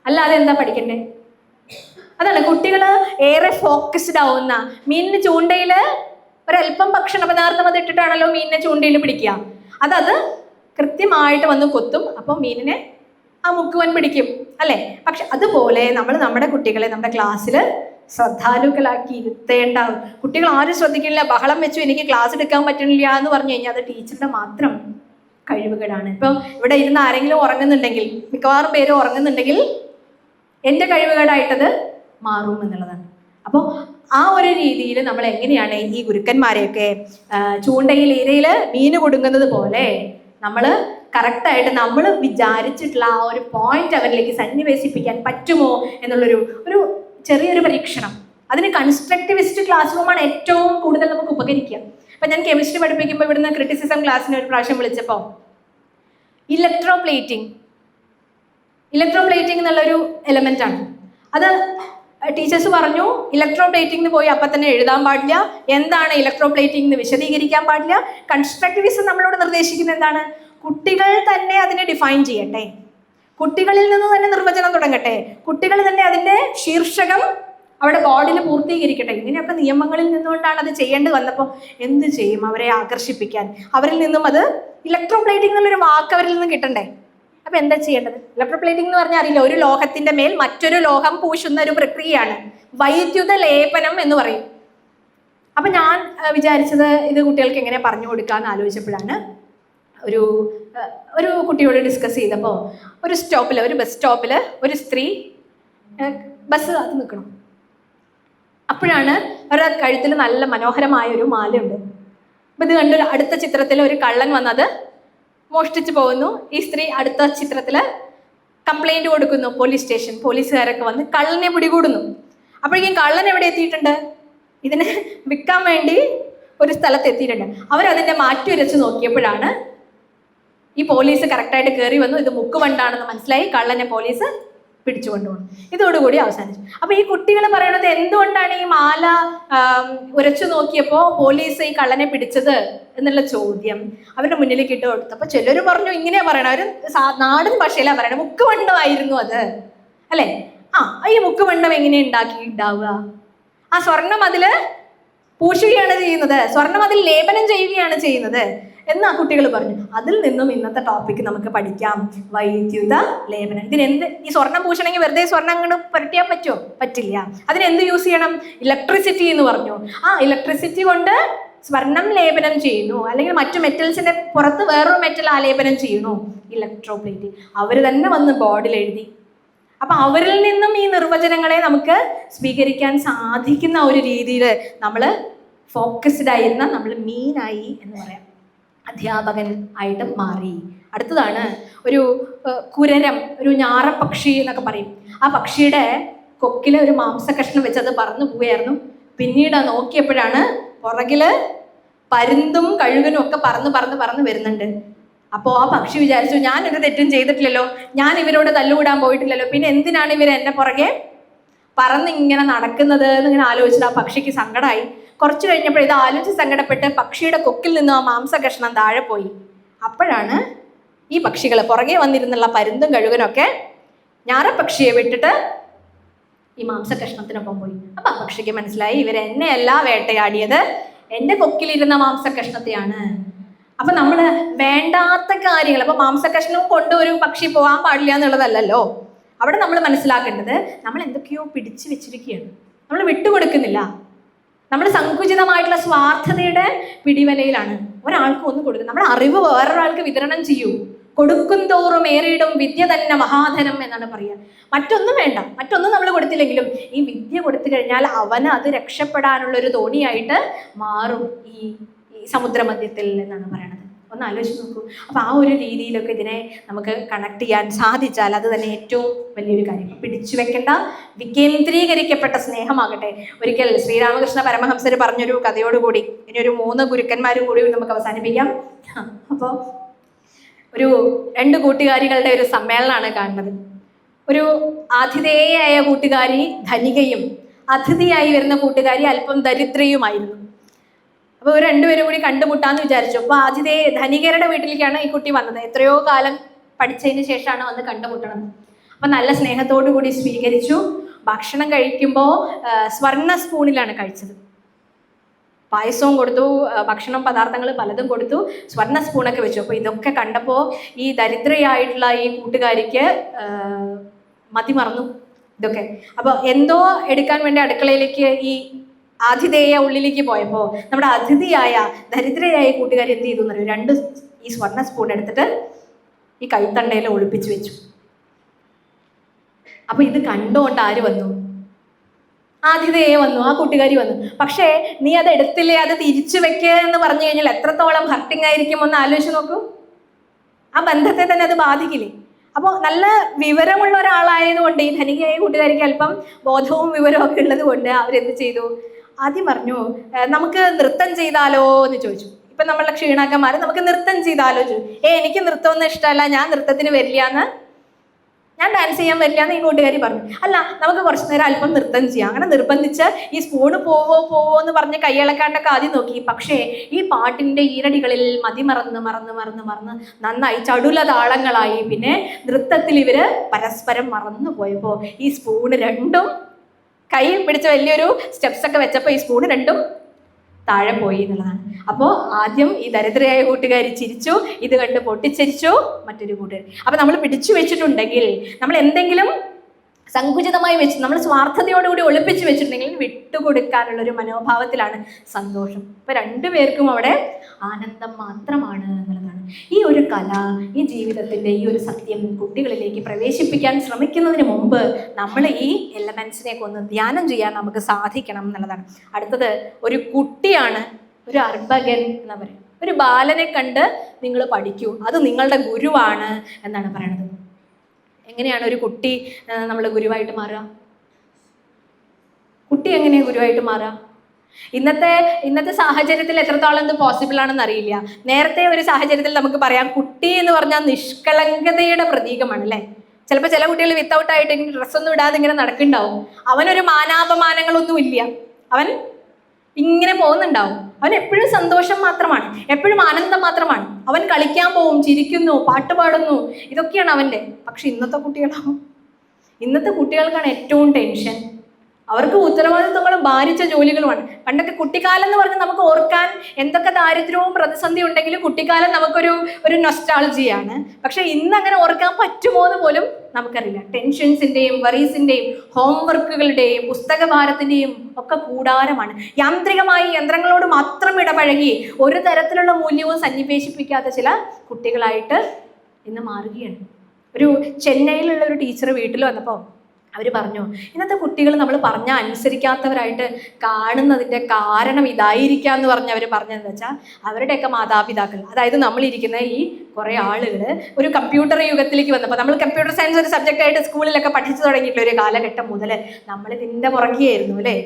അല്ലാതെ എന്താ പഠിക്കണ്ടേ? അതാണ് കുട്ടികൾ ഏറെ ഫോക്കസ്ഡ് ആവുന്ന. മീനിന് ചൂണ്ടയിൽ ഒരല്പം ഭക്ഷണ പദാർത്ഥം അത് ഇട്ടിട്ടാണല്ലോ മീനിനെ ചൂണ്ടയിൽ പിടിക്കുക. അത് കൃത്യമായിട്ട് വന്ന് കൊത്തും. അപ്പം മീനിനെ ആ മുക്കുവൻ പിടിക്കും അല്ലേ? പക്ഷെ അതുപോലെ നമ്മൾ നമ്മുടെ കുട്ടികളെ നമ്മുടെ ക്ലാസ്സിൽ ശ്രദ്ധാലുക്കളാക്കി ഇരുത്തേണ്ട. കുട്ടികൾ ആരും ശ്രദ്ധിക്കില്ല, ബഹളം വെച്ചു, എനിക്ക് ക്ലാസ് എടുക്കാൻ പറ്റണില്ല എന്ന് പറഞ്ഞു കഴിഞ്ഞാൽ അത് ടീച്ചറുടെ മാത്രം കഴിവുകേടാണ്. ഇപ്പം ഇവിടെ ഇരുന്ന് ആരെങ്കിലും ഉറങ്ങുന്നുണ്ടെങ്കിൽ, മിക്കവാറും പേര് ഉറങ്ങുന്നുണ്ടെങ്കിൽ എൻ്റെ കഴിവുകേടായിട്ടത് മാറും എന്നുള്ളതാണ്. അപ്പോൾ ആ ഒരു രീതിയിൽ നമ്മൾ എങ്ങനെയാണ് ഈ ഗുരുക്കന്മാരെയൊക്കെ ചൂണ്ടയിൽ ഇരയിൽ മീന് കൊടുക്കുന്നത് പോലെ നമ്മൾ കറക്റ്റായിട്ട് നമ്മൾ വിചാരിച്ചിട്ടുള്ള ആ ഒരു പോയിന്റ് അവരിലേക്ക് സന്നിവേശിപ്പിക്കാൻ പറ്റുമോ എന്നുള്ളൊരു ചെറിയൊരു പരീക്ഷണം. അതിന് കൺസ്ട്രക്റ്റിവിസ്റ്റ് ക്ലാസ് റൂമാണ് ഏറ്റവും കൂടുതൽ നമുക്ക് ഉപകരിക്കുക. അപ്പം ഞാൻ കെമിസ്ട്രി പഠിപ്പിക്കുമ്പോൾ ഇവിടുന്ന് ക്രിറ്റിസിസം ക്ലാസ്സിന് ഒരു പ്രാവശ്യം വിളിച്ചപ്പോൾ ഇലക്ട്രോപ്ലേറ്റിംഗ് എന്നുള്ളൊരു എലമെന്റ് ആണ്. അത് ടീച്ചേഴ്സ് പറഞ്ഞു ഇലക്ട്രോപ്ലേറ്റിംഗിന് പോയി അപ്പം തന്നെ എഴുതാൻ പാടില്ല, എന്താണ് ഇലക്ട്രോപ്ലേറ്റിംഗ് എന്ന് വിശദീകരിക്കാൻ പാടില്ല. കൺസ്ട്രക്റ്റിവിസം നമ്മളോട് നിർദ്ദേശിക്കുന്നത് എന്താണ്? കുട്ടികൾ തന്നെ അതിനെ ഡിഫൈൻ ചെയ്യട്ടെ, കുട്ടികളിൽ നിന്ന് തന്നെ നിർവചനം തുടങ്ങട്ടെ, കുട്ടികൾ തന്നെ അതിൻ്റെ ശീർഷകം അവിടെ ബോർഡിൽ പൂർത്തീകരിക്കട്ടെ. ഇങ്ങനെയൊക്കെ നിയമങ്ങളിൽ നിന്നുകൊണ്ടാണ് അത് ചെയ്യേണ്ടി വന്നപ്പോൾ എന്ത് ചെയ്യും അവരെ ആകർഷിപ്പിക്കാൻ? അവരിൽ നിന്നും അത് ഇലക്ട്രോപ്ലേറ്റിംഗ് എന്നുള്ളൊരു വാക്ക് അവരിൽ നിന്നും കിട്ടണ്ടേ? അപ്പൊ എന്താ ചെയ്യേണ്ടത്? ഇലക്ട്രോപ്ലേറ്റിംഗ് എന്ന് പറഞ്ഞാൽ അറിയില്ല, ഒരു ലോഹത്തിന്റെ മേൽ മറ്റൊരു ലോഹം പൂശുന്ന ഒരു പ്രക്രിയയാണ്, വൈദ്യുത ലേപനം എന്ന് പറയും. അപ്പൊ ഞാൻ വിചാരിച്ചത് ഇത് കുട്ടികൾക്ക് എങ്ങനെ പറഞ്ഞു കൊടുക്കാന്ന് ആലോചിച്ചപ്പോഴാണ് ഒരു കുട്ടിയോട് ഡിസ്കസ് ചെയ്തപ്പോൾ ഒരു ബസ് സ്റ്റോപ്പിൽ ഒരു സ്ത്രീ ബസ് കാത്ത് നിൽക്കണം. അപ്പോഴാണ് അവരുടെ കഴുത്തിൽ നല്ല മനോഹരമായ ഒരു മാലയുണ്ട്. അപ്പം ഇത് കണ്ട് അടുത്ത ചിത്രത്തിൽ ഒരു കള്ളൻ വന്നത് മോഷ്ടിച്ചു പോകുന്നു. ഈ സ്ത്രീ അടുത്ത ചിത്രത്തിൽ കംപ്ലൈൻറ്റ് കൊടുക്കുന്നു പോലീസ് സ്റ്റേഷൻ. പോലീസുകാരൊക്കെ വന്ന് കള്ളനെ പിടികൂടുന്നു. അപ്പോഴേക്കും കള്ളൻ എവിടെ എത്തിയിട്ടുണ്ട്? ഇതിനെ വിൽക്കാൻ വേണ്ടി ഒരു സ്ഥലത്ത് എത്തിയിട്ടുണ്ട്. അവരതിൻ്റെ മാറ്റുരച്ച് നോക്കിയപ്പോഴാണ് ഈ പോലീസ് കറക്റ്റായിട്ട് കയറി വന്നു. ഇത് മുക്കുവണ്ടാണെന്ന് മനസ്സിലായി. കള്ളനെ പോലീസ് പിടിച്ചു കൊണ്ടുപോകും. ഇതോടുകൂടി അവസാനിച്ചു. അപ്പൊ ഈ കുട്ടികൾ പറയണത് എന്തുകൊണ്ടാണ് ഈ മാല ഉരച്ചു നോക്കിയപ്പോൾ പോലീസ് ഈ കള്ളനെ പിടിച്ചത് എന്നുള്ള ചോദ്യം അവരുടെ മുന്നിലേക്ക് ഇട്ട് കൊടുത്തപ്പോൾ ചിലർ പറഞ്ഞു ഇങ്ങനെയാ പറയണത്, അവർ നാടൻ ഭാഷയിലാ പറയണത്, മുക്കുവണ്ടമായിരുന്നു അത് അല്ലേ. ഈ മുക്കുവണ്ടം എങ്ങനെ ഉണ്ടാവുക? ആ സ്വർണം അതില് പൂശുകയാണ് ചെയ്യുന്നത്, സ്വർണം അതിൽ ലേപനം ചെയ്യുകയാണ് ചെയ്യുന്നത് എന്ന് ആ കുട്ടികൾ പറഞ്ഞു. അതിൽ നിന്നും ഇന്നത്തെ ടോപ്പിക്ക് നമുക്ക് പഠിക്കാം, വൈദ്യുത ലേപനം. ഈ സ്വർണം പൂശണമെങ്കിൽ വെറുതെ സ്വർണം അങ്ങോട്ട് പുരട്ടിയാൽ പറ്റുമോ? പറ്റില്ല. അതിനെന്ത് യൂസ് ചെയ്യണം? ഇലക്ട്രിസിറ്റി എന്ന് പറഞ്ഞു. ഇലക്ട്രിസിറ്റി കൊണ്ട് സ്വർണം ലേപനം ചെയ്യുന്നു, അല്ലെങ്കിൽ മറ്റു മെറ്റൽസിന്റെ പുറത്ത് വേറൊരു മെറ്റൽ ആലേപനം ചെയ്യുന്നു, ഇലക്ട്രോപ്ലേറ്റിംഗ്. അവർ തന്നെ വന്ന് ബോർഡിൽ എഴുതി. അപ്പൊ അവരിൽ നിന്നും ഈ നിർവചനങ്ങളെ നമുക്ക് സ്വീകരിക്കാൻ സാധിക്കുന്ന ഒരു രീതിയിൽ നമ്മൾ ഫോക്കസ്ഡ് ആയിരുന്ന, നമ്മൾ മീനായി എന്ന് പറയാം, അധ്യാപകൻ ആയിട്ട് മാറി. അടുത്തതാണ് ഒരു കുരരം, ഒരു ഞാറപ്പക്ഷി എന്നൊക്കെ പറയും. ആ പക്ഷിയുടെ കൊക്കില് ഒരു മാംസകഷ്ണം വെച്ച് അത് പറന്നു പോവുകയായിരുന്നു. പിന്നീട് നോക്കിയപ്പോഴാണ് പുറകില് പരുന്തും കഴുകനും ഒക്കെ പറന്ന് വരുന്നുണ്ട്. അപ്പോൾ ആ പക്ഷി വിചാരിച്ചു, ഞാനൊരു തെറ്റും ചെയ്തിട്ടില്ലല്ലോ, ഞാൻ ഇവരോട് തല്ലുകൂടാൻ പോയിട്ടില്ലല്ലോ, പിന്നെ എന്തിനാണ് ഇവർ എന്നെ പുറകെ പറന്നിങ്ങനെ നടക്കുന്നത് എന്നിങ്ങനെ ആലോചിച്ചിട്ട് ആ പക്ഷിക്ക് സങ്കടമായി. കുറച്ച് കഴിഞ്ഞപ്പോൾ ഇത് ആലോചിച്ച് സങ്കടപ്പെട്ട് പക്ഷിയുടെ കൊക്കിൽ നിന്നും ആ മാംസകഷ്ണം താഴെ പോയി. അപ്പോഴാണ് ഈ പക്ഷികൾ പുറകെ വന്നിരുന്നുള്ള പരുന്തും കഴുകനൊക്കെ ഞാറപ്പക്ഷിയെ വിട്ടിട്ട് ഈ മാംസകഷ്ണത്തിനൊപ്പം പോയി. അപ്പൊ ആ പക്ഷിക്ക് മനസ്സിലായി ഇവരെന്നെയല്ല വേട്ടയാടിയത്, എൻ്റെ കൊക്കിലിരുന്ന മാംസകഷ്ണത്തെയാണ്. അപ്പൊ നമ്മള് വേണ്ടാത്ത കാര്യങ്ങൾ, അപ്പൊ മാംസകഷ്ണവും കൊണ്ട് ഒരു പക്ഷി പോകാൻ പാടില്ല എന്നുള്ളതല്ലല്ലോ. അവിടെ നമ്മൾ മനസ്സിലാക്കേണ്ടത് നമ്മൾ എന്തൊക്കെയോ പിടിച്ചു വെച്ചിരിക്കുകയാണ്, നമ്മൾ വിട്ടുകൊടുക്കുന്നില്ല. നമ്മൾ സങ്കുചിതമായിട്ടുള്ള സ്വാർത്ഥതയുടെ പിടിവലയിലാണ്. ഒരാൾക്ക് ഒന്ന് കൊടുക്കുക, നമ്മുടെ അറിവ് വേറൊരാൾക്ക് വിതരണം ചെയ്യൂ. കൊടുക്കും തോറും ഏറിയിടും വിദ്യ തന്നെ മഹാധനം എന്നാണ് പറയുക. മറ്റൊന്നും വേണ്ട, മറ്റൊന്നും നമ്മൾ കൊടുത്തില്ലെങ്കിലും ഈ വിദ്യ കൊടുത്തു കഴിഞ്ഞാൽ അവന് അത് രക്ഷപ്പെടാനുള്ളൊരു തോണിയായിട്ട് മാറും ഈ സമുദ്രമധ്യത്തിൽ എന്നാണ് പറയണത്. ഒന്ന് ആലോചിച്ച് നോക്കൂ. അപ്പോൾ ആ ഒരു രീതിയിലൊക്കെ ഇതിനെ നമുക്ക് കണക്ട് ചെയ്യാൻ സാധിച്ചാൽ അത് തന്നെ ഏറ്റവും വലിയൊരു കാര്യം. പിടിച്ചു വെക്കേണ്ട വികേന്ദ്രീകരിക്കപ്പെട്ട സ്നേഹമാകട്ടെ. ഒരിക്കൽ ശ്രീരാമകൃഷ്ണ പരമഹംസർ പറഞ്ഞൊരു കഥയോടുകൂടി ഇനി ഒരു 3 ഗുരുക്കന്മാരും കൂടി നമുക്ക് അവസാനിപ്പിക്കാം. അപ്പോൾ ഒരു 2 കൂട്ടുകാരികളുടെ ഒരു സമ്മേളനമാണ് കാണുന്നത്. ഒരു ആതിഥേയായ കൂട്ടുകാരി ധനികയും അതിഥിയായി വരുന്ന കൂട്ടുകാരി അല്പം ദരിദ്രയുമായിരുന്നു. അപ്പോൾ ഇവർ രണ്ടുപേരും കൂടി കണ്ടുമുട്ടാന്ന് വിചാരിച്ചു. അപ്പോൾ ധനികരുടെ വീട്ടിലേക്കാണ് ഈ കുട്ടി വന്നത്. എത്രയോ കാലം പഠിച്ചതിന് ശേഷമാണ് വന്ന് കണ്ടുമുട്ടണത്. അപ്പം നല്ല സ്നേഹത്തോടു കൂടി സ്വീകരിച്ചു. ഭക്ഷണം കഴിക്കുമ്പോൾ സ്വർണ്ണ സ്പൂണിലാണ് കഴിച്ചത്. പായസവും കൊടുത്തു, ഭക്ഷണം പദാർത്ഥങ്ങൾ പലതും കൊടുത്തു, സ്വർണ്ണ സ്പൂണൊക്കെ വെച്ചു. അപ്പോൾ ഇതൊക്കെ കണ്ടപ്പോൾ ഈ ദരിദ്രയായിട്ടുള്ള ഈ കൂട്ടുകാരിക്ക് മതി മറന്നു. ഇതൊക്കെ. അപ്പോൾ എന്തോ എടുക്കാൻ വേണ്ടി അടുക്കളയിലേക്ക് ഈ ആതിഥേയ ഉള്ളിലേക്ക് പോയപ്പോൾ നമ്മുടെ അതിഥിയായ ദരിദ്രയായ കൂട്ടുകാരി എന്ത് ചെയ്തു എന്നറിയോ? 2 ഈ സ്വർണ്ണ സ്പൂൺ എടുത്തിട്ട് ഈ കൈത്തണ്ടയിൽ ഒളിപ്പിച്ചു വെച്ചു. അപ്പൊ ഇത് കണ്ടുകൊണ്ട് ആര് വന്നു? ആതിഥേയ വന്നു, ആ കൂട്ടുകാരി വന്നു. പക്ഷേ നീ അത് എടുത്തില്ലേ, അത് തിരിച്ചു വെക്കുക എന്ന് പറഞ്ഞു കഴിഞ്ഞാൽ എത്രത്തോളം ഹർട്ടിങ് ആയിരിക്കും ഒന്ന് ആലോചിച്ച് നോക്കൂ. ആ ബന്ധത്തെ തന്നെ അത് ബാധിക്കില്ലേ? അപ്പോൾ നല്ല വിവരമുള്ള ഒരാളായതുകൊണ്ട് ഈ ധനികയായ കൂട്ടുകാരിക്ക് അല്പം ബോധവും വിവരവും ഒക്കെ ഉള്ളത് കൊണ്ട് അവരെന്ത് ചെയ്തു? ആദ്യം പറഞ്ഞു, നമുക്ക് നൃത്തം ചെയ്താലോ എന്ന് ചോദിച്ചു. ഇപ്പം നമ്മളുടെ ക്ഷീണാക്കന്മാർ നമുക്ക് നൃത്തം ചെയ്താലോ ചോദിച്ചു. എനിക്ക് നൃത്തമൊന്നും ഇഷ്ടമല്ല, ഞാൻ നൃത്തത്തിന് വരില്ല എന്ന്, ഞാൻ ഡാൻസ് ചെയ്യാൻ വരില്ല എന്ന് ഈ കൂട്ടുകാരി പറഞ്ഞു. അല്ല, നമുക്ക് കുറച്ച് നേരം അല്പം നൃത്തം ചെയ്യാം. അങ്ങനെ നിർബന്ധിച്ച് ഈ സ്പൂണ് പോവോ എന്ന് പറഞ്ഞ് കൈയിളക്കാണ്ടൊക്കെ ആദ്യം നോക്കി. പക്ഷേ ഈ പാട്ടിൻ്റെ ഈരടികളിൽ മറന്ന് നന്നായി ചടുല താളങ്ങളായി. പിന്നെ നൃത്തത്തിൽ ഇവര് പരസ്പരം മറന്നു പോയപ്പോൾ ഈ സ്പൂണ് രണ്ടും കയ്യിൽ പിടിച്ച് വലിയൊരു സ്റ്റെപ്സ് ഒക്കെ വെച്ചപ്പോൾ ഈ സ്പൂണ് രണ്ടും താഴെ പോയി എന്നുള്ളതാണ്. അപ്പോൾ ആദ്യം ഈ ദരിദ്രയായ കൂട്ടുകാരി ചിരിച്ചു, ഇത് കണ്ട് പൊട്ടിച്ചിരിച്ചു മറ്റൊരു കൂട്ടുകാരി. അപ്പൊ നമ്മൾ പിടിച്ചു വെച്ചിട്ടുണ്ടെങ്കിൽ, നമ്മൾ എന്തെങ്കിലും സങ്കുചിതമായി വെച്ച്, നമ്മൾ സ്വാർത്ഥതയോടുകൂടി ഒളിപ്പിച്ച് വെച്ചിട്ടുണ്ടെങ്കിൽ വിട്ടുകൊടുക്കാനുള്ളൊരു മനോഭാവത്തിലാണ് സന്തോഷം. ഇപ്പൊ രണ്ടുപേർക്കും അവിടെ ആനന്ദം മാത്രമാണ് എന്നുള്ളതാണ്. ഈ ഒരു കല, ഈ ജീവിതത്തിന്റെ ഈ ഒരു സത്യം കുട്ടികളിലേക്ക് പ്രവേശിപ്പിക്കാൻ ശ്രമിക്കുന്നതിന് മുമ്പ് നമ്മൾ ഈ എലമെന്റ്സിനെയൊക്കെ ഒന്ന് ധ്യാനം ചെയ്യാൻ നമുക്ക് സാധിക്കണം എന്നുള്ളതാണ്. അടുത്തത് ഒരു കുട്ടിയാണ്, ഒരു അർഭകൻ എന്ന് പറയും. ഒരു ബാലനെ കണ്ട് നിങ്ങൾ പഠിക്കൂ, അത് നിങ്ങളുടെ ഗുരുവാണ് എന്നാണ് പറയുന്നത്. എങ്ങനെയാണ് ഒരു കുട്ടി നമ്മൾ ഗുരുവായിട്ട് മാറുക? കുട്ടി എങ്ങനെയാണ് ഗുരുവായിട്ട് മാറുക? ഇന്നത്തെ സാഹചര്യത്തിൽ എത്രത്തോളം ഇത് പോസിബിൾ ആണെന്ന് അറിയില്ല. നേരത്തെ ഒരു സാഹചര്യത്തിൽ നമുക്ക് പറയാം, കുട്ടി എന്ന് പറഞ്ഞാൽ നിഷ്കളങ്കതയുടെ പ്രതീകമാണ് അല്ലേ? ചിലപ്പോൾ ചില കുട്ടികൾ വിത്തൗട്ട് ആയിട്ട് ഡ്രസ്സൊന്നും ഇടാതെ ഇങ്ങനെ നടക്കുന്നുണ്ടാവും. അവനൊരു മാനാപമാനങ്ങളൊന്നും ഇല്ല, അവൻ ഇങ്ങനെ പോകുന്നുണ്ടാവും. അവൻ എപ്പോഴും സന്തോഷം മാത്രമാണ്, എപ്പോഴും ആനന്ദം മാത്രമാണ്. അവൻ കളിക്കാൻ പോവും, ചിരിക്കുന്നു, പാട്ട് പാടുന്നു, ഇതൊക്കെയാണ് അവൻ്റെ. പക്ഷെ ഇന്നത്തെ കുട്ടികൾക്കാണ് ഏറ്റവും ടെൻഷൻ. അവർക്ക് ഉത്തരവാദിത്വങ്ങളും ഭാരിച്ച ജോലികളുമാണ്. പണ്ടൊക്കെ കുട്ടിക്കാലം എന്ന് പറഞ്ഞാൽ നമുക്ക് ഓർക്കാൻ എന്തൊക്കെ ദാരിദ്ര്യവും പ്രതിസന്ധി ഉണ്ടെങ്കിലും കുട്ടിക്കാലം നമുക്കൊരു നൊസ്റ്റാൾജിയാണ്. പക്ഷെ ഇന്ന് അങ്ങനെ ഓർക്കാൻ പറ്റുമോ എന്ന് പോലും നമുക്കറിയില്ല. ടെൻഷൻസിൻ്റെയും വറീസിൻ്റെയും ഹോംവർക്കുകളുടെയും പുസ്തകഭാരത്തിൻ്റെയും ഒക്കെ കൂടാരമാണ്. യാന്ത്രികമായി യന്ത്രങ്ങളോട് മാത്രം ഇടപഴകി ഒരു തരത്തിലുള്ള മൂല്യവും സന്നിവേശിപ്പിക്കാത്ത ചില കുട്ടികളായിട്ട് ഇന്ന് മാറുകയാണ്. ഒരു ചെന്നൈയിലുള്ള ഒരു ടീച്ചർ വീട്ടിൽ വന്നപ്പോൾ അവർ പറഞ്ഞു, ഇന്നത്തെ കുട്ടികൾ നമ്മൾ പറഞ്ഞാൽ അനുസരിക്കാത്തവരായിട്ട് കാണുന്നതിൻ്റെ കാരണം ഇതായിരിക്കാം എന്ന് പറഞ്ഞ് അവർ പറഞ്ഞതെന്ന് വെച്ചാൽ, അവരുടെയൊക്കെ മാതാപിതാക്കൾ, അതായത് നമ്മളിരിക്കുന്ന ഈ കുറേ ആളുകൾ ഒരു കമ്പ്യൂട്ടർ യുഗത്തിലേക്ക് വന്നപ്പോൾ, നമ്മൾ കമ്പ്യൂട്ടർ സയൻസ് ഒരു സബ്ജക്റ്റായിട്ട് സ്കൂളിലൊക്കെ പഠിച്ചു തുടങ്ങിയിട്ടുള്ള ഒരു കാലഘട്ടം മുതൽ നമ്മൾ ഇതിൻ്റെ പുറകെയായിരുന്നു അല്ലേ?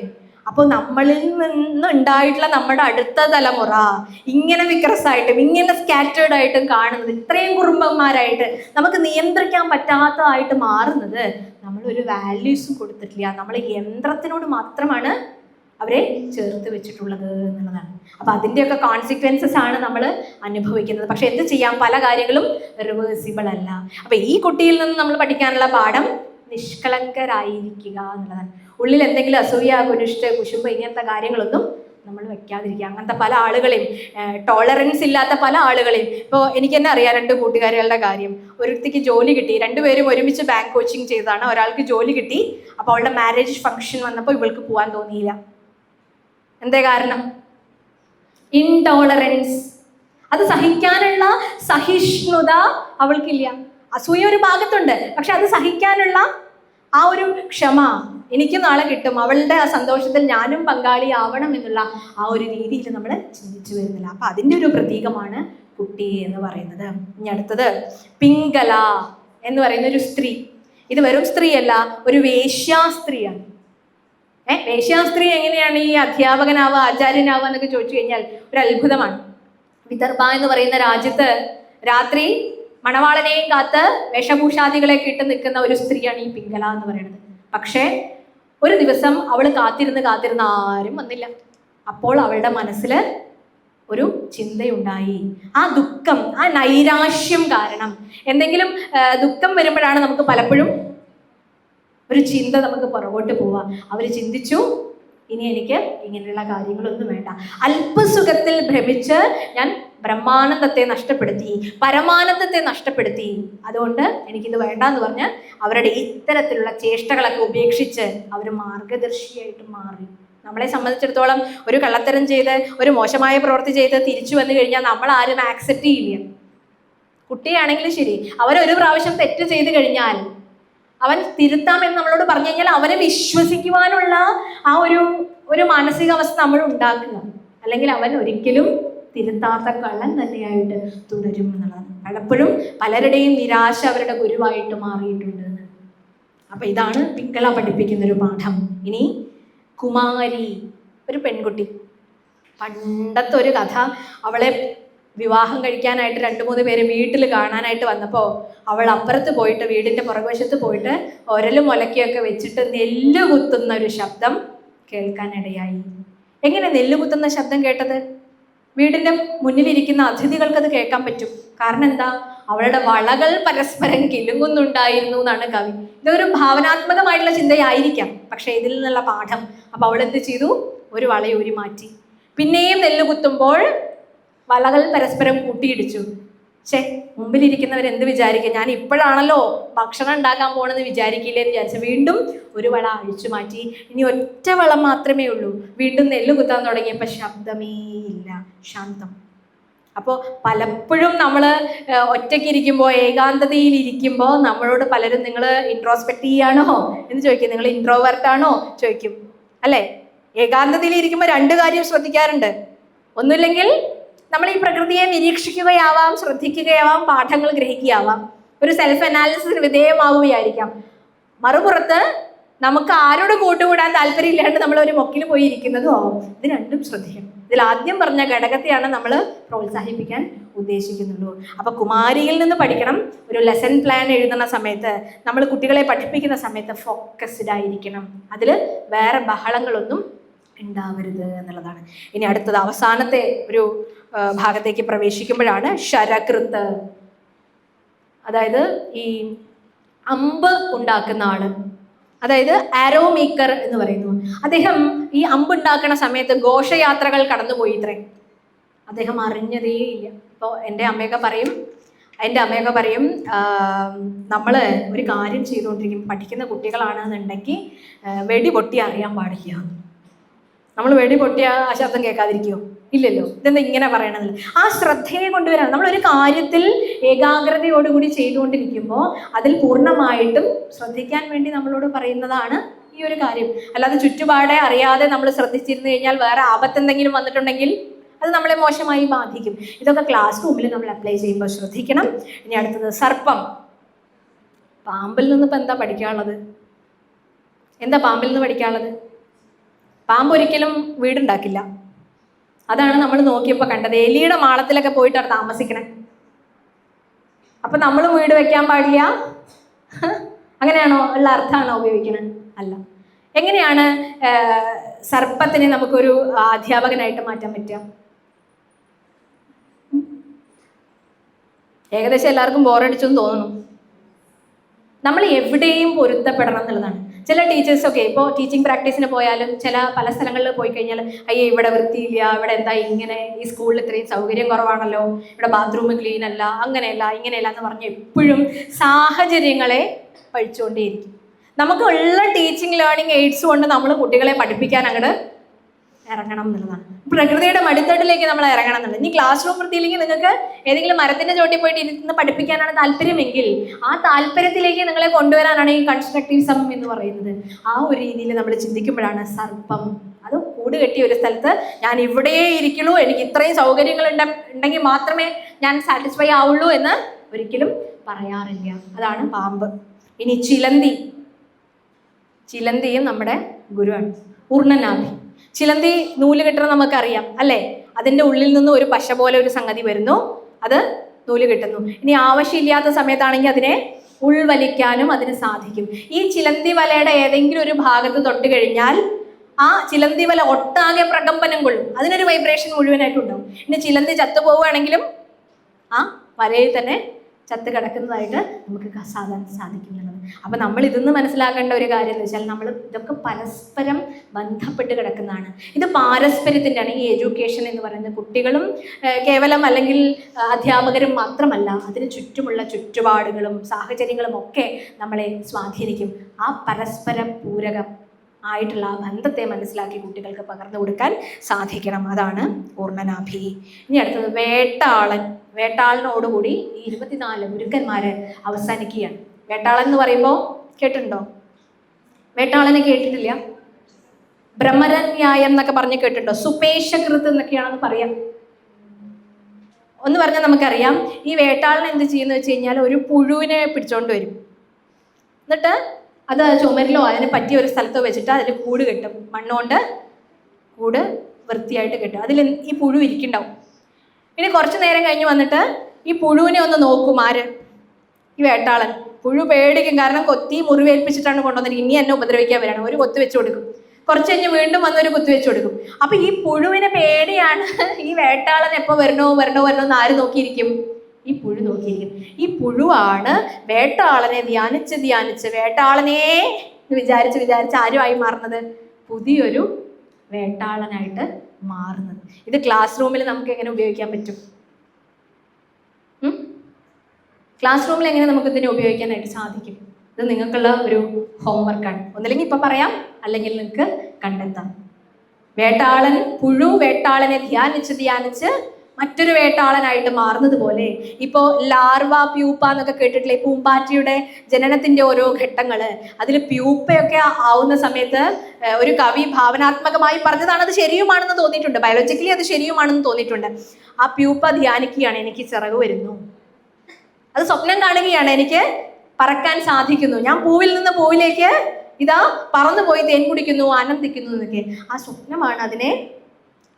അപ്പോൾ നമ്മളിൽ നിന്ന് ഉണ്ടായിട്ടുള്ള നമ്മുടെ അടുത്ത തലമുറ ഇങ്ങനെ വിക്രസായിട്ടും ഇങ്ങനെ സ്കാറ്റേർഡ് ആയിട്ടും കാണുന്നത്, ഇത്രയും കുറുമ്പന്മാരായിട്ട് നമുക്ക് നിയന്ത്രിക്കാൻ പറ്റാത്തതായിട്ട് മാറുന്നത് നമ്മളൊരു വാല്യൂസും കൊടുത്തിട്ടില്ല. നമ്മൾ യന്ത്രത്തിനോട് മാത്രമാണ് അവരെ ചേർത്ത് വെച്ചിട്ടുള്ളത് എന്നുള്ളതാണ്. അപ്പം അതിൻ്റെയൊക്കെ കോൺസിക്വൻസസ് ആണ് നമ്മൾ അനുഭവിക്കുന്നത്. പക്ഷെ എന്ത് ചെയ്യാം, പല കാര്യങ്ങളും റിവേഴ്സിബിൾ അല്ല. അപ്പം ഈ കുട്ടിയിൽ നിന്ന് നമ്മൾ പഠിക്കാനുള്ള പാഠം നിഷ്കളങ്കരായിരിക്കുക എന്നുള്ളതാണ്. ഉള്ളിൽ എന്തെങ്കിലും അസൂയ, കുനിഷ്ട്, കുശുമ്പ് ഇങ്ങനത്തെ കാര്യങ്ങളൊന്നും നമ്മൾ വെക്കാതിരിക്കുക. അങ്ങനത്തെ പല ആളുകളെയും, ടോളറൻസ് ഇല്ലാത്ത പല ആളുകളെയും, ഇപ്പോൾ എനിക്ക് തന്നെ അറിയാം 2 കൂട്ടുകാരികളുടെ കാര്യം. ഒരുത്തിക്ക് ജോലി കിട്ടി, 2 പേരും ഒരുമിച്ച് ബാങ്ക് കോച്ചിങ് ചെയ്തതാണ്. ഒരാൾക്ക് ജോലി കിട്ടി, അപ്പോൾ അവളുടെ മാരേജ് ഫംഗ്ഷൻ വന്നപ്പോൾ ഇവൾക്ക് പോകാൻ തോന്നിയില്ല. എന്തേ കാരണം? ഇൻടോളറൻസ്. അത് സഹിക്കാനുള്ള സഹിഷ്ണുത അവൾക്കില്ല. അസൂയ ഒരു ഭാഗത്തുണ്ട്, പക്ഷെ അത് സഹിക്കാനുള്ള ആ ഒരു ക്ഷമ, എനിക്ക് നാളെ കിട്ടും, അവളുടെ ആ സന്തോഷത്തിൽ ഞാനും പങ്കാളിയാവണം എന്നുള്ള ആ ഒരു രീതിയിൽ നമ്മൾ ചിന്തിച്ചു വരുന്നില്ല. അപ്പം അതിൻ്റെ ഒരു പ്രതീകമാണ് കുട്ടി എന്ന് പറയുന്നത്. ഇനി അടുത്തത് പിംഗല എന്ന് പറയുന്ന ഒരു സ്ത്രീ. ഇത് വെറും സ്ത്രീയല്ല, ഒരു വേശ്യാസ്ത്രീയാണ്. വേശ്യാസ്ത്രീ എങ്ങനെയാണ് ഈ അധ്യാപകനാവുക, ആചാര്യനാവുക എന്നൊക്കെ ചോദിച്ചു കഴിഞ്ഞാൽ ഒരു അത്ഭുതമാണ്. വിദർഭ എന്ന് പറയുന്ന രാജ്യത്ത് രാത്രി മണവാളനെയും കാത്ത് വേഷഭൂഷാദികളെയൊക്കെ ഇട്ട് നിൽക്കുന്ന ഒരു സ്ത്രീയാണ് ഈ പിംഗല എന്ന് പറയുന്നത്. പക്ഷേ ഒരു ദിവസം അവൾ കാത്തിരുന്ന് ആരും വന്നില്ല. അപ്പോൾ അവളുടെ മനസ്സിൽ ഒരു ചിന്തയുണ്ടായി. ആ ദുഃഖം, ആ നൈരാശ്യം കാരണം, എന്തെങ്കിലും ദുഃഖം വരുമ്പോഴാണ് നമുക്ക് പലപ്പോഴും ഒരു ചിന്ത നമുക്ക് പുറകോട്ട് പോവുക. അവർ ചിന്തിച്ചു, ഇനി എനിക്ക് ഇങ്ങനെയുള്ള കാര്യങ്ങളൊന്നും വേണ്ട. അല്പസുഖത്തിൽ ഭ്രമിച്ച് ഞാൻ ബ്രഹ്മാനന്ദത്തെ നഷ്ടപ്പെടുത്തി, പരമാനന്ദത്തെ നഷ്ടപ്പെടുത്തി. അതുകൊണ്ട് എനിക്കിത് വേണ്ടാന്ന് പറഞ്ഞ് അവരുടെ ഇത്തരത്തിലുള്ള ചേഷ്ടകളൊക്കെ ഉപേക്ഷിച്ച് അവർ മാർഗദർശിയായിട്ട് മാറി. നമ്മളെ സംബന്ധിച്ചിടത്തോളം ഒരു കള്ളത്തരം ചെയ്ത് ഒരു മോശമായ പ്രവൃത്തി ചെയ്ത് തിരിച്ചു വന്നു കഴിഞ്ഞാൽ നമ്മൾ ആരും ആക്സെപ്റ്റ് ചെയ്യില്ല. കുട്ടിയാണെങ്കിലും ശരി, അവരൊരു പ്രാവശ്യം തെറ്റ് ചെയ്ത് കഴിഞ്ഞാൽ അവൻ തിരുത്താമെന്ന് നമ്മളോട് പറഞ്ഞു കഴിഞ്ഞാൽ അവനെ വിശ്വസിക്കുവാനുള്ള ആ ഒരു മാനസികാവസ്ഥ നമ്മൾ ഉണ്ടാക്കുക. അല്ലെങ്കിൽ അവൻ ഒരിക്കലും തിരുത്താത്ത കള്ളൻ തന്നെയായിട്ട് തുടരും എന്നുള്ളതാണ്. പലപ്പോഴും പലരുടെയും നിരാശ അവരുടെ ഗുരുവായിട്ട് മാറിയിട്ടുണ്ട്. അപ്പൊ ഇതാണ് പിങ്കള പഠിപ്പിക്കുന്ന ഒരു പാഠം. ഇനി കുമാരി, ഒരു പെൺകുട്ടി, പണ്ടത്തെ ഒരു കഥ. അവളെ വിവാഹം കഴിക്കാനായിട്ട് 2-3 പേര് വീട്ടിൽ കാണാനായിട്ട് വന്നപ്പോൾ അവൾ അപ്പുറത്ത് പോയിട്ട് വീടിൻ്റെ പുറകുവശത്ത് പോയിട്ട് ഒരലും ഒലക്കയൊക്കെ വെച്ചിട്ട് നെല്ല് കുത്തുന്ന ഒരു ശബ്ദം കേൾക്കാനിടയായി. എങ്ങനെ നെല്ല് കുത്തുന്ന ശബ്ദം കേട്ടത്? വീടിൻ്റെ മുന്നിലിരിക്കുന്ന അതിഥികൾക്ക് അത് കേൾക്കാൻ പറ്റും. കാരണം എന്താ? അവളുടെ വളകൾ പരസ്പരം കിലുങ്ങുന്നുണ്ടായിരുന്നു എന്നാണ് കവി. ഇതൊരു ഭാവനാത്മകമായിട്ടുള്ള ചിന്തയായിരിക്കാം, പക്ഷെ ഇതിൽ നിന്നുള്ള പാഠം. അപ്പൊ അവൾ എന്ത് ചെയ്തു? ഒരു വളയൂരി മാറ്റി. പിന്നെയും നെല്ല് കുത്തുമ്പോൾ വളകൾ പരസ്പരം കൂട്ടിയിടിച്ചു. മുമ്പിലിരിക്കുന്നവർ എന്ത് വിചാരിക്കുക? ഞാൻ ഇപ്പോഴാണല്ലോ ഭക്ഷണം ഉണ്ടാക്കാൻ പോണെന്ന് വിചാരിക്കില്ലേ എന്ന് വിചാരിച്ചു വീണ്ടും ഒരു വള അഴിച്ചു മാറ്റി. ഇനി ഒറ്റ വളം മാത്രമേ ഉള്ളൂ. വീണ്ടും നെല്ല് കുത്താൻ തുടങ്ങിയപ്പോൾ ശബ്ദമേ ഇല്ല, ശാന്തം. അപ്പോൾ പലപ്പോഴും നമ്മൾ ഒറ്റയ്ക്ക് ഇരിക്കുമ്പോൾ, ഏകാന്തതയിൽ ഇരിക്കുമ്പോൾ നമ്മളോട് പലരും നിങ്ങൾ ഇൻട്രോസ്പെക്ട് ചെയ്യാണോ എന്ന് ചോദിക്കും. നിങ്ങൾ ഇൻട്രോവേർട്ടാണോ ചോദിക്കും, അല്ലേ? ഏകാന്തതയിൽ ഇരിക്കുമ്പോൾ 2 കാര്യം ശ്രദ്ധിക്കാറുണ്ട്. ഒന്നുമില്ലെങ്കിൽ നമ്മൾ ഈ പ്രകൃതിയെ നിരീക്ഷിക്കുകയാവാം, ശ്രദ്ധിക്കുകയാവാം, പാഠങ്ങൾ ഗ്രഹിക്കുകയാവാം, ഒരു സെൽഫ് അനാലിസിസിന് വിധേയമാവുകയായിരിക്കാം. മറുപുറത്ത് നമുക്ക് ആരോട് കൂട്ടുകൂടാൻ താല്പര്യമില്ലാണ്ട് നമ്മൾ ഒരു മൊക്കിൽ പോയി ഇരിക്കുന്നതും ആവും. ഇത് രണ്ടും ശ്രദ്ധിക്കണം. ഇതിൽ ആദ്യം പറഞ്ഞ ഘടകത്തെയാണ് നമ്മൾ പ്രോത്സാഹിപ്പിക്കാൻ ഉദ്ദേശിക്കുന്നുള്ളൂ. അപ്പൊ കുമാരിയിൽ നിന്ന് പഠിക്കണം. ഒരു ലെസൺ പ്ലാൻ എഴുതുന്ന സമയത്ത്, നമ്മൾ കുട്ടികളെ പഠിപ്പിക്കുന്ന സമയത്ത് ഫോക്കസ്ഡ് ആയിരിക്കണം. അതിൽ വേറെ ബഹളങ്ങളൊന്നും ഉണ്ടാവരുത് എന്നുള്ളതാണ്. ഇനി അടുത്തത് അവസാനത്തെ ഒരു ഭാഗത്തേക്ക് പ്രവേശിക്കുമ്പോഴാണ് ശരകൃത്ത്. അതായത് ഈ അമ്പ് ഉണ്ടാക്കുന്ന ആള്, അതായത് ആരോ മേക്കർ എന്ന് പറയുന്നു. അദ്ദേഹം ഈ അമ്പ് ഉണ്ടാക്കുന്ന സമയത്ത് ഘോഷയാത്രകൾ കടന്നുപോയി ഇത്രേ. അദ്ദേഹം അറിഞ്ഞതേ ഇല്ല. ഇപ്പോൾ എൻ്റെ അമ്മയൊക്കെ പറയും നമ്മൾ ഒരു കാര്യം ചെയ്തുകൊണ്ടിരിക്കും, പഠിക്കുന്ന കുട്ടികളാണെന്നുണ്ടെങ്കിൽ വെടി പൊട്ടി അറിയാൻ പാടില്ല. നമ്മൾ വെടി പൊട്ടിയ ആ ശബ്ദം കേൾക്കാതിരിക്കുമോ? ഇല്ലല്ലോ. ഇതെന്താ ഇങ്ങനെ പറയണതില്ല. ആ ശ്രദ്ധയെ കൊണ്ടുവരാൻ നമ്മളൊരു കാര്യത്തിൽ ഏകാഗ്രതയോടുകൂടി ചെയ്തുകൊണ്ടിരിക്കുമ്പോൾ അതിൽ പൂർണ്ണമായിട്ടും ശ്രദ്ധിക്കാൻ വേണ്ടി നമ്മളോട് പറയുന്നതാണ് ഈ ഒരു കാര്യം. അല്ലാതെ ചുറ്റുപാടെ അറിയാതെ നമ്മൾ ശ്രദ്ധിച്ചിരുന്നു കഴിഞ്ഞാൽ വേറെ ആപത്തെന്തെങ്കിലും വന്നിട്ടുണ്ടെങ്കിൽ അത് നമ്മളെ മോശമായി ബാധിക്കും. ഇതൊക്കെ ക്ലാസ് റൂമിൽ നമ്മൾ അപ്ലൈ ചെയ്യുമ്പോൾ ശ്രദ്ധിക്കണം. ഇനി അടുത്തത് സർപ്പം. പാമ്പിൽ നിന്ന് ഇപ്പം എന്താ പഠിക്കാനുള്ളത്? എന്താ പാമ്പിൽ നിന്ന് പഠിക്കാനുള്ളത്? പാമ്പ് ഒരിക്കലും വീടുണ്ടാക്കില്ല. അതാണ് നമ്മൾ നോക്കിയപ്പോൾ കണ്ടത്. എലിയുടെ മാളത്തിലൊക്കെ പോയിട്ടാണ് താമസിക്കണേ. അപ്പൊ നമ്മൾ വീട് വെക്കാൻ പാടില്ല, അങ്ങനെയാണോ? ഉള്ള അർത്ഥമാണോ ഉപയോഗിക്കുന്നത്? അല്ല. എങ്ങനെയാണ് സർപ്പത്തിനെ നമുക്കൊരു അധ്യാപകനായിട്ട് മാറ്റാൻ പറ്റുക? ഏകദേശം എല്ലാവർക്കും ബോറടിച്ചു എന്ന് തോന്നുന്നു. നമ്മൾ എവിടെയും പൊരുത്തപ്പെടണം എന്നുള്ളതാണ്. ചില ടീച്ചേഴ്സൊക്കെ ഇപ്പോൾ ടീച്ചിങ് പ്രാക്ടീസിന് പോയാലും പല സ്ഥലങ്ങളിൽ പോയി കഴിഞ്ഞാൽ അയ്യേ ഇവിടെ വൃത്തിയില്ല, ഇവിടെ എന്താ ഇങ്ങനെ, ഈ സ്കൂളിൽ ഇത്രയും സൗകര്യം കുറവാണല്ലോ, ഇവിടെ ബാത്റൂം ക്ലീൻ അല്ല, അങ്ങനെയല്ല ഇങ്ങനെയല്ല എന്ന് പറഞ്ഞ് എപ്പോഴും സാഹചര്യങ്ങളെ പഴിച്ചുകൊണ്ടേയിരിക്കും. നമുക്കുള്ള ടീച്ചിങ് ലേണിംഗ് എയ്ഡ്സ് കൊണ്ട് നമ്മൾ കുട്ടികളെ പഠിപ്പിക്കാൻ അങ്ങോട്ട് ഇറങ്ങണം എന്നുള്ളതാണ്. പ്രകൃതിയുടെ മടിത്തട്ടിലേക്ക് നമ്മൾ ഇറങ്ങണം എന്നുള്ളത്. ഇനി ക്ലാസ് റൂം വൃത്തിയില്ലെങ്കിൽ നിങ്ങൾക്ക് ഏതെങ്കിലും മരത്തിന്റെ ചോട്ടിൽ പോയിട്ട് ഇരുന്ന് പഠിപ്പിക്കാനാണ് താല്പര്യമെങ്കിൽ ആ താല്പര്യത്തിലേക്ക് നിങ്ങളെ കൊണ്ടുവരാനാണ് ഈ കൺസ്ട്രക്റ്റിവിസം എന്ന് പറയുന്നത്. ആ ഒരു രീതിയിൽ നമ്മൾ ചിന്തിക്കുമ്പോഴാണ് സർപ്പം, അത് കൂട് കെട്ടിയ ഒരു സ്ഥലത്ത് ഞാൻ ഇവിടെ ഇരിക്കുള്ളൂ, എനിക്ക് ഇത്രയും സൗകര്യങ്ങൾ ഉണ്ടെങ്കിൽ മാത്രമേ ഞാൻ സാറ്റിസ്ഫൈ ആവുള്ളൂ എന്ന് ഒരിക്കലും പറയാറില്ല. അതാണ് പാമ്പ്. ഇനി ചിലന്തിയും നമ്മുടെ ഗുരുവാണ്. പൂർണ്ണനാഭി. ചിലന്തി നൂല് കെട്ടണം നമുക്കറിയാം, അല്ലേ? അതിൻ്റെ ഉള്ളിൽ നിന്ന് ഒരു പശ പോലെ ഒരു സംഗതി വരുന്നു, അത് നൂല് കെട്ടുന്നു. ഇനി ആവശ്യമില്ലാത്ത സമയത്താണെങ്കിൽ അതിനെ ഉൾവലിക്കാനും അതിന് സാധിക്കും. ഈ ചിലന്തി വലയുടെ ഏതെങ്കിലും ഒരു ഭാഗത്ത് തൊട്ട് കഴിഞ്ഞാൽ ആ ചിലന്തി വല ഒട്ടാകെ പ്രകമ്പനം കൊള്ളും, അതിനൊരു വൈബ്രേഷൻ മുഴുവനായിട്ടുണ്ടാവും. ഇനി ചിലന്തി ചത്തുപോവുകയാണെങ്കിലും ആ വലയിൽ തന്നെ ചത്ത് കിടക്കുന്നതായിട്ട് നമുക്ക് സാധിക്കും എന്നുള്ളത്. അപ്പം നമ്മൾ ഇതിന്ന് മനസ്സിലാക്കേണ്ട ഒരു കാര്യം എന്ന് വെച്ചാൽ നമ്മൾ ഇതൊക്കെ പരസ്പരം ബന്ധപ്പെട്ട് കിടക്കുന്നതാണ്. ഇത് പാരസ്പര്യത്തിൻ്റെയാണ് ഈ എഡ്യൂക്കേഷൻ എന്ന് പറയുന്നത്. കുട്ടികളും കേവലം അല്ലെങ്കിൽ അധ്യാപകരും മാത്രമല്ല, അതിന് ചുറ്റുമുള്ള ചുറ്റുപാടുകളും സാഹചര്യങ്ങളും ഒക്കെ നമ്മളെ സ്വാധീനിക്കും. ആ പരസ്പര പൂരകം ആയിട്ടുള്ള ആ ബന്ധത്തെ മനസ്സിലാക്കി കുട്ടികൾക്ക് പകർന്നു കൊടുക്കാൻ സാധിക്കണം. അതാണ് പൂർണ്ണനാഭി. ഇനി അടുത്തത് വേട്ടാളൻ. വേട്ടാളനോടുകൂടി ഈ 24 ഗുരുക്കന്മാര് അവസാനിക്കുകയാണ്. വേട്ടാളൻ എന്ന് പറയുമ്പോൾ കേട്ടിട്ടുണ്ടോ? വേട്ടാളനെ കേട്ടിട്ടില്ല? ബ്രഹ്മരന്യായം എന്നൊക്കെ പറഞ്ഞ് കേട്ടിട്ടുണ്ടോ? സുപേശകൃത്ത് എന്നൊക്കെയാണെന്ന് പറയാം. ഒന്ന് പറഞ്ഞാൽ നമുക്കറിയാം, ഈ വേട്ടാളൻ എന്ത് ചെയ്യുന്ന വെച്ച് കഴിഞ്ഞാൽ ഒരു പുഴുവിനെ പിടിച്ചോണ്ട് വരും. എന്നിട്ട് അത് ചുമരിലോ അതിന് പറ്റിയ ഒരു സ്ഥലത്തോ വെച്ചിട്ട് അതിൽ കൂട് കെട്ടും. മണ്ണുകൊണ്ട് കൂട് വൃത്തിയായിട്ട് കെട്ടും. അതിൽ ഈ പുഴു ഇരിക്കുന്നുണ്ടാവും. പിന്നെ കുറച്ച് നേരം കഴിഞ്ഞ് വന്നിട്ട് ഈ പുഴുവിനെ ഒന്ന് നോക്കും. ആര്? ഈ വേട്ടാളൻ. പുഴു പേടിക്കും, കാരണം കൊത്തി മുറിവേൽപ്പിച്ചിട്ടാണ് കൊണ്ടുവന്നിട്ട് ഇനി എന്നെ ഉപദ്രവിക്കാൻ വരണം. ഒരു കൊത്ത് വെച്ച് കൊടുക്കും. കുറച്ച് കഴിഞ്ഞ് വീണ്ടും വന്നൊരു കുത്തി വെച്ച് കൊടുക്കും. അപ്പൊ ഈ പുഴുവിനെ പേടിയാണ്. ഈ വേട്ടാളൻ എപ്പോൾ വരണോ എന്ന് ആര് നോക്കിയിരിക്കും? ഈ പുഴു നോക്കിയിരിക്കും. ഈ പുഴുവാണ് വേട്ടാളനെ ധ്യാനിച്ച് വേട്ടാളനെ വിചാരിച്ച് ആരുമായി മാറുന്നത്? പുതിയൊരു വേട്ടാളനായിട്ട് മാറുന്നത്. ഇത് ക്ലാസ് റൂമിൽ നമുക്ക് എങ്ങനെ ഉപയോഗിക്കാൻ പറ്റും? ക്ലാസ് റൂമിൽ എങ്ങനെ നമുക്ക് ഇതിനെ ഉപയോഗിക്കാനായിട്ട് സാധിക്കും? ഇത് നിങ്ങൾക്കുള്ള ഒരു ഹോംവർക്കാണ്. ഒന്നില്ലെങ്കിൽ ഇപ്പം പറയാം, അല്ലെങ്കിൽ നിങ്ങൾക്ക് കണ്ടെത്താം. വേട്ടാളൻ, പുഴു വേട്ടാളനെ ധ്യാനിച്ച് മറ്റൊരു വേട്ടാളനായിട്ട് മാറുന്നത് പോലെ ഇപ്പോൾ ലാർവ, പ്യൂപ്പ എന്നൊക്കെ കേട്ടിട്ടില്ലേ? പൂമ്പാറ്റയുടെ ജനനത്തിന്റെ ഓരോ ഘട്ടങ്ങള്. അതിൽ പ്യൂപ്പയൊക്കെ ആവുന്ന സമയത്ത് ഒരു കവി ഭാവനാത്മകമായി പറഞ്ഞതാണ്. അത് ശരിയുമാണെന്ന് തോന്നിയിട്ടുണ്ട്, ബയോളജിക്കലി അത് ശരിയുമാണെന്ന് തോന്നിയിട്ടുണ്ട്. ആ പ്യൂപ്പ ധ്യാനിക്കുകയാണ്, എനിക്ക് ചിറക് വരുന്നു. അത് സ്വപ്നം കാണുകയാണ്, എനിക്ക് പറക്കാൻ സാധിക്കുന്നു, ഞാൻ പൂവിൽ നിന്ന് പൂവിലേക്ക് ഇതാ പറന്നുപോയി തേൻ കുടിക്കുന്നു, ആനന്ദിക്കുന്നു എന്നൊക്കെ. ആ സ്വപ്നമാണ് അതിനെ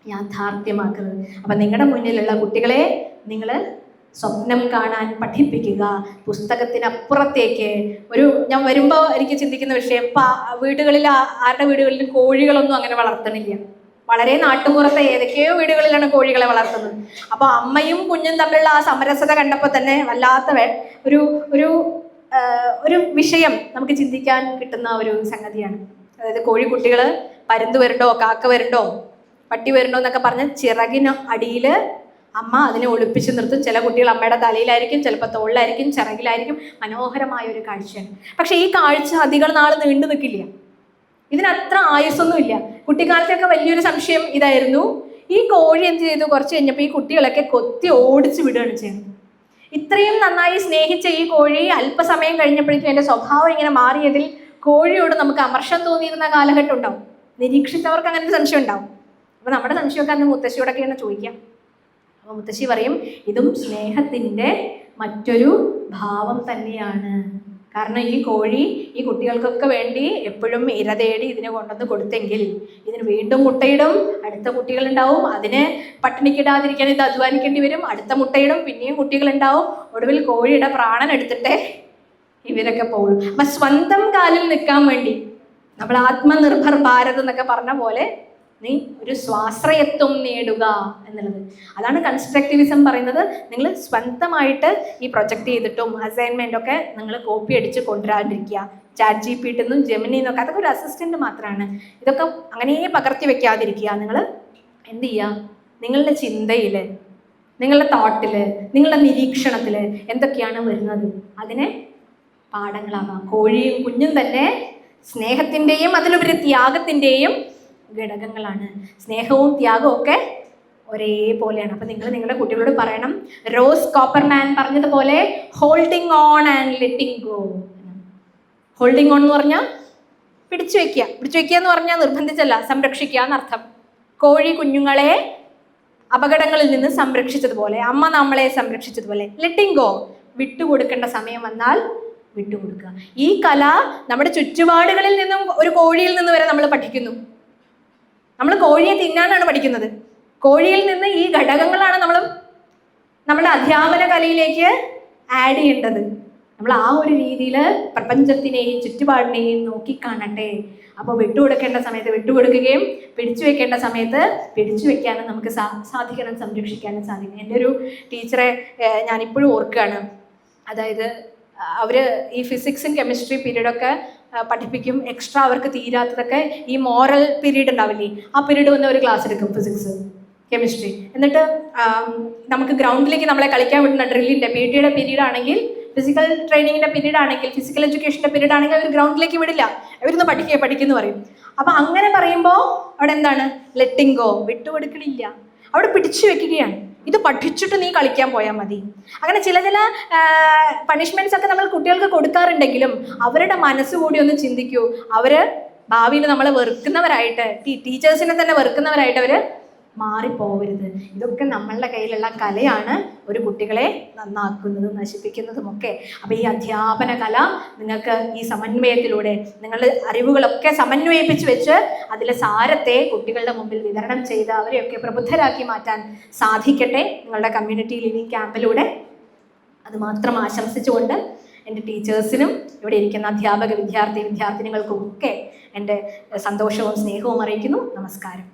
യാഥാർത്ഥ്യമാക്കുന്നത്. അപ്പം നിങ്ങളുടെ മുന്നിലുള്ള കുട്ടികളെ നിങ്ങൾ സ്വപ്നം കാണാൻ പഠിപ്പിക്കുക. പുസ്തകത്തിനപ്പുറത്തേക്ക് ഞാൻ വരുമ്പോൾ എനിക്ക് ചിന്തിക്കുന്ന വിഷയം, വീടുകളിൽ ആരുടെ വീടുകളിലും കോഴികളൊന്നും അങ്ങനെ വളർത്തണില്ല. വളരെ നാട്ടുപുറത്തെ ഏതൊക്കെയോ വീടുകളിലാണ് കോഴികളെ വളർത്തുന്നത്. അപ്പോൾ അമ്മയും കുഞ്ഞും തമ്മിലുള്ള ആ സമരസത കണ്ടപ്പോൾ തന്നെ വല്ലാത്ത ഒരു വിഷയം നമുക്ക് ചിന്തിക്കാൻ കിട്ടുന്ന ഒരു സംഗതിയാണ്. അതായത് കോഴിക്കുട്ടികൾ പരുന്ത് വരുന്നുണ്ടോ, കാക്ക വരുന്നുണ്ടോ, പട്ടി വരുന്നുണ്ടോ എന്നൊക്കെ പറഞ്ഞ് ചിറകിന് അടിയിൽ അമ്മ അതിനെ ഒളിപ്പിച്ച് നിർത്തും. ചില കുട്ടികൾ അമ്മയുടെ തലയിലായിരിക്കും, ചിലപ്പോൾ തോളിലായിരിക്കും, ചിറകിലായിരിക്കും. മനോഹരമായ ഒരു കാഴ്ചയാണ്. പക്ഷെ ഈ കാഴ്ച അധികം നാൾ നീണ്ടു നിൽക്കില്ല. ഇതിനത്ര ആയുസ്സൊന്നുമില്ല. കുട്ടിക്കാലത്തൊക്കെ വലിയൊരു സംശയം ഇതായിരുന്നു. ഈ കോഴി എന്ത് ചെയ്തു? കുറച്ച് കഴിഞ്ഞപ്പോൾ ഈ കുട്ടികളൊക്കെ കൊത്തി ഓടിച്ച് വിടുകയാണ് ചെയ്യുന്നത്. ഇത്രയും നന്നായി സ്നേഹിച്ച ഈ കോഴി അല്പസമയം കഴിഞ്ഞപ്പോഴേക്കും എൻ്റെ സ്വഭാവം ഇങ്ങനെ മാറിയതിൽ കോഴിയോട് നമുക്ക് അമർഷം തോന്നിയിരുന്ന കാലഘട്ടം ഉണ്ടാവും. നിരീക്ഷിച്ചവർക്ക് അങ്ങനെ ഒരു സംശയം ഉണ്ടാവും. അപ്പോൾ നമ്മുടെ സംശയമൊക്കെ അന്ന് മുത്തശ്ശിയോടൊക്കെയാണ് ചോദിക്കാം. അപ്പോൾ മുത്തശ്ശി പറയും, ഇതും സ്നേഹത്തിൻ്റെ മറ്റൊരു ഭാവം തന്നെയാണ്. കാരണം ഈ കോഴി ഈ കുട്ടികൾക്കൊക്കെ വേണ്ടി എപ്പോഴും ഇര തേടി ഇതിനെ കൊണ്ടുവന്ന് കൊടുത്തെങ്കിൽ ഇതിന് വീണ്ടും മുട്ടയിടും, അടുത്ത കുട്ടികളുണ്ടാവും, അതിന് പട്ടിണിക്കിടാതിരിക്കാൻ ഇത് അധ്വാനിക്കേണ്ടി വരും, അടുത്ത മുട്ടയിടും, പിന്നെയും കുട്ടികളുണ്ടാവും, ഒടുവിൽ കോഴിയുടെ പ്രാണൻ എടുത്തിട്ടേ ഇവരൊക്കെ പോകുള്ളൂ. അപ്പം സ്വന്തം കാലിൽ നിൽക്കാൻ വേണ്ടി നമ്മൾ ആത്മനിർഭർ ഭാരത് എന്നൊക്കെ പറഞ്ഞ പോലെ നീ ഒരു സ്വാശ്രയത്വം നേടുക എന്നുള്ളത്. അതാണ് കൺസ്ട്രക്റ്റിവിസം പറയുന്നത്. നിങ്ങൾ സ്വന്തമായിട്ട് ഈ പ്രൊജക്റ്റ് ചെയ്തിട്ടും അസൈൻമെൻ്റ് ഒക്കെ നിങ്ങൾ കോപ്പി അടിച്ച് കൊണ്ടുവരാതിരിക്കുക. ChatGPT നിന്നും ജെമിനി നിന്നൊക്കെ അതൊക്കെ ഒരു അസിസ്റ്റൻ്റ് മാത്രമാണ്. ഇതൊക്കെ അങ്ങനെ പകർത്തി വെക്കാതിരിക്കുക. നിങ്ങൾ എന്ത് ചെയ്യുക? നിങ്ങളുടെ ചിന്തയിൽ, നിങ്ങളുടെ തോട്ടിൽ, നിങ്ങളുടെ നിരീക്ഷണത്തിൽ എന്തൊക്കെയാണ് വരുന്നത് അതിനെ പാഠങ്ങളാകാം. കോഴിയും കുഞ്ഞും തന്നെ സ്നേഹത്തിൻ്റെയും അതിലുപരി ത്യാഗത്തിൻ്റെയും ഘടകങ്ങളാണ്. സ്നേഹവും ത്യാഗവും ഒക്കെ ഒരേപോലെയാണ്. അപ്പം നിങ്ങൾ നിങ്ങളുടെ കുട്ടികളോട് പറയണം, റോസ് കോപ്പർമാൻ പറഞ്ഞതുപോലെ holding on and letting go. Holding on എന്ന് പറഞ്ഞാൽ പിടിച്ചു വയ്ക്കുക എന്ന് പറഞ്ഞാൽ നിർബന്ധിച്ചല്ല, സംരക്ഷിക്കുക എന്നർത്ഥം. കോഴി കുഞ്ഞുങ്ങളെ അപകടങ്ങളിൽ നിന്ന് സംരക്ഷിച്ചതുപോലെ, അമ്മ നമ്മളെ സംരക്ഷിച്ചതുപോലെ. ലെറ്റിംഗ് ഗോ, വിട്ടുകൊടുക്കേണ്ട സമയം വന്നാൽ വിട്ടുകൊടുക്കുക. ഈ കല നമ്മുടെ ചുറ്റുപാടുകളിൽ നിന്നും ഒരു കോഴിയിൽ നിന്ന് വരെ നമ്മൾ പഠിക്കുന്നു. നമ്മൾ കോഴിയെ തിന്നാനാണ് പഠിക്കുന്നത്. കോഴിയിൽ നിന്ന് ഈ ഘടകങ്ങളാണ് നമ്മുടെ അധ്യാപന കലയിലേക്ക് ആഡ് ചെയ്യേണ്ടത്. നമ്മൾ ആ ഒരു രീതിയിൽ പ്രപഞ്ചത്തിനെയും ചുറ്റുപാടിനെയും നോക്കിക്കാണട്ടെ. അപ്പോൾ വിട്ടുകൊടുക്കേണ്ട സമയത്ത് വിട്ടുകൊടുക്കുകയും പിടിച്ചു വെക്കേണ്ട സമയത്ത് പിടിച്ചു വെക്കാനും നമുക്ക് സാധിക്കണം, സംരക്ഷിക്കാനും സാധിക്കണം. എൻ്റെ ഒരു ടീച്ചറെ ഞാനിപ്പോഴും ഓർക്കുകയാണ്. അതായത് അവർ ഈ ഫിസിക്സും കെമിസ്ട്രി പീരീഡൊക്കെ പഠിപ്പിക്കും. എക്സ്ട്രാ അവർക്ക് തീരാത്തതൊക്കെ ഈ മോറൽ പീരീഡ് ഉണ്ടാവില്ലേ, ആ പീരീഡ് വന്ന് ഒരു ക്ലാസ് എടുക്കും, ഫിസിക്സ് കെമിസ്ട്രി. എന്നിട്ട് നമുക്ക് ഗ്രൗണ്ടിലേക്ക് നമ്മളെ കളിക്കാൻ വിടുന്ന ഡ്രില്ലിൻ്റെ PT പീരീഡ് ആണെങ്കിൽ, ഫിസിക്കൽ ട്രെയിനിങ്ങിൻ്റെ പീരീഡ് ആണെങ്കിൽ, ഫിസിക്കൽ എഡ്യൂക്കേഷൻ്റെ പീരീഡ് ആണെങ്കിൽ അവർ ഗ്രൗണ്ടിലേക്ക് വിടില്ല, അവരൊന്ന് പഠിക്കുന്നു പറയും. അപ്പം അങ്ങനെ പറയുമ്പോൾ അവിടെ എന്താണ്, ലെറ്റിംഗ് ഗോ, വിട്ടുകൊടുക്കണില്ല, അവിടെ പിടിച്ചു വെക്കുകയാണ്. ഇത് പഠിച്ചിട്ട് നീ കളിക്കാൻ പോയാൽ മതി. അങ്ങനെ ചില പണിഷ്മെന്റ്സ് ഒക്കെ നമ്മൾ കുട്ടികൾക്ക് കൊടുക്കാറുണ്ടെങ്കിലും അവരുടെ മനസ്സുകൂടി ഒന്ന് ചിന്തിക്കൂ. അവര് ഭാവിയിൽ നമ്മളെ വെറുക്കുന്നവരായിട്ട്, ടീച്ചേഴ്സിനെ തന്നെ വെറുക്കുന്നവരായിട്ട് അവര് മാറിപ്പോവരുത്. ഇതൊക്കെ നമ്മളുടെ കയ്യിലുള്ള കലയാണ് ഒരു കുട്ടികളെ നന്നാക്കുന്നതും നശിപ്പിക്കുന്നതും ഒക്കെ. അപ്പോൾ ഈ അധ്യാപന കല നിങ്ങൾക്ക് ഈ സമന്വയത്തിലൂടെ നിങ്ങളുടെ അറിവുകളൊക്കെ സമന്വയിപ്പിച്ച് വെച്ച് അതിലെ സാരത്തെ കുട്ടികളുടെ മുമ്പിൽ വിതരണം ചെയ്ത് അവരെയൊക്കെ പ്രബുദ്ധരാക്കി മാറ്റാൻ സാധിക്കട്ടെ നിങ്ങളുടെ കമ്മ്യൂണിറ്റി ലിവിങ് ക്യാമ്പിലൂടെ. അതുമാത്രം ആശംസിച്ചുകൊണ്ട് എൻ്റെ ടീച്ചേഴ്സിനും ഇവിടെ ഇരിക്കുന്ന അധ്യാപക വിദ്യാർത്ഥിനികൾക്കും ഒക്കെ എൻ്റെ സന്തോഷവും സ്നേഹവും അറിയിക്കുന്നു. നമസ്കാരം.